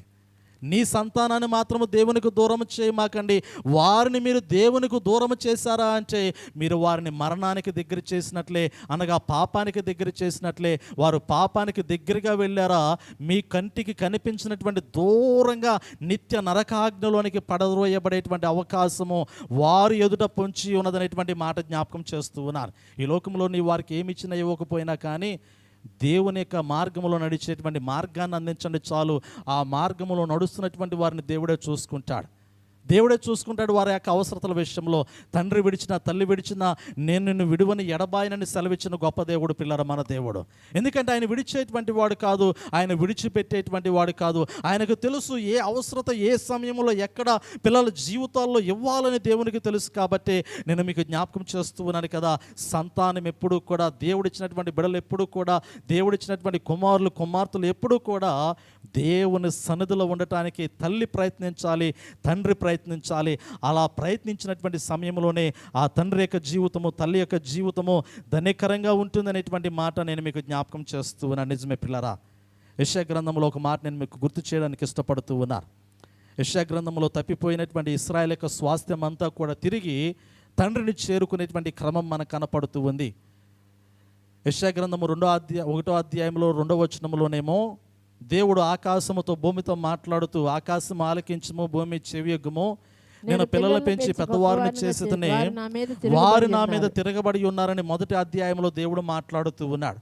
నీ సంతానాన్ని మాత్రము దేవునికి దూరం చేయమాకండి. వారిని మీరు దేవునికి దూరం చేశారా అంటే మీరు వారిని మరణానికి దగ్గర చేసినట్లే, అనగా పాపానికి దగ్గర చేసినట్లే. వారు పాపానికి దగ్గరగా వెళ్ళారా, మీ కంటికి కనిపించినటువంటి దూరంగా నిత్య నరకాగ్నిలోనికి పడద్రోయబడేటువంటి అవకాశము వారు ఎదుట పొంచి ఉన్నదనేటువంటి మాట జ్ఞాపకం చేస్తూ ఉన్నారు. ఈ లోకంలో నీ వారికి ఏమి ఇచ్చినా ఇవ్వకపోయినా కానీ దేవుని యొక్క మార్గంలో నడిచేటువంటి మార్గాన్ని అందించండి చాలు. ఆ మార్గంలో నడుస్తున్నటువంటి వారిని దేవుడే చూసుకుంటాడు. వారి యొక్క అవసరతల విషయంలో. తండ్రి విడిచిన, తల్లి విడిచిన, నేను నిన్ను విడువని ఎడబాయనని సెలవిచ్చిన గొప్ప దేవుడు పిల్లర మన దేవుడు. ఎందుకంటే ఆయన విడిచేటువంటి వాడు కాదు, ఆయన విడిచిపెట్టేటువంటి వాడు కాదు. ఆయనకు తెలుసు ఏ అవసరత ఏ సమయంలో ఎక్కడ పిల్లల జీవితాల్లో ఇవ్వాలని దేవునికి తెలుసు. కాబట్టి నేను మీకు జ్ఞాపకం చేస్తూ ఉన్నాను కదా, సంతానం ఎప్పుడూ కూడా, దేవుడిచ్చినటువంటి బిడ్డలు ఎప్పుడూ కూడా, దేవుడిచ్చినటువంటి కుమారులు కుమార్తెలు ఎప్పుడూ కూడా దేవుని సన్నిధిలో ఉండటానికి తల్లి ప్రయత్నించాలి, తండ్రి ప్రయత్నించాలి. అలా ప్రయత్నించినటువంటి సమయంలోనే ఆ తండ్రి యొక్క జీవితము, తల్లి యొక్క జీవితము ధన్యకరంగా ఉంటుందనేటువంటి మాట నేను మీకు జ్ఞాపకం చేస్తూ ఉన్నాను. నిజమే పిల్లరా, యెషయా గ్రంథంలో ఒక మాట నేను మీకు గుర్తు చేయడానికి ఇష్టపడుతూ ఉన్నాను. యెషయా గ్రంథంలో తప్పిపోయినటువంటి ఇశ్రాయేలు యొక్క స్వాస్థ్యం అంతా కూడా తిరిగి తండ్రిని చేరుకునేటువంటి క్రమం మనకు కనపడుతూ ఉంది. యెషయా గ్రంథము 1వ అధ్యాయంలో 2వ వచనంలోనేమో దేవుడు ఆకాశముతో భూమితో మాట్లాడుతూ, ఆకాశం ఆలకించము, భూమి చెవియొగ్గుము, నేను పిల్లలు పెంచి పెద్దవారిని చేసేతనే వారు నా మీద తిరగబడి ఉన్నారని 1వ అధ్యాయంలో దేవుడు మాట్లాడుతూ ఉన్నాడు.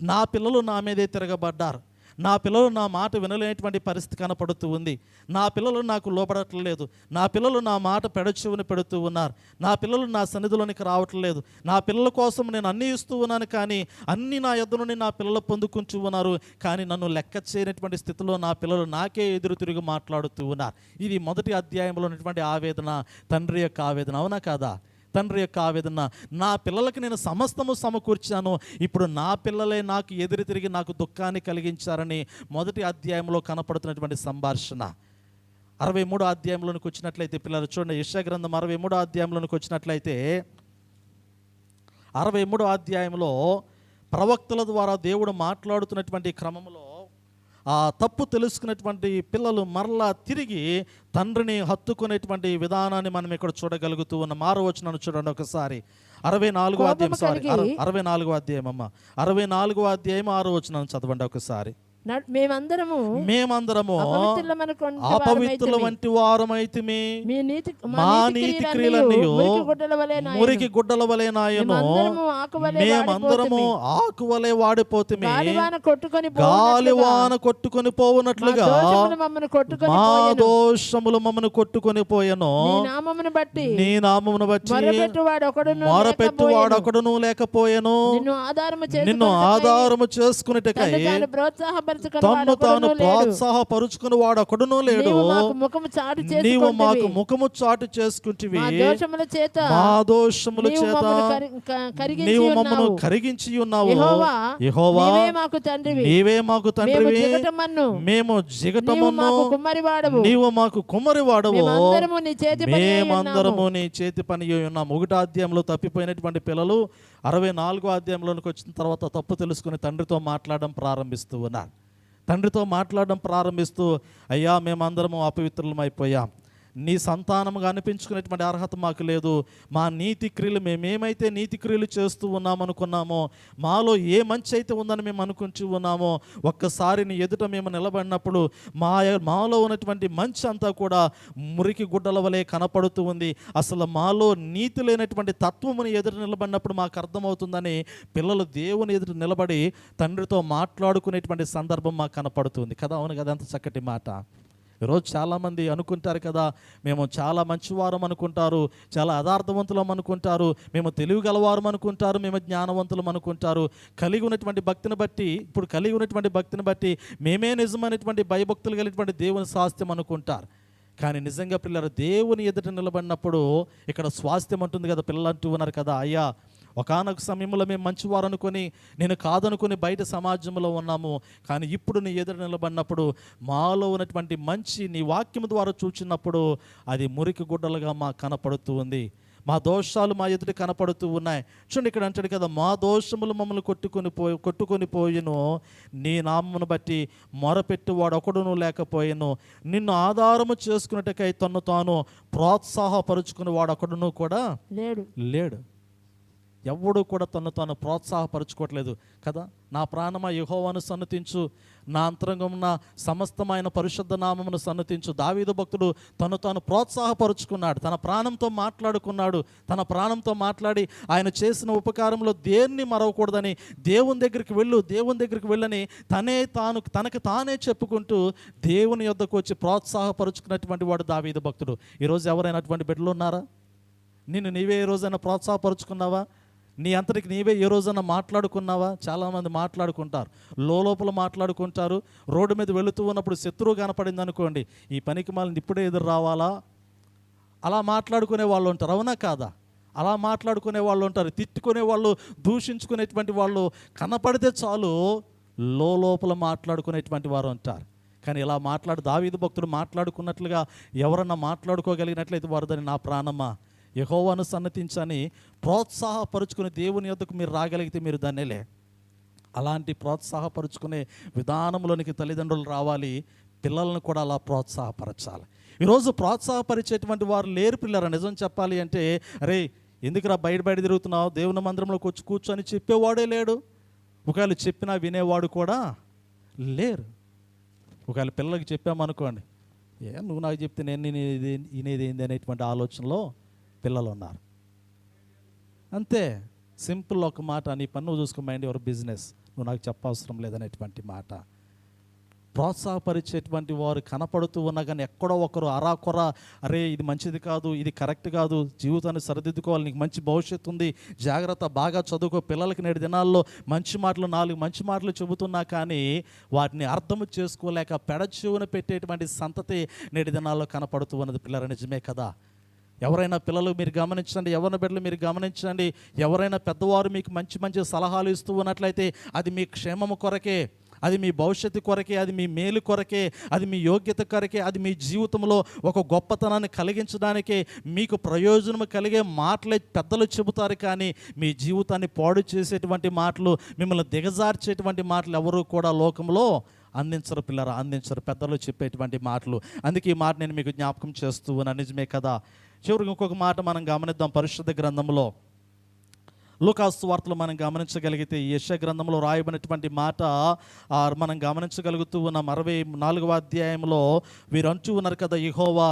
నా పిల్లలు నా మీదే తిరగబడ్డారు. నా పిల్లలు నా మాట వినలేనటువంటి పరిస్థితి కనపడుతూ ఉంది. నా పిల్లలు నాకు లోబడట్లేదు. నా పిల్లలు నా మాట పెడచెవిని పెడుతూ ఉన్నారు. నా పిల్లలు నా సన్నిధిలోనికి రావట్లేదు. నా పిల్లల కోసం నేను అన్నీ ఇస్తూ ఉన్నాను, కానీ అన్నీ నా యొద్ద నుండి నా పిల్లలు పొందుకుంటూ ఉన్నారు. కానీ నన్ను లెక్క చేయనటువంటి స్థితిలో నా పిల్లలు నాకే ఎదురు తిరిగి మాట్లాడుతూ ఉన్నారు. ఇది 1వ అధ్యాయంలో ఉన్నటువంటి ఆవేదన, తండ్రి యొక్క ఆవేదన. అవునా కాదా? తండ్రి యొక్క ఆవేదన. నా పిల్లలకి నేను సమస్తము సమకూర్చాను, ఇప్పుడు నా పిల్లలే నాకు ఎదురు తిరిగి నాకు దుఃఖాన్ని కలిగించారని 1వ అధ్యాయంలో కనపడుతున్నటువంటి సంభాషణ. 63వ అధ్యాయంలోనికి వచ్చినట్లయితే పిల్లలు చూడండి, యెషయా గ్రంథం 63వ అధ్యాయంలోనికి వచ్చినట్లయితే 63వ అధ్యాయంలో ప్రవక్తల ద్వారా దేవుడు మాట్లాడుతున్నటువంటి క్రమంలో ఆ తప్పు తెలుసుకున్నటువంటి పిల్లలు మరలా తిరిగి తండ్రిని హత్తుకునేటువంటి విధానాన్ని మనం ఇక్కడ చూడగలుగుతూ ఉన్న 6వ వచనాన్ని చూడండి ఒకసారి. 64వ అధ్యాయం, 64వ అధ్యాయం అమ్మ, 64వ అధ్యాయం 6వ వచనం చదవండి ఒకసారి. మేమందరము అపవిత్రుల వంటి వారమైతిమి, మా నీతి క్రియలన్నీ మురికి గుడ్డల వలె నాయను, మేమందరము ఆకువలే వాడిపోతిమి, గాలివాన కొట్టుకొని పోవునట్లుగా మా దోషములు మమ్మను కొట్టుకొని పోయెను. నీ నామమును బట్టి మొరపెట్టువాడొకడును లేకపోయెను. నిన్ను ఆధారము చేసుకునేటకై తన్ను తాను ప్రోత్సాహపరుచుకుని వాడు ఒకడునూ లేడు. నీవు మాకు ముఖము చాటు చేసుకుంటివి, మా దోషముల చేత నీవు మమ్మను కరిగించి ఉన్నావు. యెహోవా నీవే మాకు తండ్రివి, మేము జిగటమన్ను, నీవు మాకు కుమ్మరివాడవు, మేమందరము నీ చేతి పని ఉన్నాం. 1వ అధ్యాయంలో తప్పిపోయినటువంటి పిల్లలు 64వ అధ్యాయంలోనికి వచ్చిన తర్వాత తప్పు తెలుసుకుని తండ్రితో మాట్లాడడం ప్రారంభిస్తూ ఉన్నారు. తండ్రితో మాట్లాడడం ప్రారంభిస్తూ, అయ్యా మేమందరము అపవిత్రులం అయిపోయాం, నీ సంతానముగా అనిపించుకునేటువంటి అర్హత మాకు లేదు, మా నీతి క్రియలు మేమేమైతే నీతి క్రియలు చేస్తూ ఉన్నామనుకున్నామో, మాలో ఏ మంచి అయితే ఉందని మేము అనుకుంటూ ఉన్నామో, ఒక్కసారి నీ ఎదుట మేము నిలబడినప్పుడు మాలో ఉన్నటువంటి మంచి అంతా కూడా మురికి గుడ్డల వలె కనపడుతూ ఉంది. అసలు మాలో నీతి లేనటువంటి తత్వముని ఎదుట నిలబడినప్పుడు మాకు అర్థమవుతుందని పిల్లలు దేవుని ఎదుట నిలబడి తండ్రితో మాట్లాడుకునేటువంటి సందర్భం మాకు కనపడుతుంది కదా. అవును కదా, అంత చక్కటి మాట. ఈరోజు చాలామంది అనుకుంటారు కదా, మేము చాలా మంచివారం అనుకుంటారు, చాలా యథార్థవంతులం అనుకుంటారు, మేము తెలివిగలవారం అనుకుంటారు, మేము జ్ఞానవంతులం అనుకుంటారు. కలిగి ఉన్నటువంటి భక్తిని బట్టి మేమే నిజమైనటువంటి భయభక్తులు కలిగినటువంటి దేవుని స్వాస్థ్యం అనుకుంటారు. కానీ నిజంగా పిల్లలు దేవుని ఎదుట నిలబడినప్పుడు ఇక్కడ స్వాస్థ్యం అంటుంది కదా. పిల్లలు అంటూ ఉన్నారు కదా, అయ్యా ఒకానొక సమయంలో మేము మంచివారు అనుకొని నేను కాదనుకొని బయట సమాజంలో ఉన్నాము, కానీ ఇప్పుడు నీ ఎదురు నిలబడినప్పుడు మాలో ఉన్నటువంటి మంచి నీ వాక్యం ద్వారా చూచినప్పుడు అది మురికి గుడ్డలుగా మాకు కనపడుతూ ఉంది. మా దోషాలు మా ఎదుట కనపడుతూ ఉన్నాయి. చూడండి ఇక్కడ అంటాడు కదా, మా దోషములు మమ్మల్ని కొట్టుకొని పోయిను, నీ నామమును బట్టి మొరపెట్టువాడు ఒకడును లేకపోయాను, నిన్ను ఆధారము చేసుకున్నట్టుకై తన్ను తాను ప్రోత్సాహపరుచుకుని వాడు ఒకడును కూడా లేడు. ఎవడు కూడా తను తాను ప్రోత్సాహపరచుకోవట్లేదు కదా. నా ప్రాణమా యెహోవాను సన్నతించు, నా అంతరంగమున సమస్తమైన పరిశుద్ధ నామమును సన్నతించు. దావీదు భక్తుడు తను తాను ప్రోత్సాహపరుచుకున్నాడు, తన ప్రాణంతో మాట్లాడుకున్నాడు. తన ప్రాణంతో మాట్లాడి ఆయన చేసిన ఉపకారంలో దేన్ని మరవకూడదని దేవుని దగ్గరికి వెళ్ళని తనకు తానే చెప్పుకుంటూ దేవుని యొద్దకు వచ్చి ప్రోత్సాహపరుచుకున్నటువంటి వాడు దావీదు భక్తుడు. ఈరోజు ఎవరైనా అటువంటి బిడ్డలు ఉన్నారా? నిన్ను నీవే ఏ రోజైనా ప్రోత్సాహపరుచుకున్నావా? నీ అంతటికి నీవే ఏ రోజైనా మాట్లాడుకున్నావా? చాలామంది మాట్లాడుకుంటారు, లోపల మాట్లాడుకుంటారు. రోడ్డు మీద వెళుతూ ఉన్నప్పుడు శత్రువు కనపడింది అనుకోండి, ఈ పనికి మళ్ళీ ఇప్పుడే ఎదురు రావాలా, అలా మాట్లాడుకునే వాళ్ళు ఉంటారు. అవునా కాదా? అలా మాట్లాడుకునే వాళ్ళు ఉంటారు. తిట్టుకునే వాళ్ళు, దూషించుకునేటువంటి వాళ్ళు కనపడితే చాలు లోపల మాట్లాడుకునేటువంటి వారు ఉంటారు. కానీ ఇలా దావీదు భక్తుడు మాట్లాడుకున్నట్లుగా ఎవరన్నా మాట్లాడుకోగలిగినట్లయితే వారు దాన్ని నా ప్రాణమా యెహోవాను సన్నతించని ప్రోత్సాహపరుచుకుని దేవుని యొద్దకు మీరు రాగలిగితే మీరు దాన్నేలే. అలాంటి ప్రోత్సాహపరుచుకునే విధానంలోనికి తల్లిదండ్రులు రావాలి. పిల్లలను కూడా అలా ప్రోత్సాహపరచాలి. ఈరోజు ప్రోత్సాహపరిచేటువంటి వారు లేరు పిల్లరా. నిజం చెప్పాలి అంటే, అరే ఎందుకురా బయట తిరుగుతున్నావు, దేవుని మందిరంలోకి వచ్చి కూర్చొని చెప్పేవాడే లేడు. ఒకవేళ చెప్పినా వినేవాడు కూడా లేరు. ఒకవేళ పిల్లలకి చెప్పామనుకోండి, నువ్వు నాకు చెప్తే నేను వినేది ఏంది అనేటువంటి ఆలోచనలో పిల్లలు ఉన్నారు. అంతే, సింపుల్ ఒక మాట, నీ పని నువ్వు చూసుకోమండి, ఎవరు బిజినెస్, నువ్వు నాకు చెప్పవసరం లేదనేటువంటి మాట. ప్రోత్సాహపరిచేటువంటి వారు కనపడుతూ ఉన్నా కానీ ఎక్కడో ఒకరు అరాకొర, అరే ఇది మంచిది కాదు, ఇది కరెక్ట్ కాదు, జీవితాన్ని సరిదిద్దుకోవాలి, నీకు మంచి భవిష్యత్తు ఉంది, జాగ్రత్త, బాగా చదువుకో, పిల్లలకి నేటి దినాల్లో మంచి మాటలు, 4 మంచి మాటలు చెబుతున్నా కానీ వాటిని అర్థం చేసుకోలేక పెడచెవున పెట్టేటువంటి సంతతి నేటి దినాల్లో కనపడుతూ ఉన్నది. పిల్లల నిజమే కదా. ఎవరైనా పిల్లలు మీరు గమనించండి, ఎవరిన బిడ్డలు మీరు గమనించండి, ఎవరైనా పెద్దవారు మీకు మంచి మంచి సలహాలు ఇస్తూ ఉన్నట్లయితే అది మీ క్షేమము కొరకే, అది మీ భవిష్యత్తు కొరకే, అది మీ మేలు కొరకే, అది మీ యోగ్యత కొరకే, అది మీ జీవితంలో ఒక గొప్పతనాన్ని కలిగించడానికే, మీకు ప్రయోజనం కలిగే మాటలే పెద్దలు చెబుతారు. కానీ మీ జీవితాన్ని పాడు చేసేటువంటి మాటలు, మిమ్మల్ని దిగజార్చేటువంటి మాటలు ఎవరు కూడా లోకంలో అందించరు. పిల్లరా, అందించరు పెద్దలు చెప్పేటువంటి మాటలు. అందుకే ఈ మాట నేను మీకు జ్ఞాపకం చేస్తూ ఉన్నా. నిజమే కదా. చివరికి ఇంకొక మాట మనం గమనిద్దాం. పరిశుద్ధ గ్రంథంలో లూకాసు సువార్తలో మనం గమనించగలిగితే యెషయా గ్రంథంలో రాయబడినటువంటి మాట మనం గమనించగలుగుతూ ఉన్నాం. 64వ అధ్యాయంలో వీరు అంటూ ఉన్నారు కదా, యెహోవా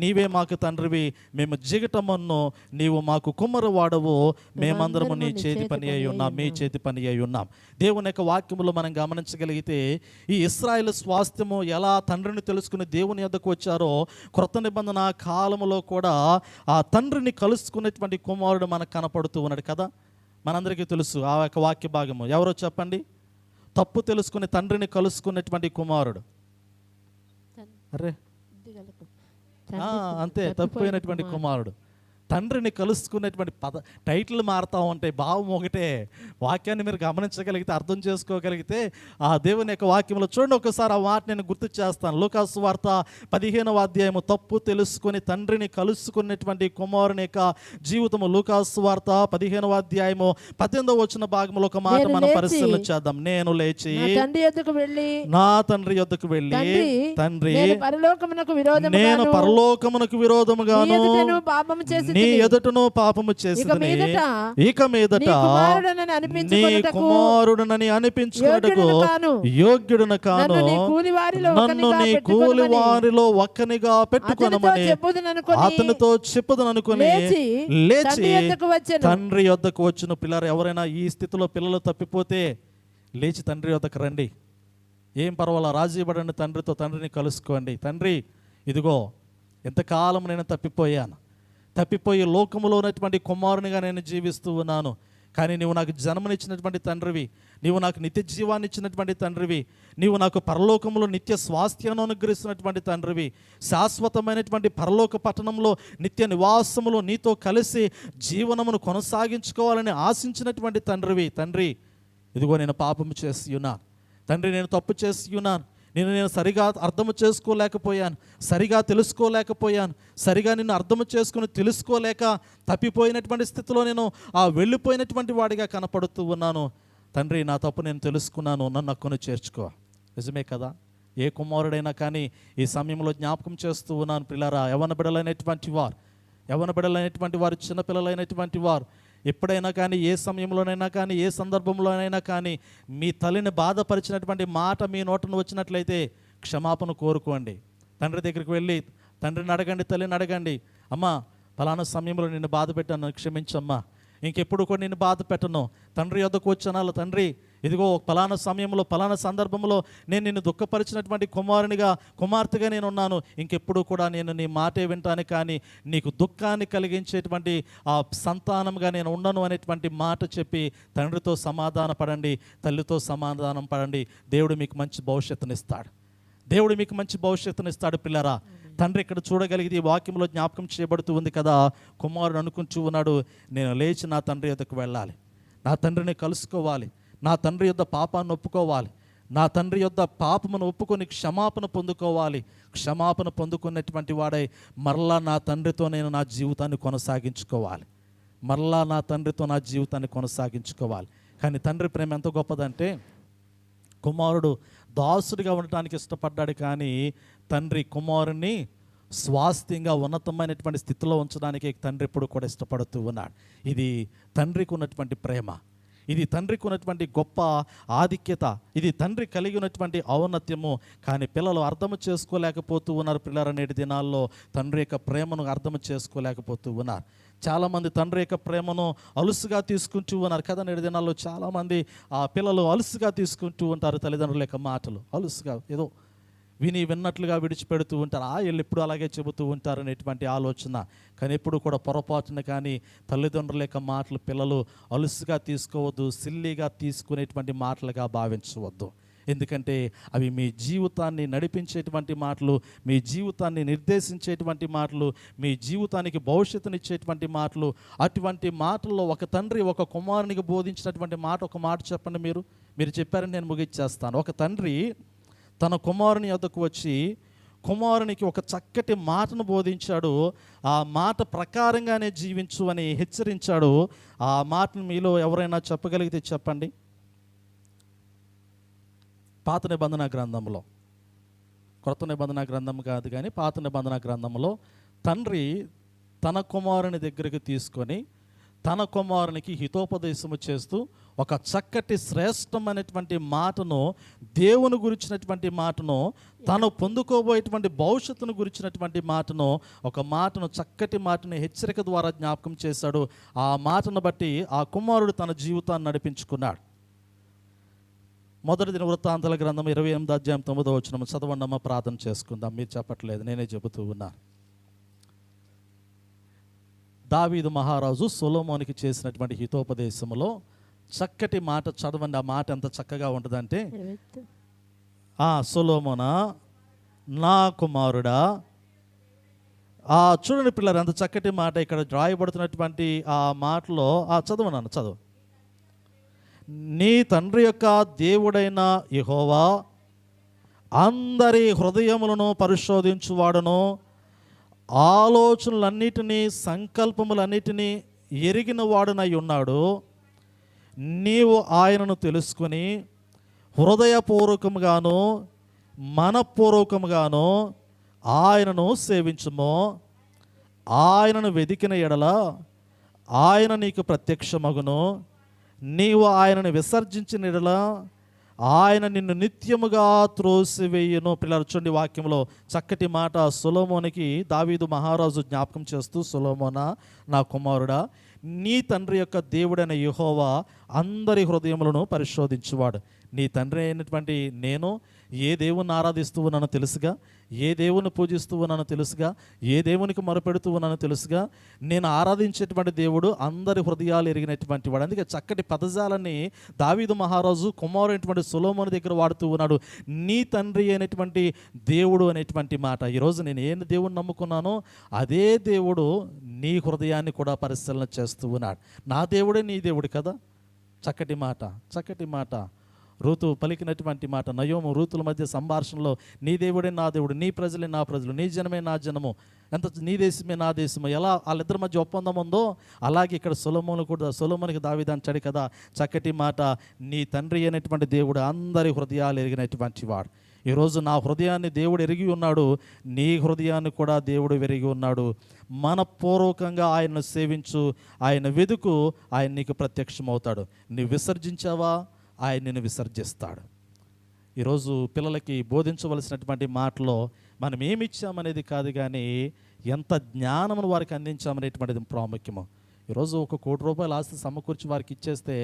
నీవే మాకు తండ్రివి, మేము జిగటమన్ను, నీవు మాకు కుమ్మరి వాడవు, మేమందరము నీ చేతి పని అయి ఉన్నాం, మీ చేతి పని అయి ఉన్నాం. దేవుని యొక్క వాక్యములో మనం గమనించగలిగితే ఈ ఇశ్రాయేలు స్వాస్థ్యము ఎలా తండ్రిని తెలుసుకుని దేవుని యొద్దకు వచ్చారో, క్రొత్త నిబంధన కాలములో కూడా ఆ తండ్రిని కలుసుకునేటువంటి కుమారుడు మనకు కనపడుతూ ఉన్నాడు కదా. మనందరికీ తెలుసు ఆ యొక్క వాక్య భాగము. ఎవరో చెప్పండి? తప్పు తెలుసుకుని తండ్రిని కలుసుకున్నటువంటి కుమారుడు. అరే అంతే, తప్పిపోయినటువంటి కుమారుడు. తండ్రిని కలుసుకునేటువంటి టైటిల్ మారుతూ ఉంటాయి, భావం ఒకటే. వాక్యాన్ని మీరు గమనించగలిగితే, అర్థం చేసుకోగలిగితే ఆ దేవుని యొక్క వాక్యంలో చూడండి ఒకసారి ఆ మాట నేను గుర్తు చేస్తాను. లూకాసు సువార్త 15వ అధ్యాయము, తప్పు తెలుసుకొని తండ్రిని కలుసుకునేటువంటి కుమారుని యొక్క జీవితము. లూకాసు సువార్త 15వ అధ్యాయము 18వ వచన భాగంలో ఒక మాట మనం పరిశీలన చేద్దాం. నేను లేచి నా తండ్రి యొద్దకు వెళ్ళి, తండ్రి నేను పరలోకమునకు విరోధముగాను నీ ఎదుటను పాపము చేసితిని, ఇక మీదట నీ కుమారుడనని అనిపించుకొనుటకు యోగ్యుడను కాను, నన్ను నీ కూలి వారిలో ఒక్కనిగా పెట్టుకొనమని అతనితో చెప్పుదననుకొని లేచి తండ్రి యొద్దకు వచ్చును. పిల్లలు, ఎవరైనా ఈ స్థితిలో పిల్లలు తప్పిపోతే లేచి తండ్రి యొద్దకు రండి. ఏం పర్వాలా, రాజీ పడండి తండ్రితో, తండ్రిని కలుసుకోండి. తండ్రి, ఇదిగో ఎంతకాలం నేను తప్పిపోయి లోకములో ఉన్నటువంటి కుమారునిగా నేను జీవిస్తూ ఉన్నాను. కానీ నీవు నాకు జన్మనిచ్చినటువంటి తండ్రివి, నీవు నాకు నిత్య జీవాన్ని ఇచ్చినటువంటి తండ్రివి, నీవు నాకు పరలోకములో నిత్య స్వాస్థ్యాన్ని అనుగ్రహిస్తున్నటువంటి తండ్రివి, శాశ్వతమైనటువంటి పరలోక పట్టణంలో నిత్య నివాసములో నీతో కలిసి జీవనమును కొనసాగించుకోవాలని ఆశించినటువంటి తండ్రివి. తండ్రి, ఇదిగో నేను పాపము చేసి ఉన్నాను తండ్రి, నేను తప్పు చేసి ఉన్నాను, నేను సరిగా అర్థము చేసుకోలేకపోయాను, సరిగా తెలుసుకోలేకపోయాను, సరిగా నిన్ను అర్థము చేసుకుని తెలుసుకోలేక తప్పిపోయినటువంటి స్థితిలో నేను వెళ్ళిపోయినటువంటి వాడిగా కనపడుతూ ఉన్నాను. తండ్రి, నా తప్పు నేను తెలుసుకున్నాను, నన్ను హక్కును చేర్చుకో. నిజమే కదా. ఏ కుమారుడైనా కానీ ఈ సమయంలో జ్ఞాపకం చేస్తూ ఉన్నాను. పిల్లరా, యవ్వన బిడ్డలైనటువంటి వారు, చిన్నపిల్లలైనటువంటి వారు, ఎప్పుడైనా కానీ, ఏ సమయంలోనైనా కానీ, ఏ సందర్భంలోనైనా కానీ మీ తల్లిని బాధపరిచినటువంటి మాట మీ నోటను వచ్చినట్లయితే క్షమాపణ కోరుకోండి. తండ్రి దగ్గరికి వెళ్ళి తండ్రిని అడగండి, తల్లిని అడగండి, అమ్మా ఫలానా సమయంలో నిన్ను బాధ పెట్టాను, క్షమించమ్మా, ఇంకెప్పుడు కూడా నిన్ను బాధ పెట్టను. తండ్రి యొద్దకు వచ్చాను, తండ్రి ఇదిగో ఫలానా సమయంలో ఫలానా సందర్భంలో నేను నిన్ను దుఃఖపరిచినటువంటి కుమార్తెగా నేను ఉన్నాను, ఇంకెప్పుడు కూడా నేను నీ మాటే వింటాను, కానీ నీకు దుఃఖాన్ని కలిగించేటువంటి ఆ సంతానంగా నేను ఉండను అనేటువంటి మాట చెప్పి తండ్రితో సమాధాన పడండి, తల్లితో సమాధానం పడండి. దేవుడు మీకు మంచి భవిష్యత్తునిస్తాడు. పిల్లరా, తండ్రి ఇక్కడ చూడగలిగితే ఈ వాక్యంలో జ్ఞాపకం చేయబడుతూ ఉంది కదా. కుమారుడు అనుకుంటూ ఉన్నాడు, నేను లేచి నా తండ్రి యొద్దకు వెళ్ళాలి, నా తండ్రిని కలుసుకోవాలి, నా తండ్రి యొద్ద పాపాన్ని ఒప్పుకోవాలి, నా తండ్రి యొద్ద పాపమును ఒప్పుకొని క్షమాపణ పొందుకోవాలి. క్షమాపణ పొందుకున్నటువంటి వాడై మరలా నా తండ్రితో నేను నా జీవితాన్ని కొనసాగించుకోవాలి. కానీ తండ్రి ప్రేమ ఎంత గొప్పదంటే, కుమారుడు దాసుడిగా ఉండటానికి ఇష్టపడ్డాడు, కానీ తండ్రి కుమారుని స్వాస్థ్యంగా ఉన్నతమైనటువంటి స్థితిలో ఉంచడానికి తండ్రి ఇప్పుడు కూడా ఇష్టపడుతూ ఉన్నాడు. ఇది తండ్రికి ఉన్నటువంటి ప్రేమ, ఇది తండ్రికి ఉన్నటువంటి గొప్ప ఆధిక్యత, ఇది తండ్రి కలిగి ఉన్నటువంటి ఔన్నత్యము. కానీ పిల్లలు అర్థం చేసుకోలేకపోతూ ఉన్నారు. పిల్లలు నేటి దినాల్లో తండ్రి యొక్క ప్రేమను అర్థం చేసుకోలేకపోతూ ఉన్నారు. చాలామంది తండ్రి యొక్క ప్రేమను అలుసుగా తీసుకుంటూ ఉన్నారు కదా. నేటి దినాల్లో చాలామంది పిల్లలు అలుసుగా తీసుకుంటూ ఉంటారు తల్లిదండ్రుల యొక్క మాటలు. అలుసుగా ఏదో విన్నట్లుగా విడిచిపెడుతూ ఉంటారు. వీళ్ళు ఎప్పుడు అలాగే చెబుతూ ఉంటారు అనేటువంటి ఆలోచన. కానీ ఎప్పుడు కూడా పొరపాటున కానీ తల్లిదండ్రుల యొక్క మాటలు పిల్లలు అలుసుగా తీసుకోవద్దు, సిల్లీగా తీసుకునేటువంటి మాటలుగా భావించవద్దు. ఎందుకంటే అవి మీ జీవితాన్ని నడిపించేటువంటి మాటలు, మీ జీవితాన్ని నిర్దేశించేటువంటి మాటలు, మీ జీవితానికి భవిష్యత్తునిచ్చేటువంటి మాటలు. అటువంటి మాటల్లో ఒక తండ్రి ఒక కుమారునికి బోధించినటువంటి మాట, ఒక మాట చెప్పండి. మీరు చెప్పారని నేను ముగిచ్చేస్తాను. ఒక తండ్రి తన కుమారుని వద్దకు వచ్చి కుమారునికి ఒక చక్కటి మాటను బోధించాడు. ఆ మాట ప్రకారంగానే జీవించు అని హెచ్చరించాడు. ఆ మాటను మీలో ఎవరైనా చెప్పగలిగితే చెప్పండి. పాత నిబంధన గ్రంథంలో, క్రొత్త నిబంధన గ్రంథం కాదు కానీ పాత నిబంధన గ్రంథంలో తండ్రి తన కుమారుని దగ్గరికి తీసుకొని తన కుమారునికి హితోపదేశము చేస్తూ ఒక చక్కటి శ్రేష్టమైనటువంటి మాటను, దేవుని గురించినటువంటి మాటను, తను పొందుకోబోయేటువంటి భవిష్యత్తును గురించినటువంటి మాటను, ఒక మాటను, చక్కటి మాటను హెచ్చరిక ద్వారా జ్ఞాపకం చేశాడు. ఆ మాటను బట్టి ఆ కుమారుడు తన జీవితాన్ని నడిపించుకున్నాడు. మొదటి దినవృత్తాంతాల గ్రంథం 28వ అధ్యాయం 9వ వచనం చదవండమ్మ, ప్రార్థన చేసుకుందాం. మీరు చెప్పట్లేదు, నేనే చెబుతూ ఉన్నాను. దావీదు మహారాజు సొలొమోనుకి చేసినటువంటి హితోపదేశంలో చక్కటి మాట చదవండి. ఆ మాట ఎంత చక్కగా ఉంటుందంటే, సొలొమోనా నా కుమారుడా, చూడండి పిల్లలు ఎంత చక్కటి మాట ఇక్కడ రాయబడుతున్నటువంటి ఆ మాటలో. చదవనాను, చదువు. నీ తండ్రి యొక్క దేవుడైన యెహోవా అందరి హృదయములను పరిశోధించువాడును, ఆలోచనలన్నిటినీ సంకల్పములన్నిటినీ ఎరిగిన వాడునై ఉన్నాడు. నీవు ఆయనను తెలుసుకుని హృదయపూర్వకముగాను మనపూర్వకముగాను ఆయనను సేవించుము. ఆయనను వెదికిన ఎడల ఆయన నీకు ప్రత్యక్షమగును. నీవు ఆయనను విసర్జించిన ఎడల ఆయన నిన్ను నిత్యముగా త్రోసివేయును. పిల్లలు చూడండి, వాక్యంలో చక్కటి మాట సొలొమోనుకి దావీదు మహారాజు జ్ఞాపకం చేస్తూ, సొలొమోనా నా కుమారుడా, నీ తండ్రి యొక్క దేవుడైన యెహోవా అందరి హృదయములను పరిశోధించువాడు. నీ తండ్రి అయినటువంటి నేను ఏ దేవుని ఆరాధిస్తూ ఉన్నానో తెలుసుగా, ఏ దేవుని పూజిస్తూ ఉన్నానో తెలుసుగా, ఏ దేవునికి మొరపెడుతూ ఉన్నానో తెలుసుగా. నేను ఆరాధించేటువంటి దేవుడు అందరి హృదయాలు ఎరిగినటువంటి వాడు. అందుకే చక్కటి పదజాలని దావీదు మహారాజు కుమారుడైనటువంటి సొలొమోను దగ్గర వాడుతూ ఉన్నాడు. నీ తండ్రి అయినటువంటి దేవుడు అనేటువంటి మాట. ఈరోజు నేను ఏ దేవుడిని నమ్ముకున్నానో అదే దేవుడు నీ హృదయాన్ని కూడా పరిశీలన చేస్తూ ఉన్నాడు. నా దేవుడే నీ దేవుడు కదా. చక్కటి మాట, చక్కటి మాట. రూతు పలికినటువంటి మాట, నయోము రూతుల మధ్య సంభాషణలో, నీ దేవుడే నా దేవుడు, నీ ప్రజలే నా ప్రజలు, నీ జనమే నా జనము, ఎంత నీ దేశమే నా దేశము, ఎలా వాళ్ళిద్దరి మధ్య ఒప్పందం ఉందో అలాగే ఇక్కడ సొలొమోనుకి దావీదు అంటాడు కదా. చక్కటి మాట, నీ తండ్రి అయినటువంటి దేవుడు అందరి హృదయాలు ఎరిగినటువంటి వాడు. ఈరోజు నా హృదయాన్ని దేవుడు ఎరిగి ఉన్నాడు, నీ హృదయాన్ని కూడా దేవుడు ఎరిగి ఉన్నాడు. మనపూర్వకంగా ఆయన్ను సేవించు, ఆయన వెదుకు, ఆయన నీకు ప్రత్యక్షమవుతాడు. నీవు విసర్జించావా, ఆయన నిన్ను విసర్జిస్తాడు. ఈరోజు పిల్లలకి బోధించవలసినటువంటి మాటలో మనం ఏమి ఇచ్చామనేది కాదు, కానీ ఎంత జ్ఞానమును వారికి అందించామనేటువంటిది ప్రాముఖ్యము. ఈరోజు ఒక ₹1,00,00,000 ఆస్తి సమకూర్చి వారికి ఇచ్చేస్తే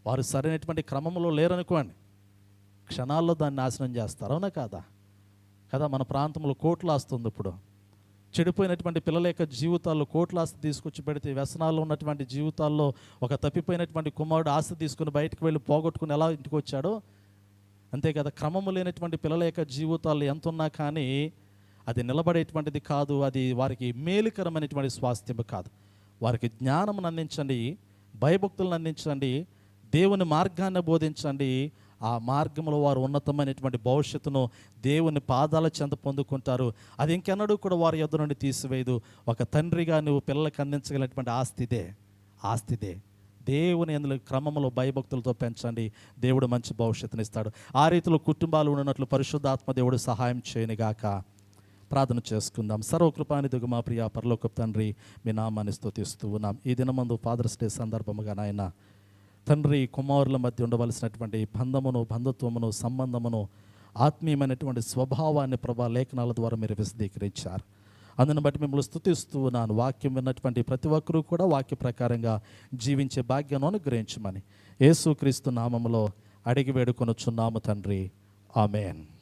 వారు సరైనటువంటి క్రమంలో లేరనుకోండి, క్షణాల్లో దాన్ని నాశనం చేస్తారు. అవునా కాదా? కదా, మన ప్రాంతంలో కోట్ల ఆస్తి ఉంది. ఇప్పుడు చెడిపోయినటువంటి పిల్లల యొక్క జీవితాల్లో కోట్ల ఆస్తి తీసుకొచ్చి పెడితే, వ్యసనాల్లో ఉన్నటువంటి జీవితాల్లో ఒక తప్పిపోయినటువంటి కుమారుడు ఆస్తి తీసుకుని బయటకు వెళ్ళి పోగొట్టుకుని ఎలా ఇంటికి వచ్చాడో అంతే కదా. క్రమము లేనటువంటి పిల్లల యొక్క జీవితాల్లో ఎంత ఉన్నా కానీ అది నిలబడేటువంటిది కాదు, అది వారికి మేలుకరమైనటువంటి స్వాస్థ్యం కాదు. వారికి జ్ఞానమును అందించండి, భయభక్తులను అందించండి, దేవుని మార్గాన్ని బోధించండి. ఆ మార్గంలో వారు ఉన్నతమైనటువంటి భవిష్యత్తును దేవుని పాదాల చెంత పొందుకుంటారు. అది ఇంకెన్నడూ కూడా వారి యొద్ద నుండి తీసివేయదు. ఒక తండ్రిగా నువ్వు పిల్లలకు అందించగలిగినటువంటి ఆస్తిదే. దేవుని అందులో క్రమంలో భయభక్తులతో పెంచండి, దేవుడు మంచి భవిష్యత్తుని ఇస్తాడు. ఆ రీతిలో కుటుంబాలు ఉన్నట్లు పరిశుద్ధాత్మ దేవుడు సహాయం చేయనుగాక. ప్రార్థన చేసుకుందాం. సర్వకృపానిధిగా మా ప్రియ పరలోకపు తండ్రి, మీ నామాన్ని స్తుతిస్తూ ఉన్నాం. ఈ దినమందు ఫాదర్స్ డే సందర్భముగా నాయన తండ్రి కుమారుల మధ్య ఉండవలసినటువంటి బంధమును, బంధుత్వమును, సంబంధమును, ఆత్మీయమైనటువంటి స్వభావాన్ని ప్రభా లేఖనాల ద్వారా మీరు విశదీకరించారు. అందుని బట్టి మిమ్మల్ని స్తుతిస్తూ ఉన్నాను. వాక్యం విన్నటువంటి ప్రతి ఒక్కరూ కూడా వాక్య ప్రకారంగా జీవించే భాగ్యాన్ని అనుగ్రహించమని యేసుక్రీస్తు నామములో అడిగి వేడుకొనుచున్నాము తండ్రి. ఆమేన్.